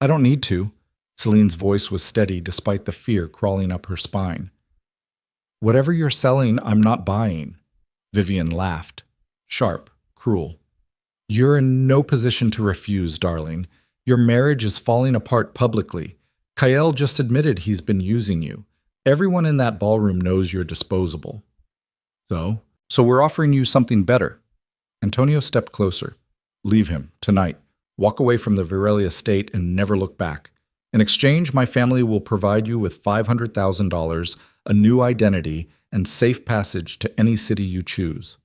"I don't need to." Selene's voice was steady despite the fear crawling up her spine. "Whatever you're selling, I'm not buying." Vivienne laughed. Sharp, cruel. "You're in no position to refuse, darling. Your marriage is falling apart publicly. Kael just admitted he's been using you. Everyone in that ballroom knows you're disposable. So we're offering you something better." Antonio stepped closer. "Leave him, tonight. Walk away from the Virelli estate and never look back. In exchange, my family will provide you with $500,000, a new identity, and safe passage to any city you choose."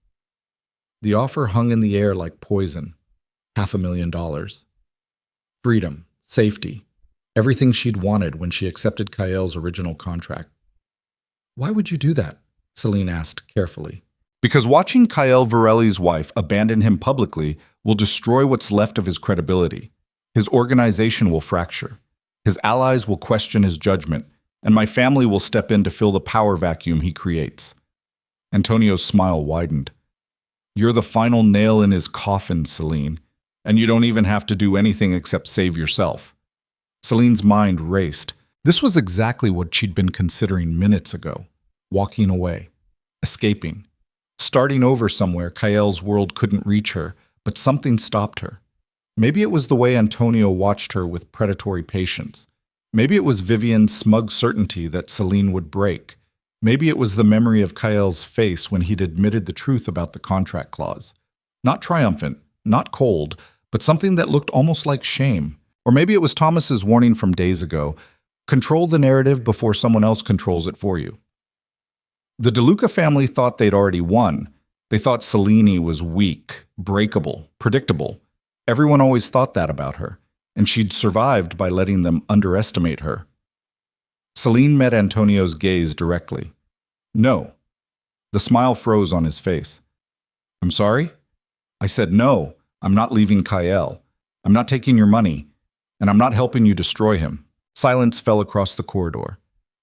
The offer hung in the air like poison. $500,000. Freedom, safety, everything she'd wanted when she accepted Kael's original contract. "Why would you do that?" Selene asked carefully. "Because watching Kael Virelli's wife abandon him publicly will destroy what's left of his credibility. His organization will fracture. His allies will question his judgment, and my family will step in to fill the power vacuum he creates." Antonio's smile widened. "You're the final nail in his coffin, Selene, and you don't even have to do anything except save yourself." Selene's mind raced. This was exactly what she'd been considering minutes ago. Walking away. Escaping. Starting over somewhere Kael's world couldn't reach her, but something stopped her. Maybe it was the way Antonio watched her with predatory patience. Maybe it was Vivian's smug certainty that Selene would break. Maybe it was the memory of Kael's face when he'd admitted the truth about the contract clause. Not triumphant, not cold, but something that looked almost like shame. Or maybe it was Thomas's warning from days ago. Control the narrative before someone else controls it for you. The DeLuca family thought they'd already won. They thought Selene was weak, breakable, predictable. Everyone always thought that about her, and she'd survived by letting them underestimate her. Selene met Antonio's gaze directly. No. The smile froze on his face. I'm sorry? I said no, I'm not leaving Kael. I'm not taking your money, and I'm not helping you destroy him. Silence fell across the corridor.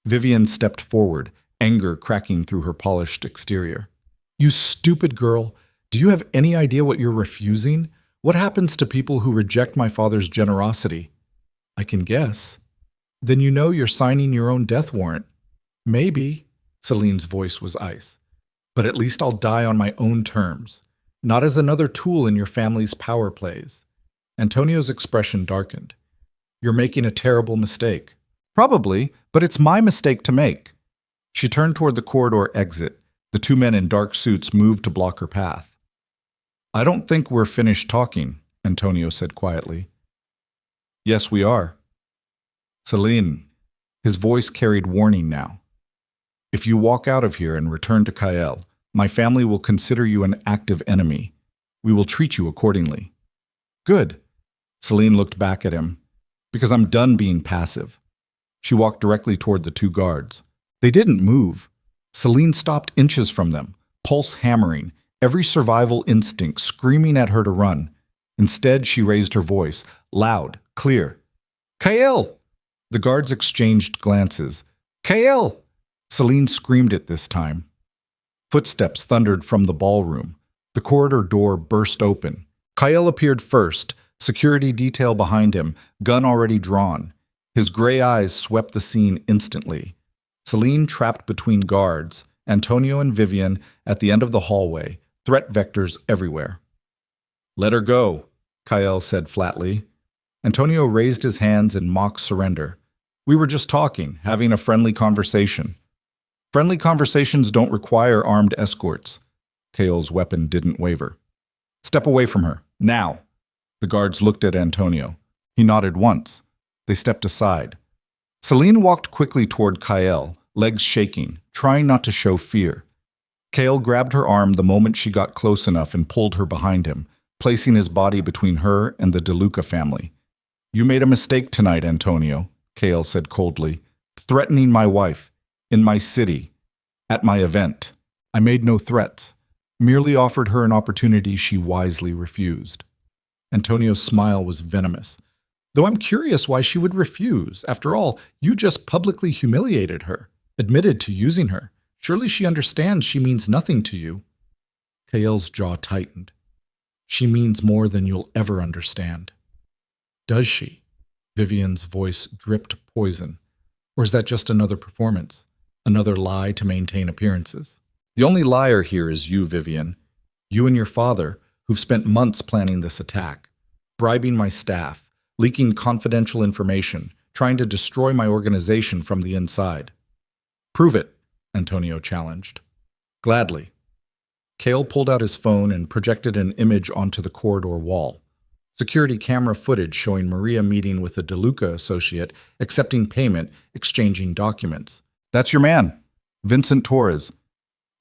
Vivian stepped forward, anger cracking through her polished exterior. You stupid girl! Do you have any idea what you're refusing? What happens to people who reject my father's generosity? I can guess. Then you know you're signing your own death warrant. Maybe, Selene's voice was ice. But at least I'll die on my own terms, not as another tool in your family's power plays. Antonio's expression darkened. You're making a terrible mistake. Probably, but it's my mistake to make. She turned toward the corridor exit. The two men in dark suits moved to block her path. I don't think we're finished talking, Antonio said quietly. Yes, we are. Selene, his voice carried warning now. If you walk out of here and return to Kael, my family will consider you an active enemy. We will treat you accordingly. Good. Selene looked back at him. Because I'm done being passive. She walked directly toward the two guards. They didn't move. Selene stopped inches from them, pulse hammering, every survival instinct screaming at her to run. Instead, she raised her voice, loud, clear. Kael! The guards exchanged glances. Kael! Selene screamed it this time. Footsteps thundered from the ballroom. The corridor door burst open. Kael appeared first, security detail behind him, gun already drawn. His gray eyes swept the scene instantly. Selene trapped between guards, Antonio and Vivian at the end of the hallway, threat vectors everywhere. Let her go, Kael said flatly. Antonio raised his hands in mock surrender. We were just talking, having a friendly conversation. Friendly conversations don't require armed escorts. Kael's weapon didn't waver. Step away from her, now. The guards looked at Antonio. He nodded once. They stepped aside. Selene walked quickly toward Kael, legs shaking, trying not to show fear. Kael grabbed her arm the moment she got close enough and pulled her behind him, placing his body between her and the DeLuca family. You made a mistake tonight, Antonio, Kael said coldly. Threatening my wife, in my city, at my event. I made no threats, merely offered her an opportunity she wisely refused. Antonio's smile was venomous. Though I'm curious why she would refuse. After all, you just publicly humiliated her, admitted to using her. Surely she understands she means nothing to you. Kael's jaw tightened. She means more than you'll ever understand. Does she? Vivian's voice dripped poison. Or is that just another performance? Another lie to maintain appearances? The only liar here is you, Vivian. You and your father, who've spent months planning this attack, bribing my staff, leaking confidential information, trying to destroy my organization from the inside. Prove it, Antonio challenged. Gladly. Kael pulled out his phone and projected an image onto the corridor wall. Security camera footage showing Maria meeting with a DeLuca associate, accepting payment, exchanging documents. That's your man, Vincent Torres,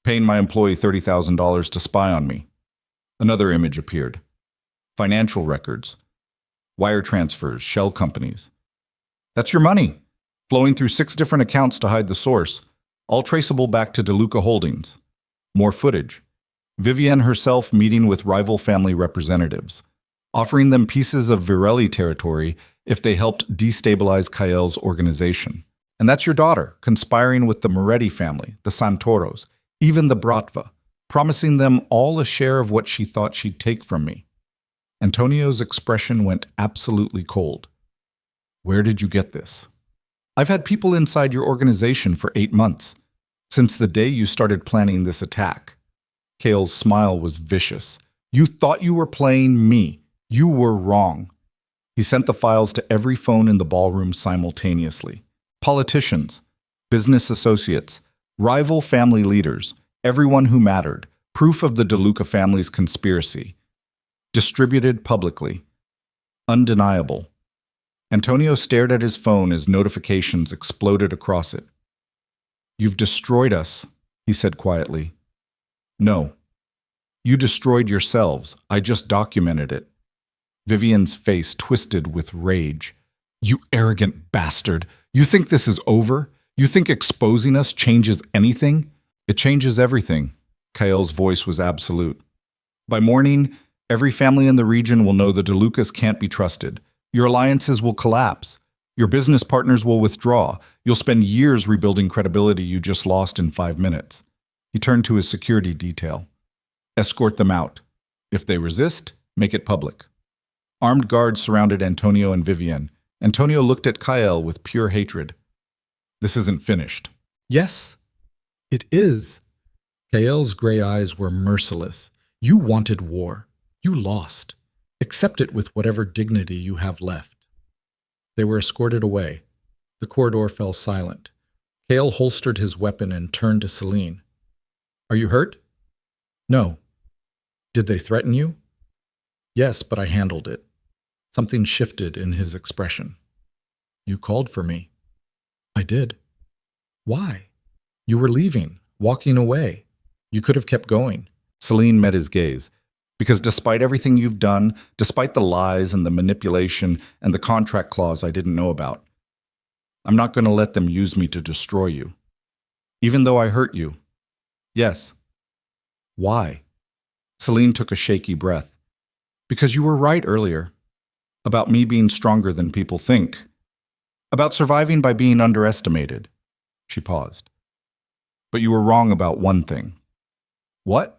paying my employee $30,000 to spy on me. Another image appeared. Financial records. Wire transfers, shell companies. That's your money, flowing through 6 different accounts to hide the source, all traceable back to DeLuca Holdings. More footage. Vivian herself meeting with rival family representatives, offering them pieces of Virelli territory if they helped destabilize Kael's organization. And that's your daughter, conspiring with the Moretti family, the Santoros, even the Bratva, promising them all a share of what she thought she'd take from me. Antonio's expression went absolutely cold. Where did you get this? I've had people inside your organization for 8 months, since the day you started planning this attack. Kael's smile was vicious. You thought you were playing me. You were wrong. He sent the files to every phone in the ballroom simultaneously. Politicians, business associates, rival family leaders, everyone who mattered, proof of the DeLuca family's conspiracy. Distributed publicly. Undeniable. Antonio stared at his phone as notifications exploded across it. You've destroyed us, he said quietly. No. You destroyed yourselves. I just documented it. Vivian's face twisted with rage. You arrogant bastard. You think this is over? You think exposing us changes anything? It changes everything. Kael's voice was absolute. By morning, every family in the region will know the DeLucas can't be trusted. Your alliances will collapse. Your business partners will withdraw. You'll spend years rebuilding credibility you just lost in 5 minutes. He turned to his security detail. Escort them out. If they resist, make it public. Armed guards surrounded Antonio and Vivian. Antonio looked at Kael with pure hatred. This isn't finished. Yes, it is. Kael's gray eyes were merciless. You wanted war. You lost. Accept it with whatever dignity you have left. They were escorted away. The corridor fell silent. Kael holstered his weapon and turned to Selene. Are you hurt? No. Did they threaten you? Yes, but I handled it. Something shifted in his expression. You called for me. I did. Why? You were leaving, walking away. You could have kept going. Selene met his gaze. Because despite everything you've done, despite the lies and the manipulation and the contract clause I didn't know about, I'm not going to let them use me to destroy you. Even though I hurt you. Yes. Why? Selene took a shaky breath. Because you were right earlier. About me being stronger than people think. About surviving by being underestimated. She paused. But you were wrong about one thing. What?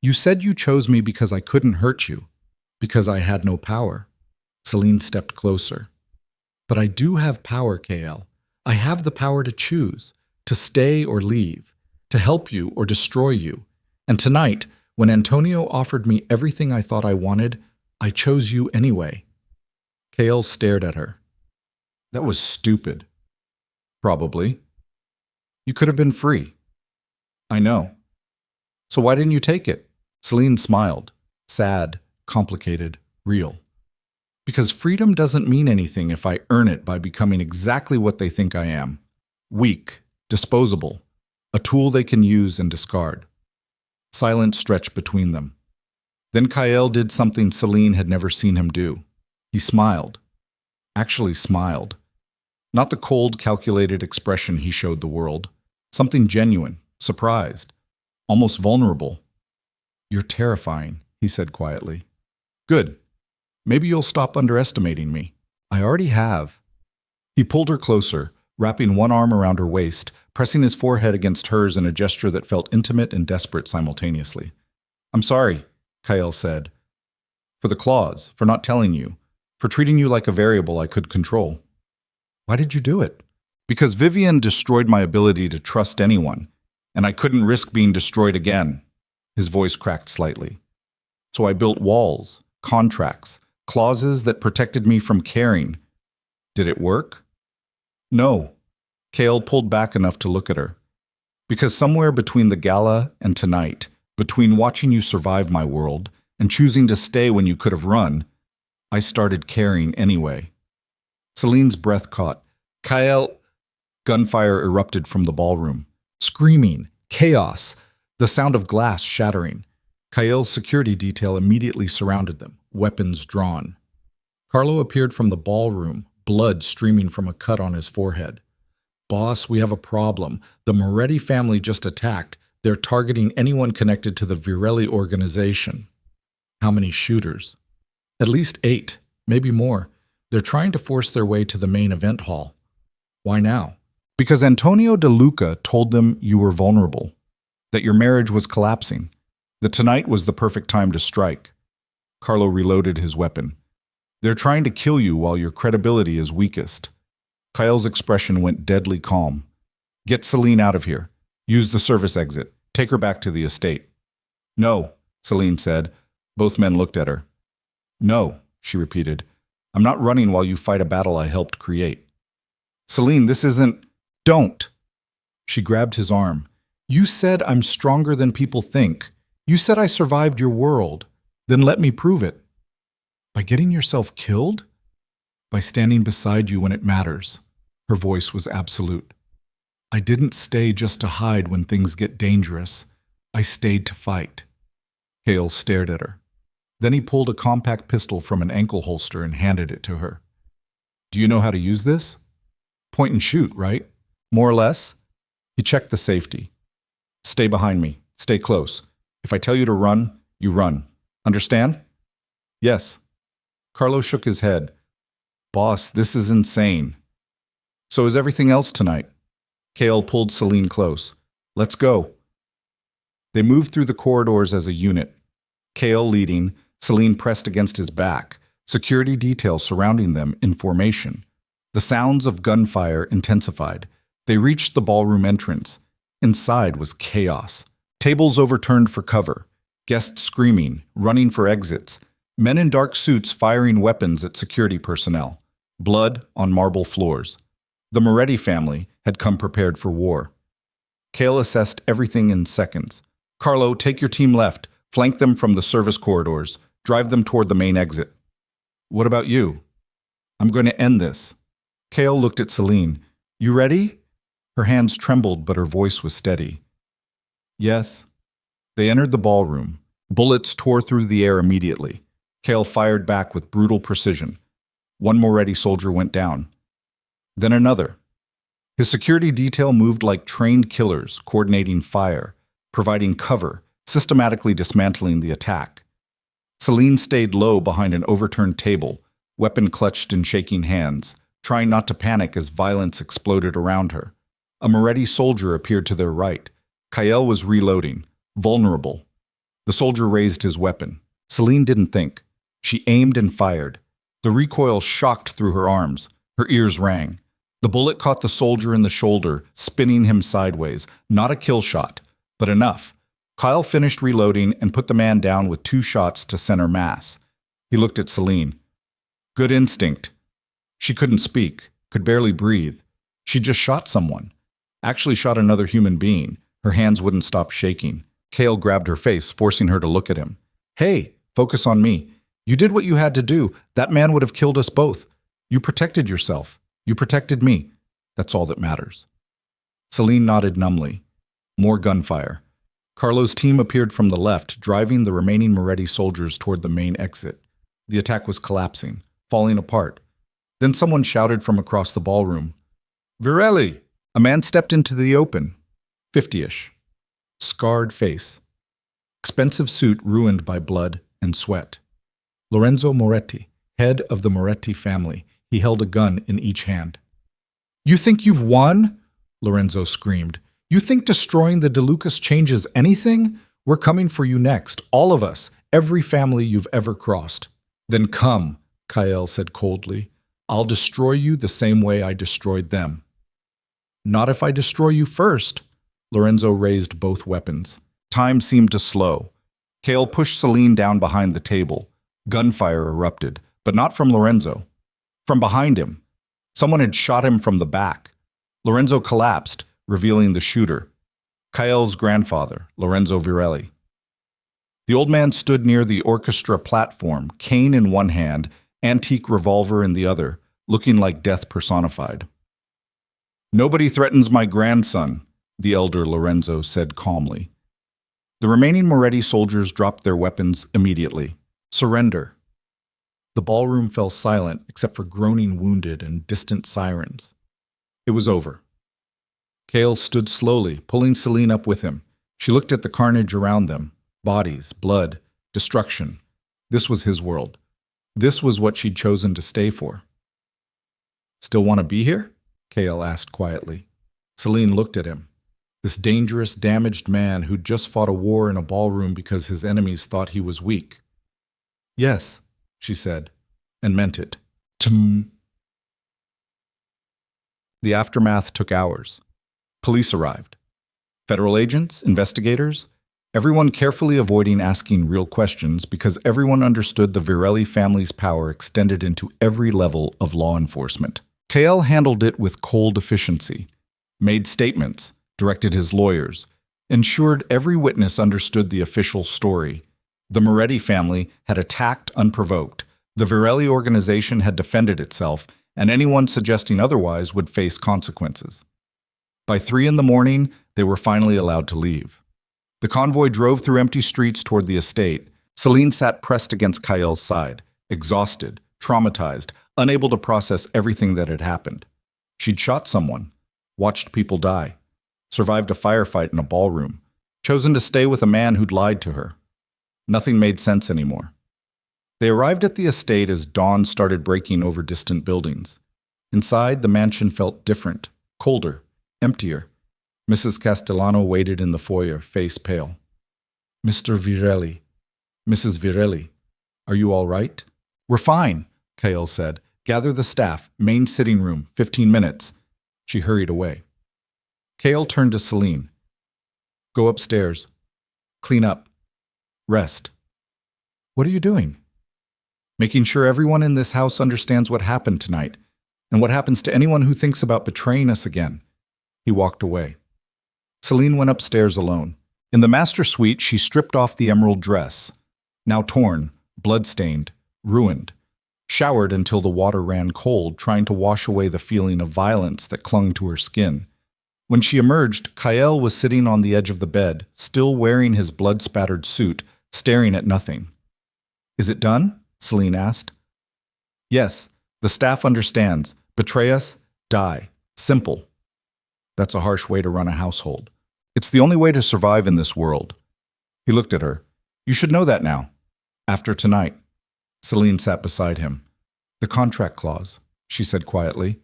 You said you chose me because I couldn't hurt you. Because I had no power. Selene stepped closer. But I do have power, Kael. I have the power to choose, to stay or leave, to help you or destroy you. And tonight, when Antonio offered me everything I thought I wanted, I chose you anyway. Kael stared at her. That was stupid. Probably. You could have been free. I know. So why didn't you take it? Selene smiled. Sad, complicated, real. Because freedom doesn't mean anything if I earn it by becoming exactly what they think I am. Weak, disposable, a tool they can use and discard. Silence stretched between them. Then Kael did something Selene had never seen him do. He smiled. Actually smiled. Not the cold, calculated expression he showed the world. Something genuine, surprised, almost vulnerable. You're terrifying, he said quietly. Good. Maybe you'll stop underestimating me. I already have. He pulled her closer, wrapping one arm around her waist, pressing his forehead against hers in a gesture that felt intimate and desperate simultaneously. I'm sorry, Kael said. For the clause, for not telling you, for treating you like a variable I could control. Why did you do it? Because Vivian destroyed my ability to trust anyone, and I couldn't risk being destroyed again. His voice cracked slightly. So I built walls, contracts, clauses that protected me from caring. Did it work? No. Kael pulled back enough to look at her. Because somewhere between the gala and tonight, between watching you survive my world and choosing to stay when you could have run, I started caring anyway. Selene's breath caught. Kael... Gunfire erupted from the ballroom. Screaming, chaos, the sound of glass shattering. Kael's security detail immediately surrounded them, weapons drawn. Carlo appeared from the ballroom, blood streaming from a cut on his forehead. Boss, we have a problem. The Moretti family just attacked. They're targeting anyone connected to the Virelli organization. How many shooters? At least 8, maybe more. They're trying to force their way to the main event hall. Why now? Because Antonio DeLuca told them you were vulnerable, that your marriage was collapsing, that tonight was the perfect time to strike. Carlo reloaded his weapon. They're trying to kill you while your credibility is weakest. Kael's expression went deadly calm. Get Selene out of here. Use the service exit. Take her back to the estate. No, Selene said. Both men looked at her. No, she repeated. I'm not running while you fight a battle I helped create. Selene, this isn't… Don't! She grabbed his arm. You said I'm stronger than people think. You said I survived your world. Then let me prove it. By getting yourself killed? By standing beside you when it matters. Her voice was absolute. I didn't stay just to hide when things get dangerous. I stayed to fight. Kael stared at her. Then he pulled a compact pistol from an ankle holster and handed it to her. Do you know how to use this? Point and shoot, right? More or less? He checked the safety. Stay behind me. Stay close. If I tell you to run, you run. Understand? Yes. Carlo shook his head. Boss, this is insane. So is everything else tonight. Kael pulled Selene close. Let's go. They moved through the corridors as a unit. Kael leading, Selene pressed against his back, security details surrounding them in formation. The sounds of gunfire intensified. They reached the ballroom entrance. Inside was chaos. Tables overturned for cover. Guests screaming, running for exits. Men in dark suits firing weapons at security personnel. Blood on marble floors. The Moretti family had come prepared for war. Kael assessed everything in seconds. Carlo, take your team left. Flank them from the service corridors. Drive them toward the main exit. What about you? I'm going to end this. Kael looked at Selene. You ready? Her hands trembled, but her voice was steady. Yes. They entered the ballroom. Bullets tore through the air immediately. Kael fired back with brutal precision. One Moretti soldier went down. Then another. His security detail moved like trained killers, coordinating fire, providing cover, systematically dismantling the attack. Selene stayed low behind an overturned table, weapon clutched in shaking hands, trying not to panic as violence exploded around her. A Moretti soldier appeared to their right. Kael was reloading, vulnerable. The soldier raised his weapon. Selene didn't think. She aimed and fired. The recoil shocked through her arms. Her ears rang. The bullet caught the soldier in the shoulder, spinning him sideways. Not a kill shot, but enough. Kael finished reloading and put the man down with 2 shots to center mass. He looked at Selene. Good instinct. She couldn't speak, could barely breathe. She just shot someone. Actually shot another human being. Her hands wouldn't stop shaking. Kael grabbed her face, forcing her to look at him. Hey, focus on me. You did what you had to do. That man would have killed us both. You protected yourself. You protected me. That's all that matters. Selene nodded numbly. More gunfire. Carlo's team appeared from the left, driving the remaining Moretti soldiers toward the main exit. The attack was collapsing, falling apart. Then someone shouted from across the ballroom. Virelli! A man stepped into the open. 50-ish. Scarred face. Expensive suit ruined by blood and sweat. Lorenzo Moretti, head of the Moretti family. He held a gun in each hand. You think you've won? Lorenzo screamed. You think destroying the De Lucas changes anything? We're coming for you next, all of us, every family you've ever crossed. Then come, Kael said coldly. I'll destroy you the same way I destroyed them. Not if I destroy you first. Lorenzo raised both weapons. Time seemed to slow. Kael pushed Selene down behind the table. Gunfire erupted, but not from Lorenzo. From behind him. Someone had shot him from the back. Lorenzo collapsed, revealing the shooter. Kael's grandfather, Lorenzo Virelli. The old man stood near the orchestra platform, cane in one hand, antique revolver in the other, looking like death personified. Nobody threatens my grandson, the elder Lorenzo said calmly. The remaining Moretti soldiers dropped their weapons immediately. Surrender. The ballroom fell silent except for groaning wounded and distant sirens. It was over. Kael stood slowly, pulling Selene up with him. She looked at the carnage around them. Bodies, blood, destruction. This was his world. This was what she'd chosen to stay for. Still want to be here? Kael asked quietly. Selene looked at him. This dangerous, damaged man who'd just fought a war in a ballroom because his enemies thought he was weak. Yes, she said, and meant it. Tum. The aftermath took hours. Police arrived. Federal agents, investigators, everyone carefully avoiding asking real questions because everyone understood the Virelli family's power extended into every level of law enforcement. Kael handled it with cold efficiency, made statements, directed his lawyers, ensured every witness understood the official story. The Moretti family had attacked unprovoked. The Virelli organization had defended itself, and anyone suggesting otherwise would face consequences. By 3 in the morning, they were finally allowed to leave. The convoy drove through empty streets toward the estate. Selene sat pressed against Kael's side, exhausted, traumatized, unable to process everything that had happened. She'd shot someone, watched people die, survived a firefight in a ballroom, chosen to stay with a man who'd lied to her. Nothing made sense anymore. They arrived at the estate as dawn started breaking over distant buildings. Inside, the mansion felt different, colder, emptier. Mrs. Castellano waited in the foyer, face pale. "Mr. Virelli, Mrs. Virelli, are you all right?" "We're fine," Kael said. "Gather the staff, main sitting room, 15 minutes. She hurried away. Kael turned to Selene. "Go upstairs. Clean up. Rest." "What are you doing?" "Making sure everyone in this house understands what happened tonight, and what happens to anyone who thinks about betraying us again." He walked away. Selene went upstairs alone. In the master suite, she stripped off the emerald dress, now torn, blood-stained, ruined, showered until the water ran cold, trying to wash away the feeling of violence that clung to her skin. When she emerged, Kael was sitting on the edge of the bed, still wearing his blood-spattered suit, staring at nothing. "Is it done?" Selene asked. "Yes, the staff understands. Betray us, die. Simple." "That's a harsh way to run a household. It's the only way to survive in this world." He looked at her. "You should know that now. After tonight." Selene sat beside him. "The contract clause," she said quietly.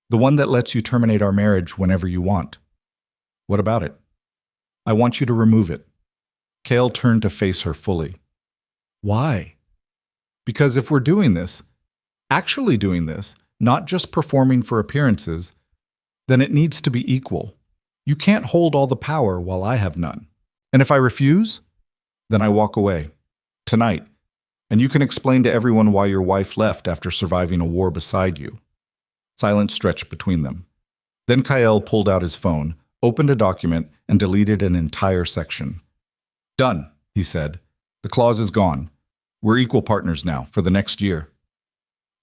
"The one that lets you terminate our marriage whenever you want." "What about it?" "I want you to remove it." Kael turned to face her fully. "Why?" "Because if we're doing this, actually doing this, not just performing for appearances, then it needs to be equal. You can't hold all the power while I have none. And if I refuse, then I walk away. Tonight. And you can explain to everyone why your wife left after surviving a war beside you." Silence stretched between them. Then Kael pulled out his phone, opened a document, and deleted an entire section. "Done," he said. "The clause is gone. We're equal partners now, for the next year."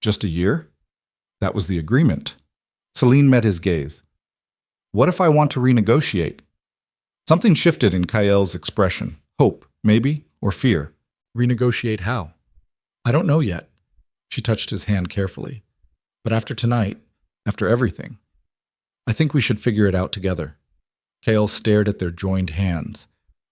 "Just a year?" "That was the agreement." Selene met his gaze. "What if I want to renegotiate?" Something shifted in Kael's expression. Hope, maybe, or fear. "Renegotiate how?" "I don't know yet." She touched his hand carefully. "But after tonight, after everything, I think we should figure it out together." Kael stared at their joined hands.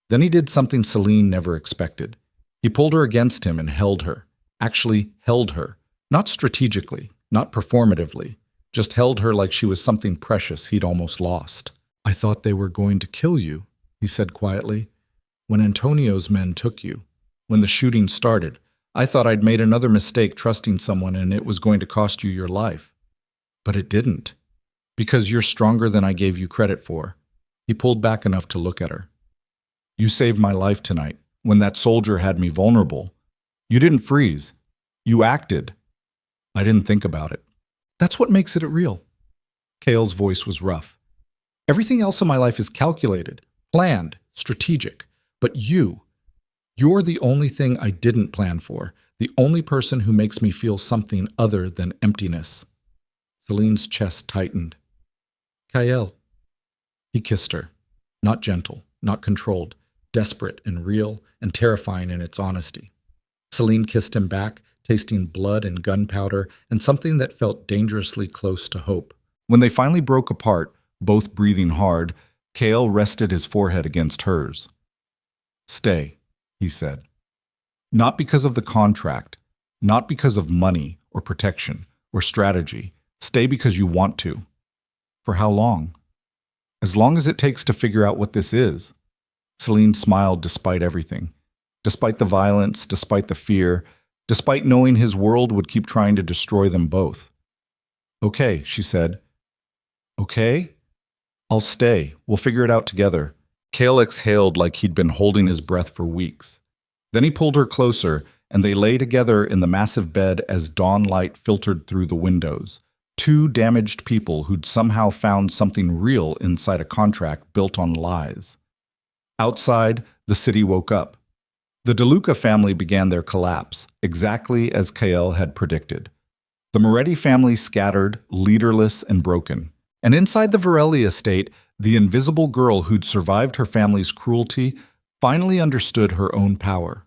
Then he did something Selene never expected. He pulled her against him and held her. Actually held her. Not strategically, not performatively. Just held her like she was something precious he'd almost lost. "I thought they were going to kill you," he said quietly. "When Antonio's men took you. When the shooting started. I thought I'd made another mistake trusting someone and it was going to cost you your life. But it didn't. Because you're stronger than I gave you credit for." He pulled back enough to look at her. "You saved my life tonight, when that soldier had me vulnerable. You didn't freeze. You acted. I didn't think about it. That's what makes it real." Kael's voice was rough. "Everything else in my life is calculated, planned, strategic. But you're the only thing I didn't plan for, the only person who makes me feel something other than emptiness." Selene's chest tightened. "Kael." He kissed her. Not gentle, not controlled, desperate and real and terrifying in its honesty. Selene kissed him back, tasting blood and gunpowder and something that felt dangerously close to hope. When they finally broke apart, both breathing hard, Kael rested his forehead against hers. "Stay," he said. "Not because of the contract, not because of money or protection or strategy. Stay because you want to." "For how long?" "As long as it takes to figure out what this is." Selene smiled despite everything. Despite the violence, despite the fear, despite knowing his world would keep trying to destroy them both. "Okay," she said. Okay? I'll stay. We'll figure it out together. Kael exhaled like he'd been holding his breath for weeks. Then he pulled her closer, and they lay together in the massive bed as dawn light filtered through the windows. Two damaged people who'd somehow found something real inside a contract built on lies. Outside, the city woke up. The DeLuca family began their collapse, exactly as Kael had predicted. The Moretti family scattered, leaderless and broken. And inside the Virelli estate, the invisible girl who'd survived her family's cruelty finally understood her own power.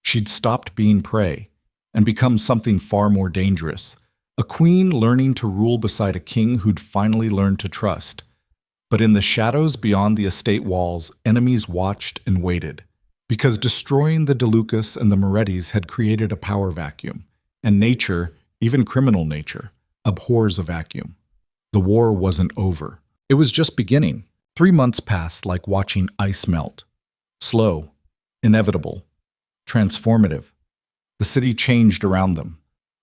She'd stopped being prey and become something far more dangerous, a queen learning to rule beside a king who'd finally learned to trust. But in the shadows beyond the estate walls, enemies watched and waited, because destroying the DeLucas and the Morettis had created a power vacuum, and nature, even criminal nature, abhors a vacuum. The war wasn't over. It was just beginning. 3 months passed like watching ice melt. Slow, inevitable, transformative. The city changed around them.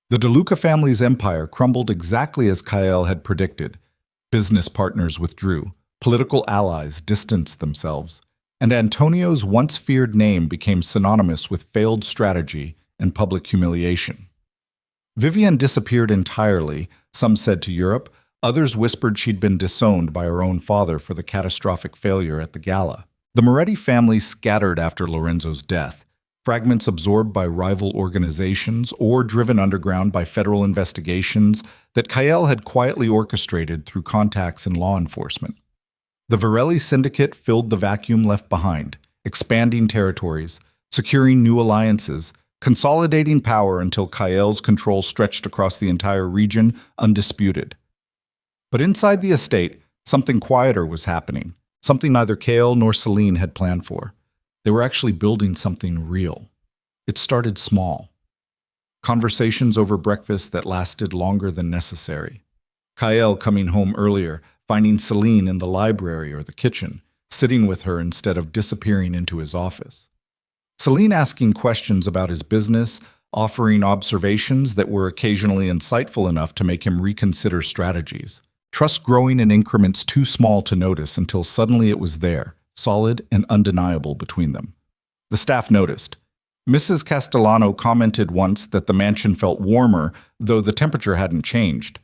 The DeLuca family's empire crumbled exactly as Kael had predicted. Business partners withdrew, political allies distanced themselves, and Antonio's once feared name became synonymous with failed strategy and public humiliation. Vivienne disappeared entirely, some said to Europe, others whispered she'd been disowned by her own father for the catastrophic failure at the gala. The Moretti family scattered after Lorenzo's death, fragments absorbed by rival organizations or driven underground by federal investigations that Kael had quietly orchestrated through contacts in law enforcement. The Virelli syndicate filled the vacuum left behind, expanding territories, securing new alliances, consolidating power until Kael's control stretched across the entire region, undisputed. But inside the estate, something quieter was happening, something neither Kael nor Selene had planned for. They were actually building something real. It started small. Conversations over breakfast that lasted longer than necessary. Kael coming home earlier, finding Selene in the library or the kitchen, sitting with her instead of disappearing into his office. Selene asking questions about his business, offering observations that were occasionally insightful enough to make him reconsider strategies. Trust growing in increments too small to notice until suddenly it was there, solid and undeniable between them. The staff noticed. Mrs. Castellano commented once that the mansion felt warmer, though the temperature hadn't changed.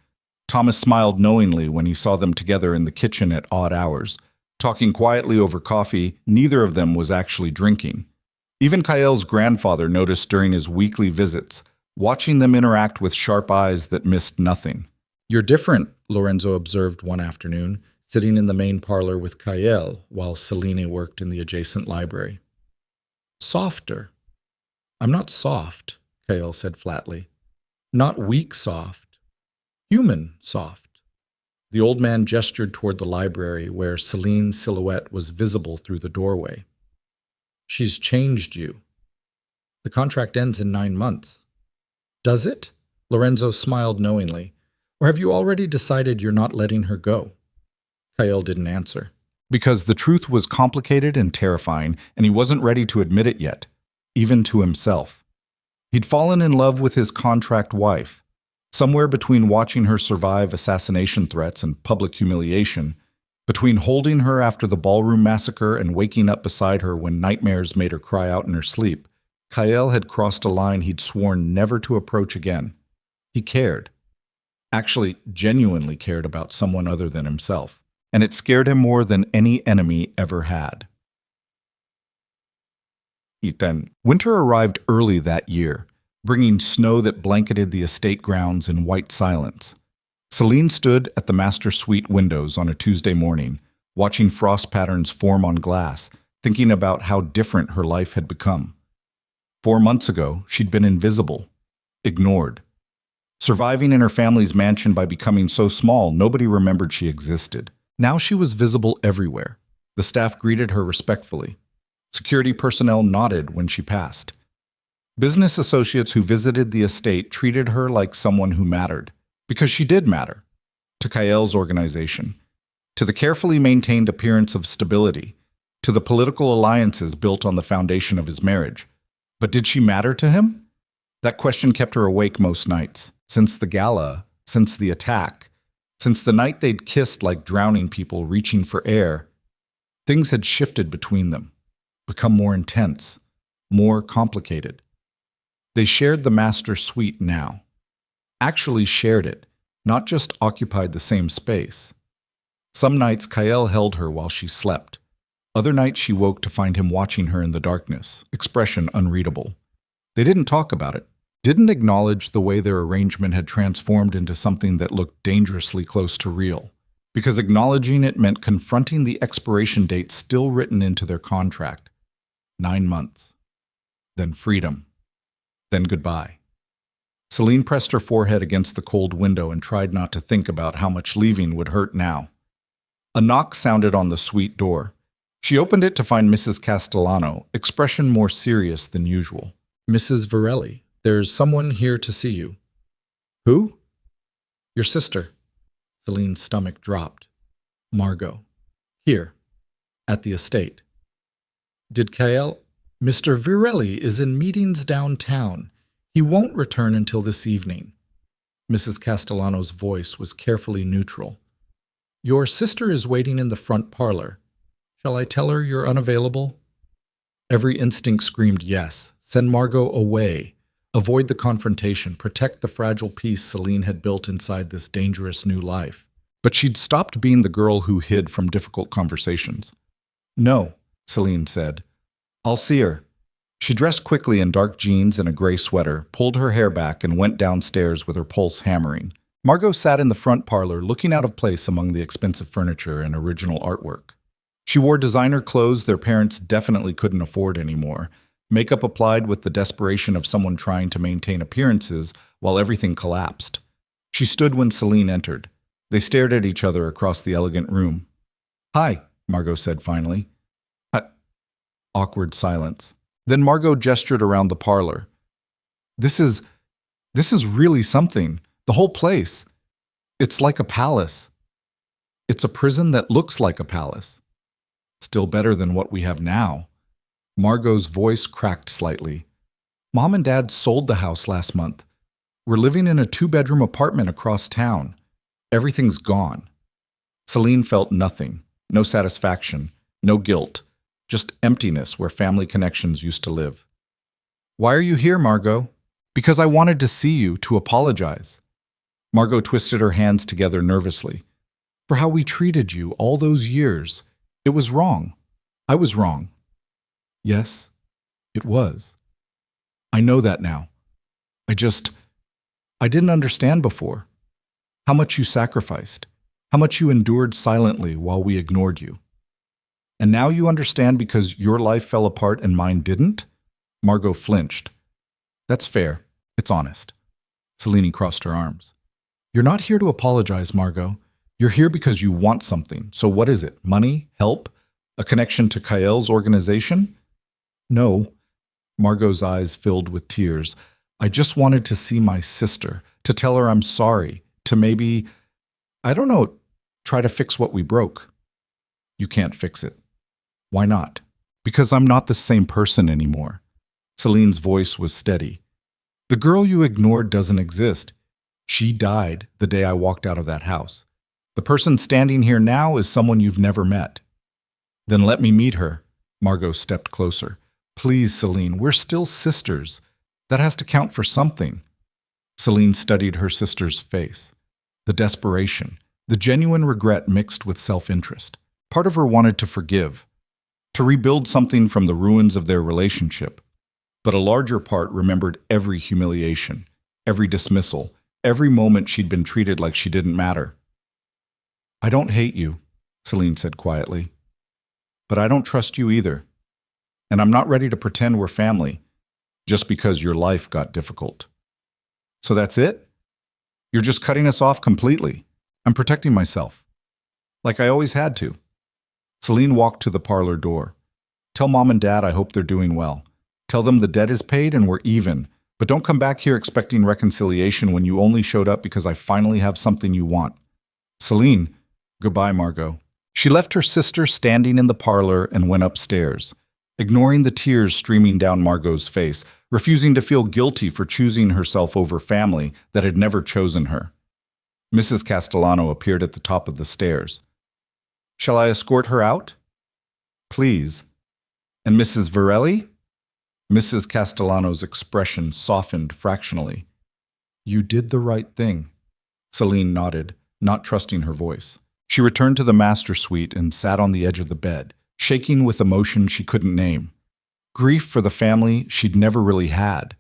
Thomas smiled knowingly when he saw them together in the kitchen at odd hours. Talking quietly over coffee, neither of them was actually drinking. Even Kael's grandfather noticed during his weekly visits, watching them interact with sharp eyes that missed nothing. "You're different," Lorenzo observed one afternoon, sitting in the main parlor with Kael while Selene worked in the adjacent library. "Softer." "I'm not soft," Kael said flatly. "Not weak soft. Human soft." The old man gestured toward the library where Selene's silhouette was visible through the doorway. "She's changed you. The contract ends in 9 months. "Does it?" Lorenzo smiled knowingly. "Or have you already decided you're not letting her go?" Kael didn't answer. Because the truth was complicated and terrifying, and he wasn't ready to admit it yet, even to himself. He'd fallen in love with his contract wife. Somewhere between watching her survive assassination threats and public humiliation, between holding her after the ballroom massacre and waking up beside her when nightmares made her cry out in her sleep, Kael had crossed a line he'd sworn never to approach again. He cared. Actually, genuinely cared about someone other than himself, and it scared him more than any enemy ever had. Winter arrived early that year, bringing snow that blanketed the estate grounds in white silence. Selene stood at the master suite windows on a Tuesday morning, watching frost patterns form on glass, thinking about how different her life had become. 4 months ago, she'd been invisible, ignored. Surviving in her family's mansion by becoming so small, nobody remembered she existed. Now she was visible everywhere. The staff greeted her respectfully. Security personnel nodded when she passed. Business associates who visited the estate treated her like someone who mattered, because she did matter. To Kael's organization, to the carefully maintained appearance of stability, to the political alliances built on the foundation of his marriage. But did she matter to him? That question kept her awake most nights. Since the gala, since the attack, Since the night they'd kissed like drowning people reaching for air, things had shifted between them, become more intense, more complicated. They shared the master suite now. Actually shared it, not just occupied the same space. Some nights Kael held her while she slept. Other nights she woke to find him watching her in the darkness, expression unreadable. They didn't talk about it, didn't acknowledge the way their arrangement had transformed into something that looked dangerously close to real, because acknowledging it meant confronting the expiration date still written into their contract. 9 months. Then freedom. Then goodbye. Selene pressed her forehead against the cold window and tried not to think about how much leaving would hurt now. A knock sounded on the suite door. She opened it to find Mrs. Castellano, expression more serious than usual. Mrs. Virelli, there's someone here to see you. Who? Your sister. Celine's stomach dropped. Margot. Here. At the estate. Did Kael? Mr. Virelli is in meetings downtown. He won't return until this evening. Mrs. Castellano's voice was carefully neutral. Your sister is waiting in the front parlor. Shall I tell her you're unavailable? Every instinct screamed yes. Send Margot away. Avoid the confrontation. Protect the fragile peace Selene had built inside this dangerous new life. But she'd stopped being the girl who hid from difficult conversations. No, Selene said. I'll see her. She dressed quickly in dark jeans and a gray sweater, pulled her hair back, and went downstairs with her pulse hammering. Margot sat in the front parlor, looking out of place among the expensive furniture and original artwork. She wore designer clothes their parents definitely couldn't afford anymore, makeup applied with the desperation of someone trying to maintain appearances while everything collapsed. She stood when Selene entered. They stared at each other across the elegant room. Hi, Margot said finally. Awkward silence. Then Margot gestured around the parlor. This is really something. The whole place. It's like a palace. It's a prison that looks like a palace. Still better than what we have now. Margot's voice cracked slightly. Mom and Dad sold the house last month. We're living in a 2-bedroom apartment across town. Everything's gone. Selene felt nothing. No satisfaction. No guilt. Just emptiness where family connections used to live. Why are you here, Margot? Because I wanted to see you, to apologize. Margot twisted her hands together nervously. For how we treated you all those years. It was wrong. I was wrong. Yes, it was. I know that now. I didn't understand before. How much you sacrificed. How much you endured silently while we ignored you. And now you understand because your life fell apart and mine didn't? Margot flinched. That's fair. It's honest. Selene crossed her arms. You're not here to apologize, Margot. You're here because you want something. So what is it? Money? Help? A connection to Kael's organization? No. Margot's eyes filled with tears. I just wanted to see my sister, to tell her I'm sorry, to maybe, I don't know, try to fix what we broke. You can't fix it. Why not? Because I'm not the same person anymore. Selene's voice was steady. The girl you ignored doesn't exist. She died the day I walked out of that house. The person standing here now is someone you've never met. Then let me meet her. Margot stepped closer. Please, Selene, we're still sisters. That has to count for something. Selene studied her sister's face. The desperation, the genuine regret mixed with self-interest. Part of her wanted to forgive, to rebuild something from the ruins of their relationship. But a larger part remembered every humiliation, every dismissal, every moment she'd been treated like she didn't matter. I don't hate you, Selene said quietly. But I don't trust you either. And I'm not ready to pretend we're family, just because your life got difficult. So that's it? You're just cutting us off completely. I'm protecting myself. Like I always had to. Selene walked to the parlor door. Tell Mom and Dad I hope they're doing well. Tell them the debt is paid and we're even. But don't come back here expecting reconciliation when you only showed up because I finally have something you want. Selene, goodbye, Margot. She left her sister standing in the parlor and went upstairs, ignoring the tears streaming down Margot's face, refusing to feel guilty for choosing herself over family that had never chosen her. Mrs. Castellano appeared at the top of the stairs. "Shall I escort her out?" "Please." "And Mrs. Virelli?" Mrs. Castellano's expression softened fractionally. "You did the right thing." Selene nodded, not trusting her voice. She returned to the master suite and sat on the edge of the bed, shaking with emotion she couldn't name. Grief for the family she'd never really had.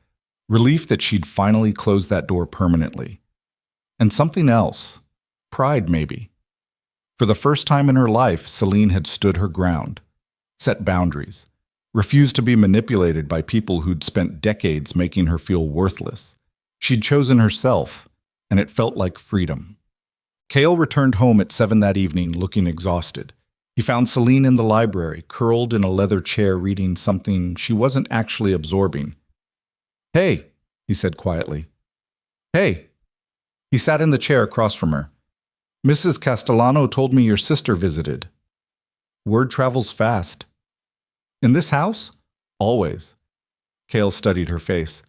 Relief that she'd finally closed that door permanently. And something else. Pride, maybe. For the first time in her life, Selene had stood her ground, set boundaries, refused to be manipulated by people who'd spent decades making her feel worthless. She'd chosen herself, and it felt like freedom. Kael returned home at 7 that evening, looking exhausted. He found Selene in the library, curled in a leather chair reading something she wasn't actually absorbing. "Hey," he said quietly. "Hey." He sat in the chair across from her. "Mrs. Castellano told me your sister visited." "Word travels fast." "In this house?" "Always." Kael studied her face.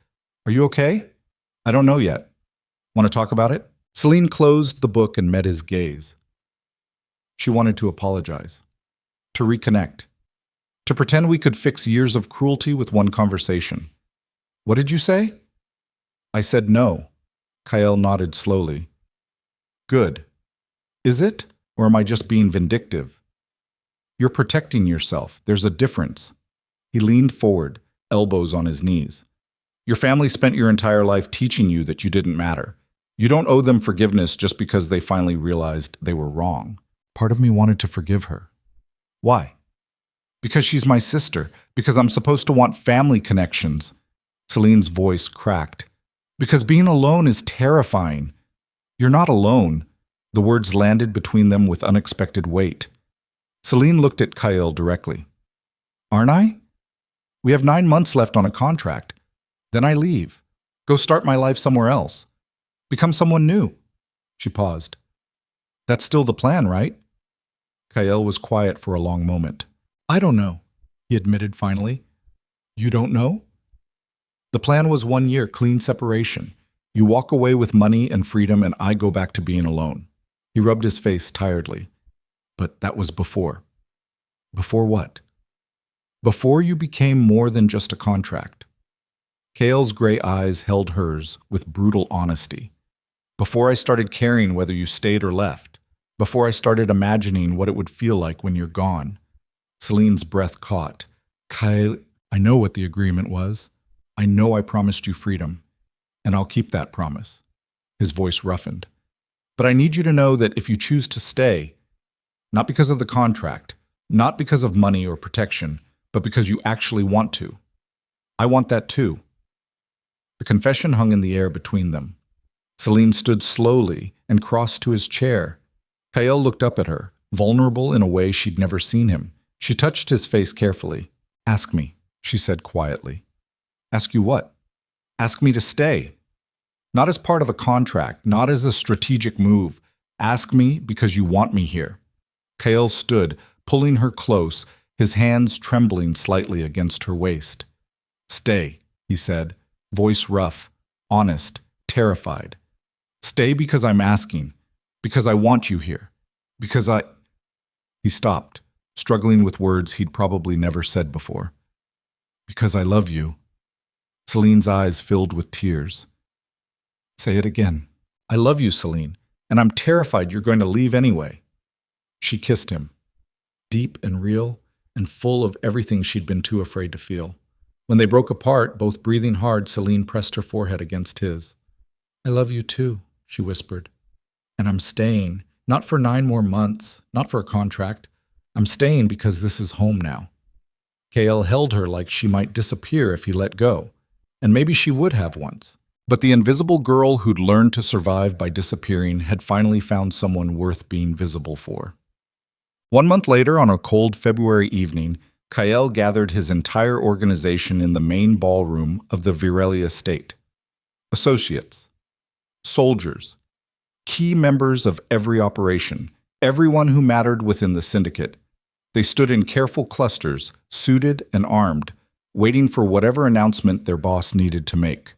"Are you okay?" "I don't know yet." "Want to talk about it?" Selene closed the book and met his gaze. She wanted to apologize, to reconnect, to pretend we could fix years of cruelty with one conversation. "What did you say?" "I said no." Kael nodded slowly. "Good. Is it, or am I just being vindictive?" "You're protecting yourself. There's a difference." He leaned forward, elbows on his knees. "Your family spent your entire life teaching you that you didn't matter. You don't owe them forgiveness just because they finally realized they were wrong." Part of me wanted to forgive her. "Why?" "Because she's my sister. Because I'm supposed to want family connections." Selene's voice cracked. "Because being alone is terrifying." "You're not alone." The words landed between them with unexpected weight. Selene looked at Kael directly. "Aren't I? We have 9 months left on a contract. Then I leave. Go start my life somewhere else. Become someone new." She paused. "That's still the plan, right?" Kael was quiet for a long moment. "I don't know," he admitted finally. "You don't know?" "The plan was 1 year clean separation. You walk away with money and freedom and I go back to being alone." He rubbed his face tiredly. "But that was before." "Before what?" "Before you became more than just a contract." Kael's gray eyes held hers with brutal honesty. "Before I started caring whether you stayed or left. Before I started imagining what it would feel like when you're gone." Selene's breath caught. "Kael, I know what the agreement was. I know I promised you freedom. And I'll keep that promise." His voice roughened. "But I need you to know that if you choose to stay, not because of the contract, not because of money or protection, but because you actually want to. I want that too." The confession hung in the air between them. Selene stood slowly and crossed to his chair. Kael looked up at her, vulnerable in a way she'd never seen him. She touched his face carefully. "Ask me," she said quietly. "Ask you what?" "Ask me to stay. Not as part of a contract, not as a strategic move. Ask me because you want me here." Kael stood, pulling her close, his hands trembling slightly against her waist. "Stay," he said, voice rough, honest, terrified. "Stay because I'm asking, because I want you here, because I—" He stopped, struggling with words he'd probably never said before. "Because I love you." Selene's eyes filled with tears. "Say it again." "I love you, Selene, and I'm terrified you're going to leave anyway." She kissed him, deep and real, and full of everything she'd been too afraid to feel. When they broke apart, both breathing hard, Selene pressed her forehead against his. "I love you too," she whispered. "And I'm staying, not for 9 more months, not for a contract. I'm staying because this is home now." Kael held her like she might disappear if he let go, and maybe she would have once. But the invisible girl who'd learned to survive by disappearing had finally found someone worth being visible for. 1 month later, on a cold February evening, Kael gathered his entire organization in the main ballroom of the Virelli estate. Associates, soldiers, key members of every operation, everyone who mattered within the syndicate. They stood in careful clusters, suited and armed, waiting for whatever announcement their boss needed to make.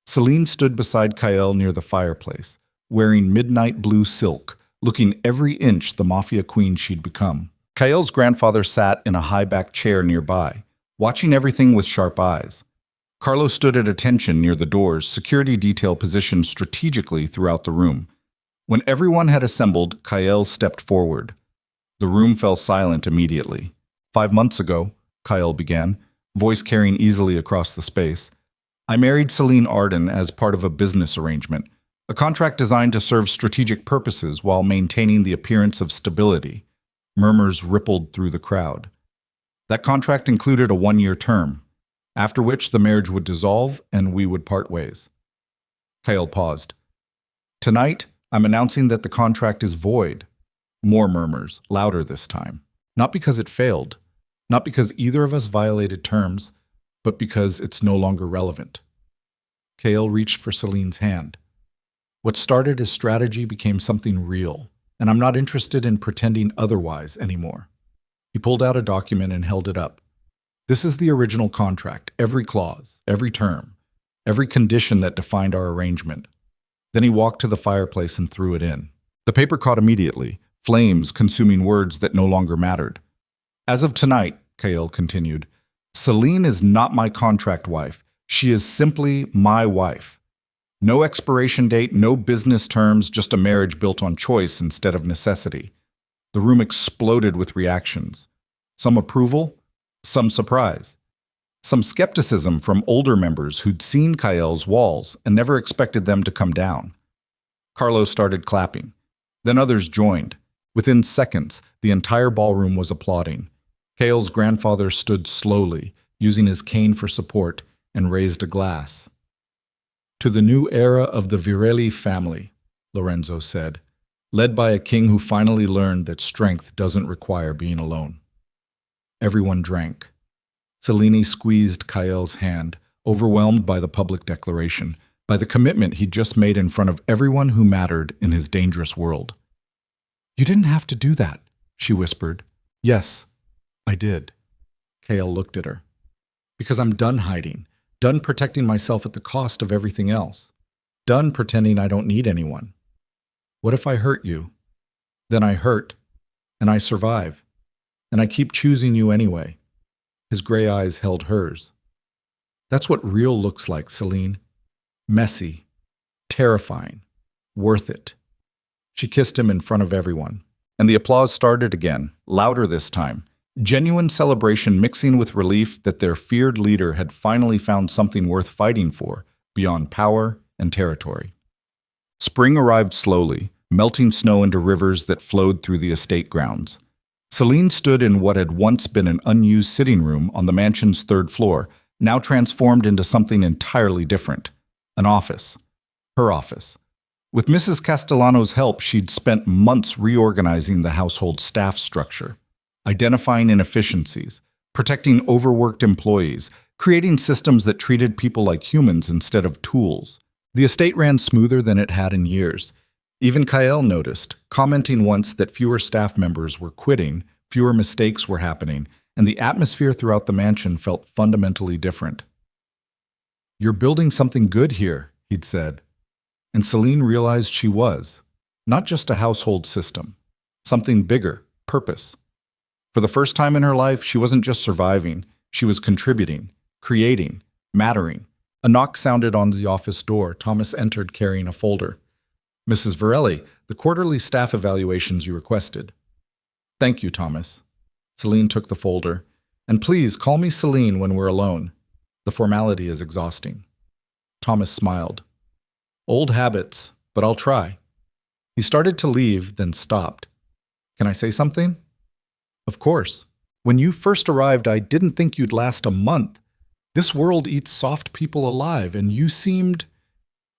Selene stood beside Kael near the fireplace, wearing midnight blue silk, looking every inch the mafia queen she'd become. Kael's grandfather sat in a high-backed chair nearby, watching everything with sharp eyes. Carlo stood at attention near the doors, security detail positioned strategically throughout the room. When everyone had assembled, Kael stepped forward. The room fell silent immediately. 5 months ago, Kael began, voice carrying easily across the space, I married Selene Arden as part of a business arrangement, a contract designed to serve strategic purposes while maintaining the appearance of stability. Murmurs rippled through the crowd. That contract included a 1-year term, after which the marriage would dissolve and we would part ways. Kael paused. Tonight, I'm announcing that the contract is void. More murmurs, louder this time. Not because it failed, not because either of us violated terms, but because it's no longer relevant. Kael reached for Selene's hand. What started as strategy became something real, and I'm not interested in pretending otherwise anymore. He pulled out a document and held it up. This is the original contract, every clause, every term, every condition that defined our arrangement. Then he walked to the fireplace and threw it in. The paper caught immediately, flames consuming words that no longer mattered. As of tonight, Kael continued, Selene is not my contract wife. She is simply my wife. No expiration date, no business terms, just a marriage built on choice instead of necessity. The room exploded with reactions. Some approval, some surprise. Some skepticism from older members who'd seen Kael's walls and never expected them to come down. Carlo started clapping. Then others joined. Within seconds, the entire ballroom was applauding. Kael's grandfather stood slowly, using his cane for support, and raised a glass. To the new era of the Virelli family, Lorenzo said, led by a king who finally learned that strength doesn't require being alone. Everyone drank. Selene squeezed Kael's hand, overwhelmed by the public declaration, by the commitment he'd just made in front of everyone who mattered in his dangerous world. You didn't have to do that, she whispered. Yes, I did. Kael looked at her. Because I'm done hiding, done protecting myself at the cost of everything else, done pretending I don't need anyone. What if I hurt you? Then I hurt, and I survive, and I keep choosing you anyway. His gray eyes held hers. That's what real looks like, Selene. Messy, terrifying, worth it. She kissed him in front of everyone, and the applause started again, louder this time. Genuine celebration mixing with relief that their feared leader had finally found something worth fighting for, beyond power and territory. Spring arrived slowly, melting snow into rivers that flowed through the estate grounds. Selene stood in what had once been an unused sitting room on the mansion's 3rd floor, now transformed into something entirely different. An office. Her office. With Mrs. Castellano's help, she'd spent months reorganizing the household staff structure, identifying inefficiencies, protecting overworked employees, creating systems that treated people like humans instead of tools. The estate ran smoother than it had in years. Even Kael noticed, commenting once that fewer staff members were quitting, fewer mistakes were happening, and the atmosphere throughout the mansion felt fundamentally different. You're building something good here, he'd said. And Selene realized she was. Not just a household system. Something bigger, purpose. For the first time in her life, she wasn't just surviving, she was contributing, creating, mattering. A knock sounded on the office door. Thomas entered carrying a folder. Mrs. Virelli, the quarterly staff evaluations you requested. Thank you, Thomas. Selene took the folder. And please call me Selene when we're alone. The formality is exhausting. Thomas smiled. Old habits, but I'll try. He started to leave, then stopped. Can I say something? Of course. When you first arrived, I didn't think you'd last a month. This world eats soft people alive, and you seemed...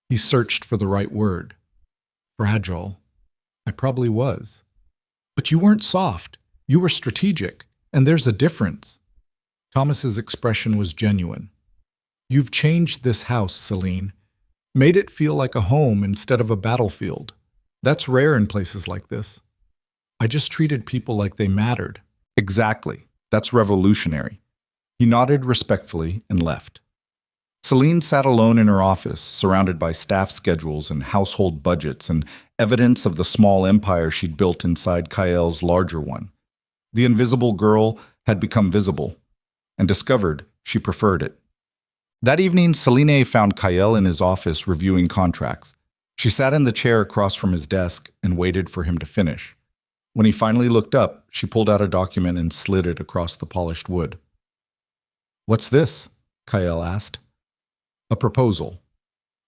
He searched for the right word. Fragile. I probably was. But you weren't soft. You were strategic, and there's a difference. Thomas's expression was genuine. You've changed this house, Selene. Made it feel like a home instead of a battlefield. That's rare in places like this. I just treated people like they mattered. Exactly. That's revolutionary. He nodded respectfully and left. Selene sat alone in her office, surrounded by staff schedules and household budgets and evidence of the small empire she'd built inside Kael's larger one. The invisible girl had become visible, and discovered she preferred it. That evening, Selene found Kael in his office reviewing contracts. She sat in the chair across from his desk and waited for him to finish. When he finally looked up, she pulled out a document and slid it across the polished wood. "What's this?" Kael asked. "A proposal."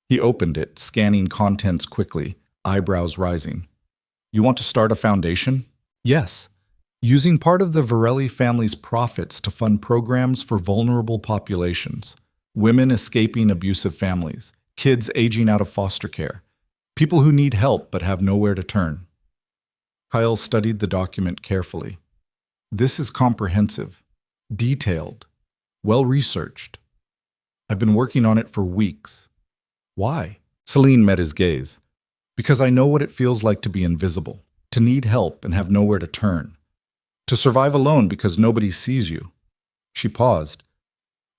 He opened it, scanning contents quickly, eyebrows rising. "You want to start a foundation?" "Yes. Using part of the Virelli family's profits to fund programs for vulnerable populations. Women escaping abusive families, kids aging out of foster care, people who need help but have nowhere to turn." Kael studied the document carefully. "This is comprehensive, detailed, well-researched. I've been working on it for weeks." "Why?" Selene met his gaze. "Because I know what it feels like to be invisible, to need help and have nowhere to turn. To survive alone because nobody sees you." She paused.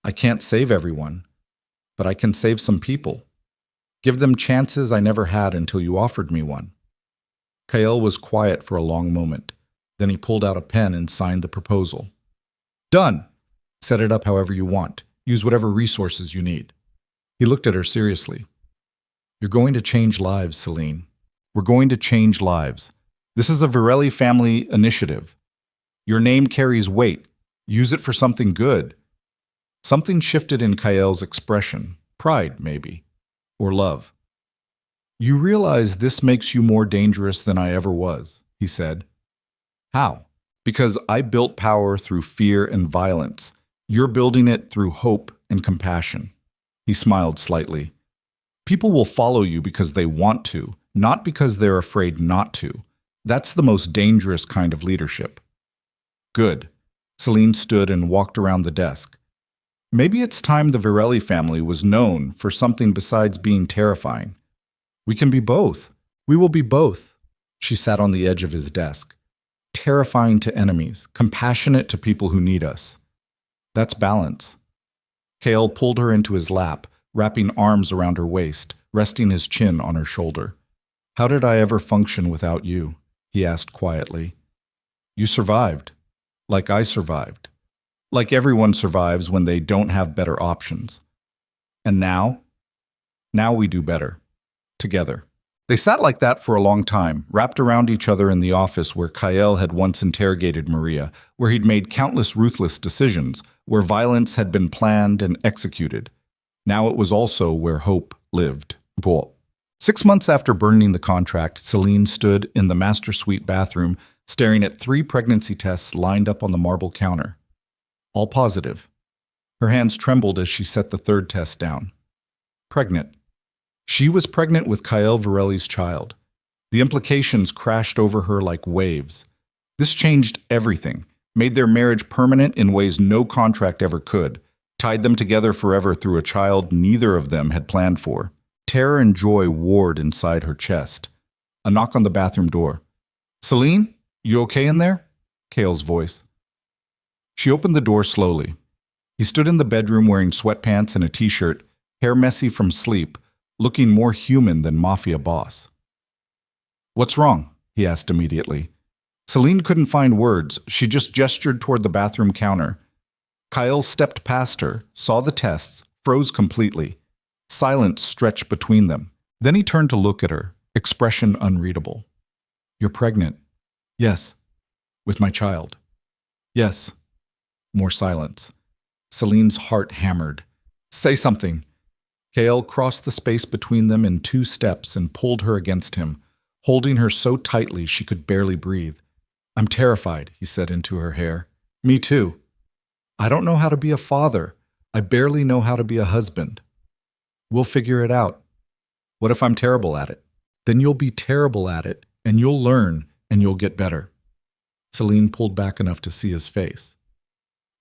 "I can't save everyone, but I can save some people. Give them chances I never had until you offered me one." Kael was quiet for a long moment. Then he pulled out a pen and signed the proposal. "Done. Set it up however you want. Use whatever resources you need." He looked at her seriously. "You're going to change lives, Selene. We're going to change lives. This is a Virelli family initiative. Your name carries weight. Use it for something good." Something shifted in Kael's expression. Pride, maybe. Or love. "You realize this makes you more dangerous than I ever was," he said. "How?" "Because I built power through fear and violence. You're building it through hope and compassion." He smiled slightly. "People will follow you because they want to, not because they're afraid not to. That's the most dangerous kind of leadership." "Good." Selene stood and walked around the desk. "Maybe it's time the Virelli family was known for something besides being terrifying. We can be both. We will be both." She sat on the edge of his desk. "Terrifying to enemies, compassionate to people who need us. That's balance." Kael pulled her into his lap, wrapping arms around her waist, resting his chin on her shoulder. "How did I ever function without you?" he asked quietly. "You survived. Like I survived. Like everyone survives when they don't have better options. And now? Now we do better. Together." They sat like that for a long time, wrapped around each other in the office where Kael had once interrogated Maria, where he'd made countless ruthless decisions, where violence had been planned and executed. Now it was also where hope lived. 6 months after burning the contract, Selene stood in the master suite bathroom, staring at 3 pregnancy tests lined up on the marble counter. All positive. Her hands trembled as she set the 3rd test down. Pregnant. She was pregnant with Kael Virelli's child. The implications crashed over her like waves. This changed everything, made their marriage permanent in ways no contract ever could, tied them together forever through a child neither of them had planned for. Terror and joy warred inside her chest. A knock on the bathroom door. "Selene, you okay in there?" Kael's voice. She opened the door slowly. He stood in the bedroom wearing sweatpants and a t-shirt, hair messy from sleep, looking more human than Mafia Boss. "What's wrong?" he asked immediately. Selene couldn't find words. She just gestured toward the bathroom counter. Kael stepped past her, saw the tests, froze completely. Silence stretched between them. Then he turned to look at her, expression unreadable. "You're pregnant." "Yes." "With my child." "Yes." More silence. Selene's heart hammered. "Say something." Kael crossed the space between them in 2 steps and pulled her against him, holding her so tightly she could barely breathe. "I'm terrified," he said into her hair. "Me too. I don't know how to be a father. I barely know how to be a husband." "We'll figure it out." "What if I'm terrible at it?" "Then you'll be terrible at it, and you'll learn, and you'll get better." Selene pulled back enough to see his face.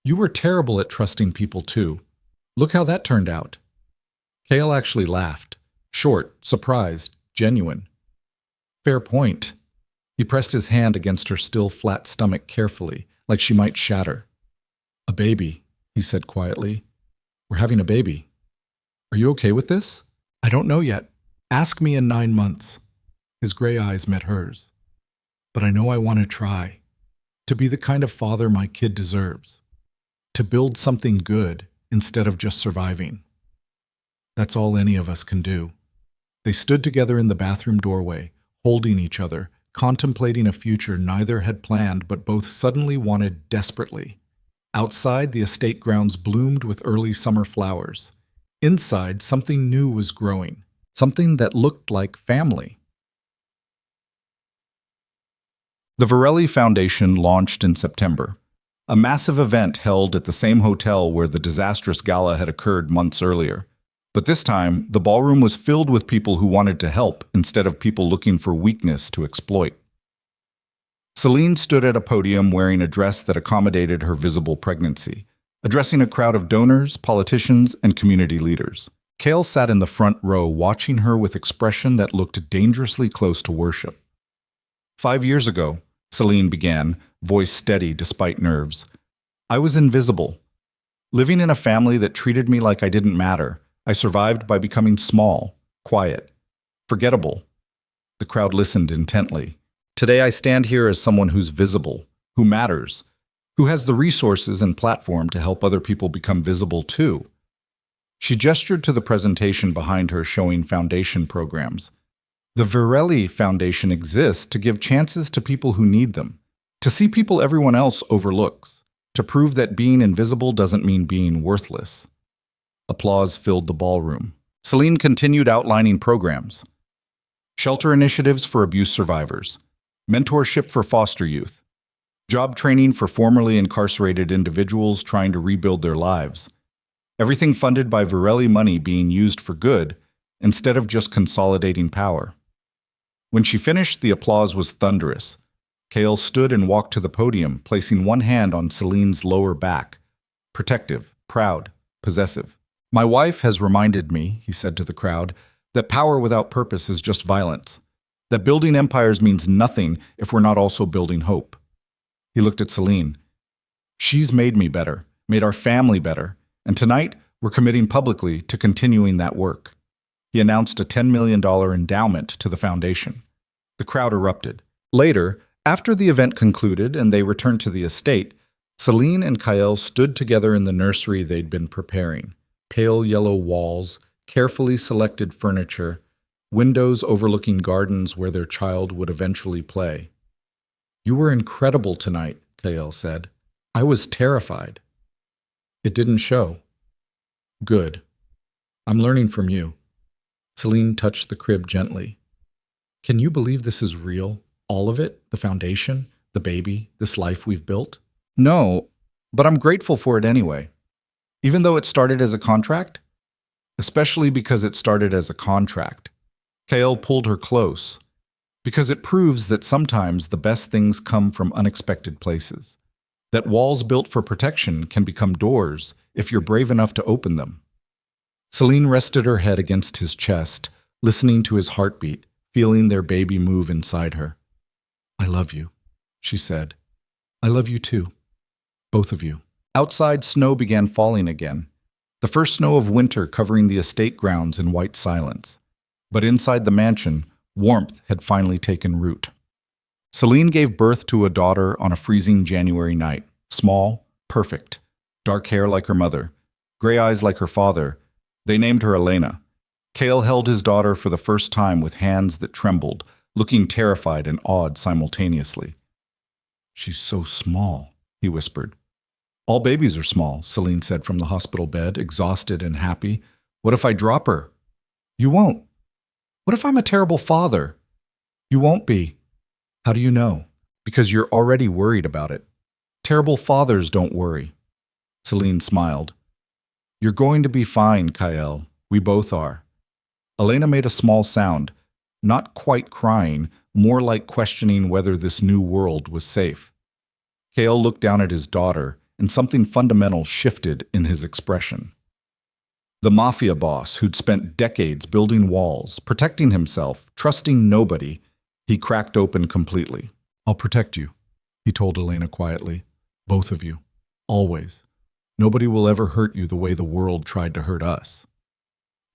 "You were terrible at trusting people too. Look how that turned out." Kael actually laughed. Short, surprised, genuine. "Fair point." He pressed his hand against her still flat stomach carefully, like she might shatter. "A baby," he said quietly. "We're having a baby." Are you okay with this? I don't know yet. Ask me in 9 months. His gray eyes met hers. But I know I want to try. To be the kind of father my kid deserves. To build something good instead of just surviving. That's all any of us can do. They stood together in the bathroom doorway, holding each other, contemplating a future neither had planned but both suddenly wanted desperately. Outside, the estate grounds bloomed with early summer flowers. Inside, something new was growing, something that looked like family. The Virelli Foundation launched in September, a massive event held at the same hotel where the disastrous gala had occurred months earlier. But this time, the ballroom was filled with people who wanted to help instead of people looking for weakness to exploit. Selene stood at a podium wearing a dress that accommodated her visible pregnancy, addressing a crowd of donors, politicians, and community leaders. Kael sat in the front row watching her with expression that looked dangerously close to worship. 5 years ago, Selene began, voice steady despite nerves, I was invisible. Living in a family that treated me like I didn't matter, I survived by becoming small, quiet, forgettable. The crowd listened intently. Today I stand here as someone who's visible, who matters, who has the resources and platform to help other people become visible too. She gestured to the presentation behind her showing foundation programs. The Virelli Foundation exists to give chances to people who need them, to see people everyone else overlooks, to prove that being invisible doesn't mean being worthless. Applause filled the ballroom. Selene continued outlining programs. Shelter initiatives for abuse survivors, mentorship for foster youth, job training for formerly incarcerated individuals trying to rebuild their lives. Everything funded by Virelli money being used for good instead of just consolidating power. When she finished, the applause was thunderous. Kael stood and walked to the podium, placing one hand on Selene's lower back. Protective, proud, possessive. My wife has reminded me, he said to the crowd, that power without purpose is just violence. That building empires means nothing if we're not also building hope. He looked at Selene. She's made me better, made our family better, and tonight we're committing publicly to continuing that work. He announced a $10 million endowment to the foundation. The crowd erupted. Later, after the event concluded and they returned to the estate, Selene and Kael stood together in the nursery they'd been preparing. Pale yellow walls, carefully selected furniture, windows overlooking gardens where their child would eventually play. You were incredible tonight, Kael said. I was terrified. It didn't show. Good. I'm learning from you. Selene touched the crib gently. Can you believe this is real? All of it? The foundation? The baby? This life we've built? No, but I'm grateful for it anyway. Even though it started as a contract? Especially because it started as a contract. Kael pulled her close. Because it proves that sometimes the best things come from unexpected places. That walls built for protection can become doors if you're brave enough to open them. Selene rested her head against his chest, listening to his heartbeat, feeling their baby move inside her. I love you, she said. I love you too. Both of you. Outside, snow began falling again. The first snow of winter covering the estate grounds in white silence. But inside the mansion, warmth had finally taken root. Selene gave birth to a daughter on a freezing January night. Small, perfect, dark hair like her mother, gray eyes like her father. They named her Elena. Kael held his daughter for the first time with hands that trembled, looking terrified and awed simultaneously. She's so small, he whispered. All babies are small, Selene said from the hospital bed, exhausted and happy. What if I drop her? You won't. What if I'm a terrible father? You won't be. How do you know? Because you're already worried about it. Terrible fathers don't worry. Selene smiled. You're going to be fine, Kael. We both are. Elena made a small sound, not quite crying, more like questioning whether this new world was safe. Kael looked down at his daughter, and something fundamental shifted in his expression. The Mafia Boss, who'd spent decades building walls, protecting himself, trusting nobody, he cracked open completely. I'll protect you, he told Elena quietly. Both of you. Always. Nobody will ever hurt you the way the world tried to hurt us.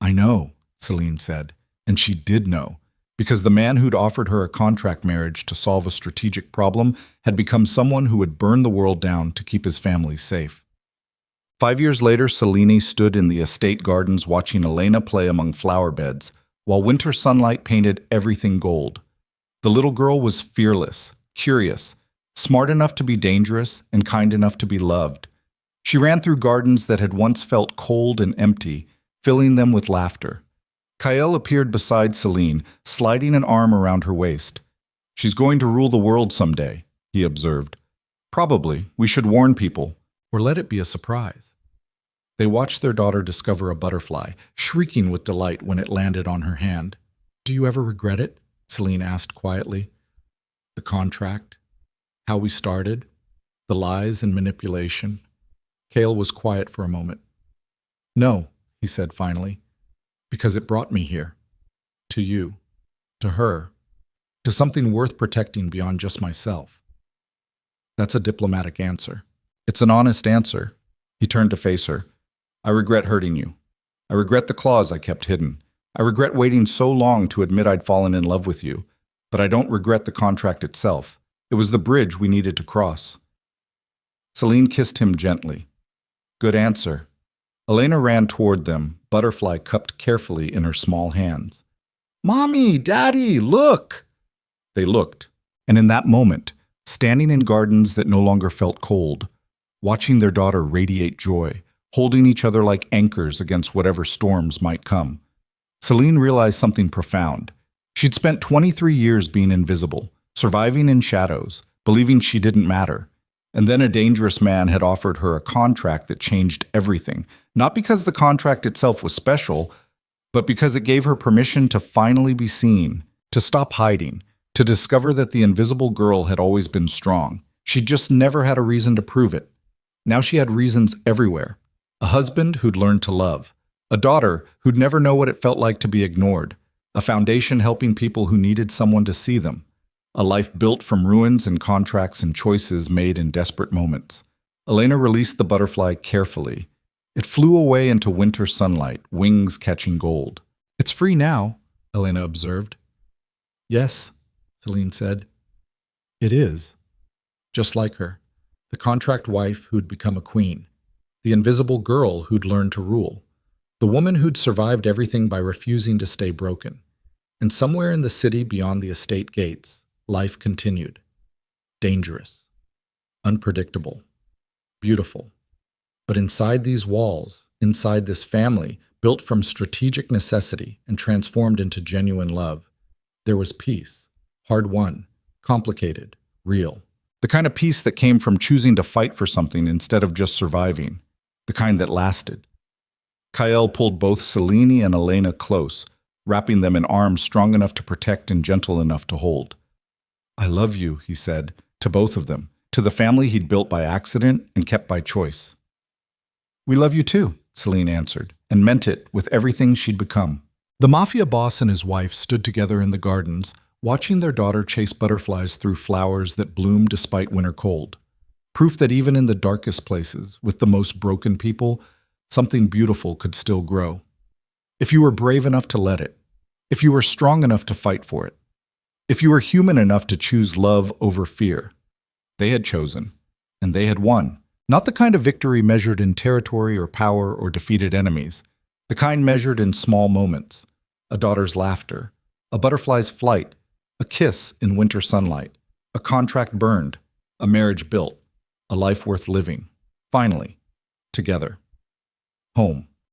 I know, Selene said, and she did know, because the man who'd offered her a contract marriage to solve a strategic problem had become someone who would burn the world down to keep his family safe. 5 years later, Selene stood in the estate gardens watching Elena play among flower beds, while winter sunlight painted everything gold. The little girl was fearless, curious, smart enough to be dangerous, and kind enough to be loved. She ran through gardens that had once felt cold and empty, filling them with laughter. Kael appeared beside Selene, sliding an arm around her waist. She's going to rule the world someday, he observed. Probably, we should warn people, or let it be a surprise. They watched their daughter discover a butterfly, shrieking with delight when it landed on her hand. Do you ever regret it? Selene asked quietly. The contract, how we started, the lies and manipulation. Kael was quiet for a moment. No, he said finally, because it brought me here. To you, to her, to something worth protecting beyond just myself. That's a diplomatic answer. It's an honest answer. He turned to face her. I regret hurting you. I regret the claws I kept hidden. I regret waiting so long to admit I'd fallen in love with you. But I don't regret the contract itself. It was the bridge we needed to cross. Selene kissed him gently. Good answer. Elena ran toward them, butterfly cupped carefully in her small hands. Mommy, Daddy, look! They looked, and in that moment, standing in gardens that no longer felt cold, watching their daughter radiate joy, holding each other like anchors against whatever storms might come, Selene realized something profound. She'd spent 23 years being invisible, surviving in shadows, believing she didn't matter. And then a dangerous man had offered her a contract that changed everything, not because the contract itself was special, but because it gave her permission to finally be seen, to stop hiding, to discover that the invisible girl had always been strong. She'd just never had a reason to prove it. Now she had reasons everywhere. A husband who'd learned to love, a daughter who'd never know what it felt like to be ignored, a foundation helping people who needed someone to see them. A life built from ruins and contracts and choices made in desperate moments. Elena released the butterfly carefully. It flew away into winter sunlight, wings catching gold. It's free now, Elena observed. Yes, Selene said. It is. Just like her. The contract wife who'd become a queen. The invisible girl who'd learned to rule. The woman who'd survived everything by refusing to stay broken. And somewhere in the city beyond the estate gates, life continued. Dangerous. Unpredictable. Beautiful. But inside these walls, inside this family, built from strategic necessity and transformed into genuine love, there was peace. Hard-won. Complicated. Real. The kind of peace that came from choosing to fight for something instead of just surviving. The kind that lasted. Kael pulled both Selene and Elena close, wrapping them in arms strong enough to protect and gentle enough to hold. I love you, he said, to both of them, to the family he'd built by accident and kept by choice. We love you too, Selene answered, and meant it with everything she'd become. The Mafia Boss and his wife stood together in the gardens, watching their daughter chase butterflies through flowers that bloomed despite winter cold. Proof that even in the darkest places, with the most broken people, something beautiful could still grow. If you were brave enough to let it, if you were strong enough to fight for it, if you were human enough to choose love over fear, they had chosen, and they had won. Not the kind of victory measured in territory or power or defeated enemies, the kind measured in small moments, a daughter's laughter, a butterfly's flight, a kiss in winter sunlight, a contract burned, a marriage built, a life worth living, finally, together. Home.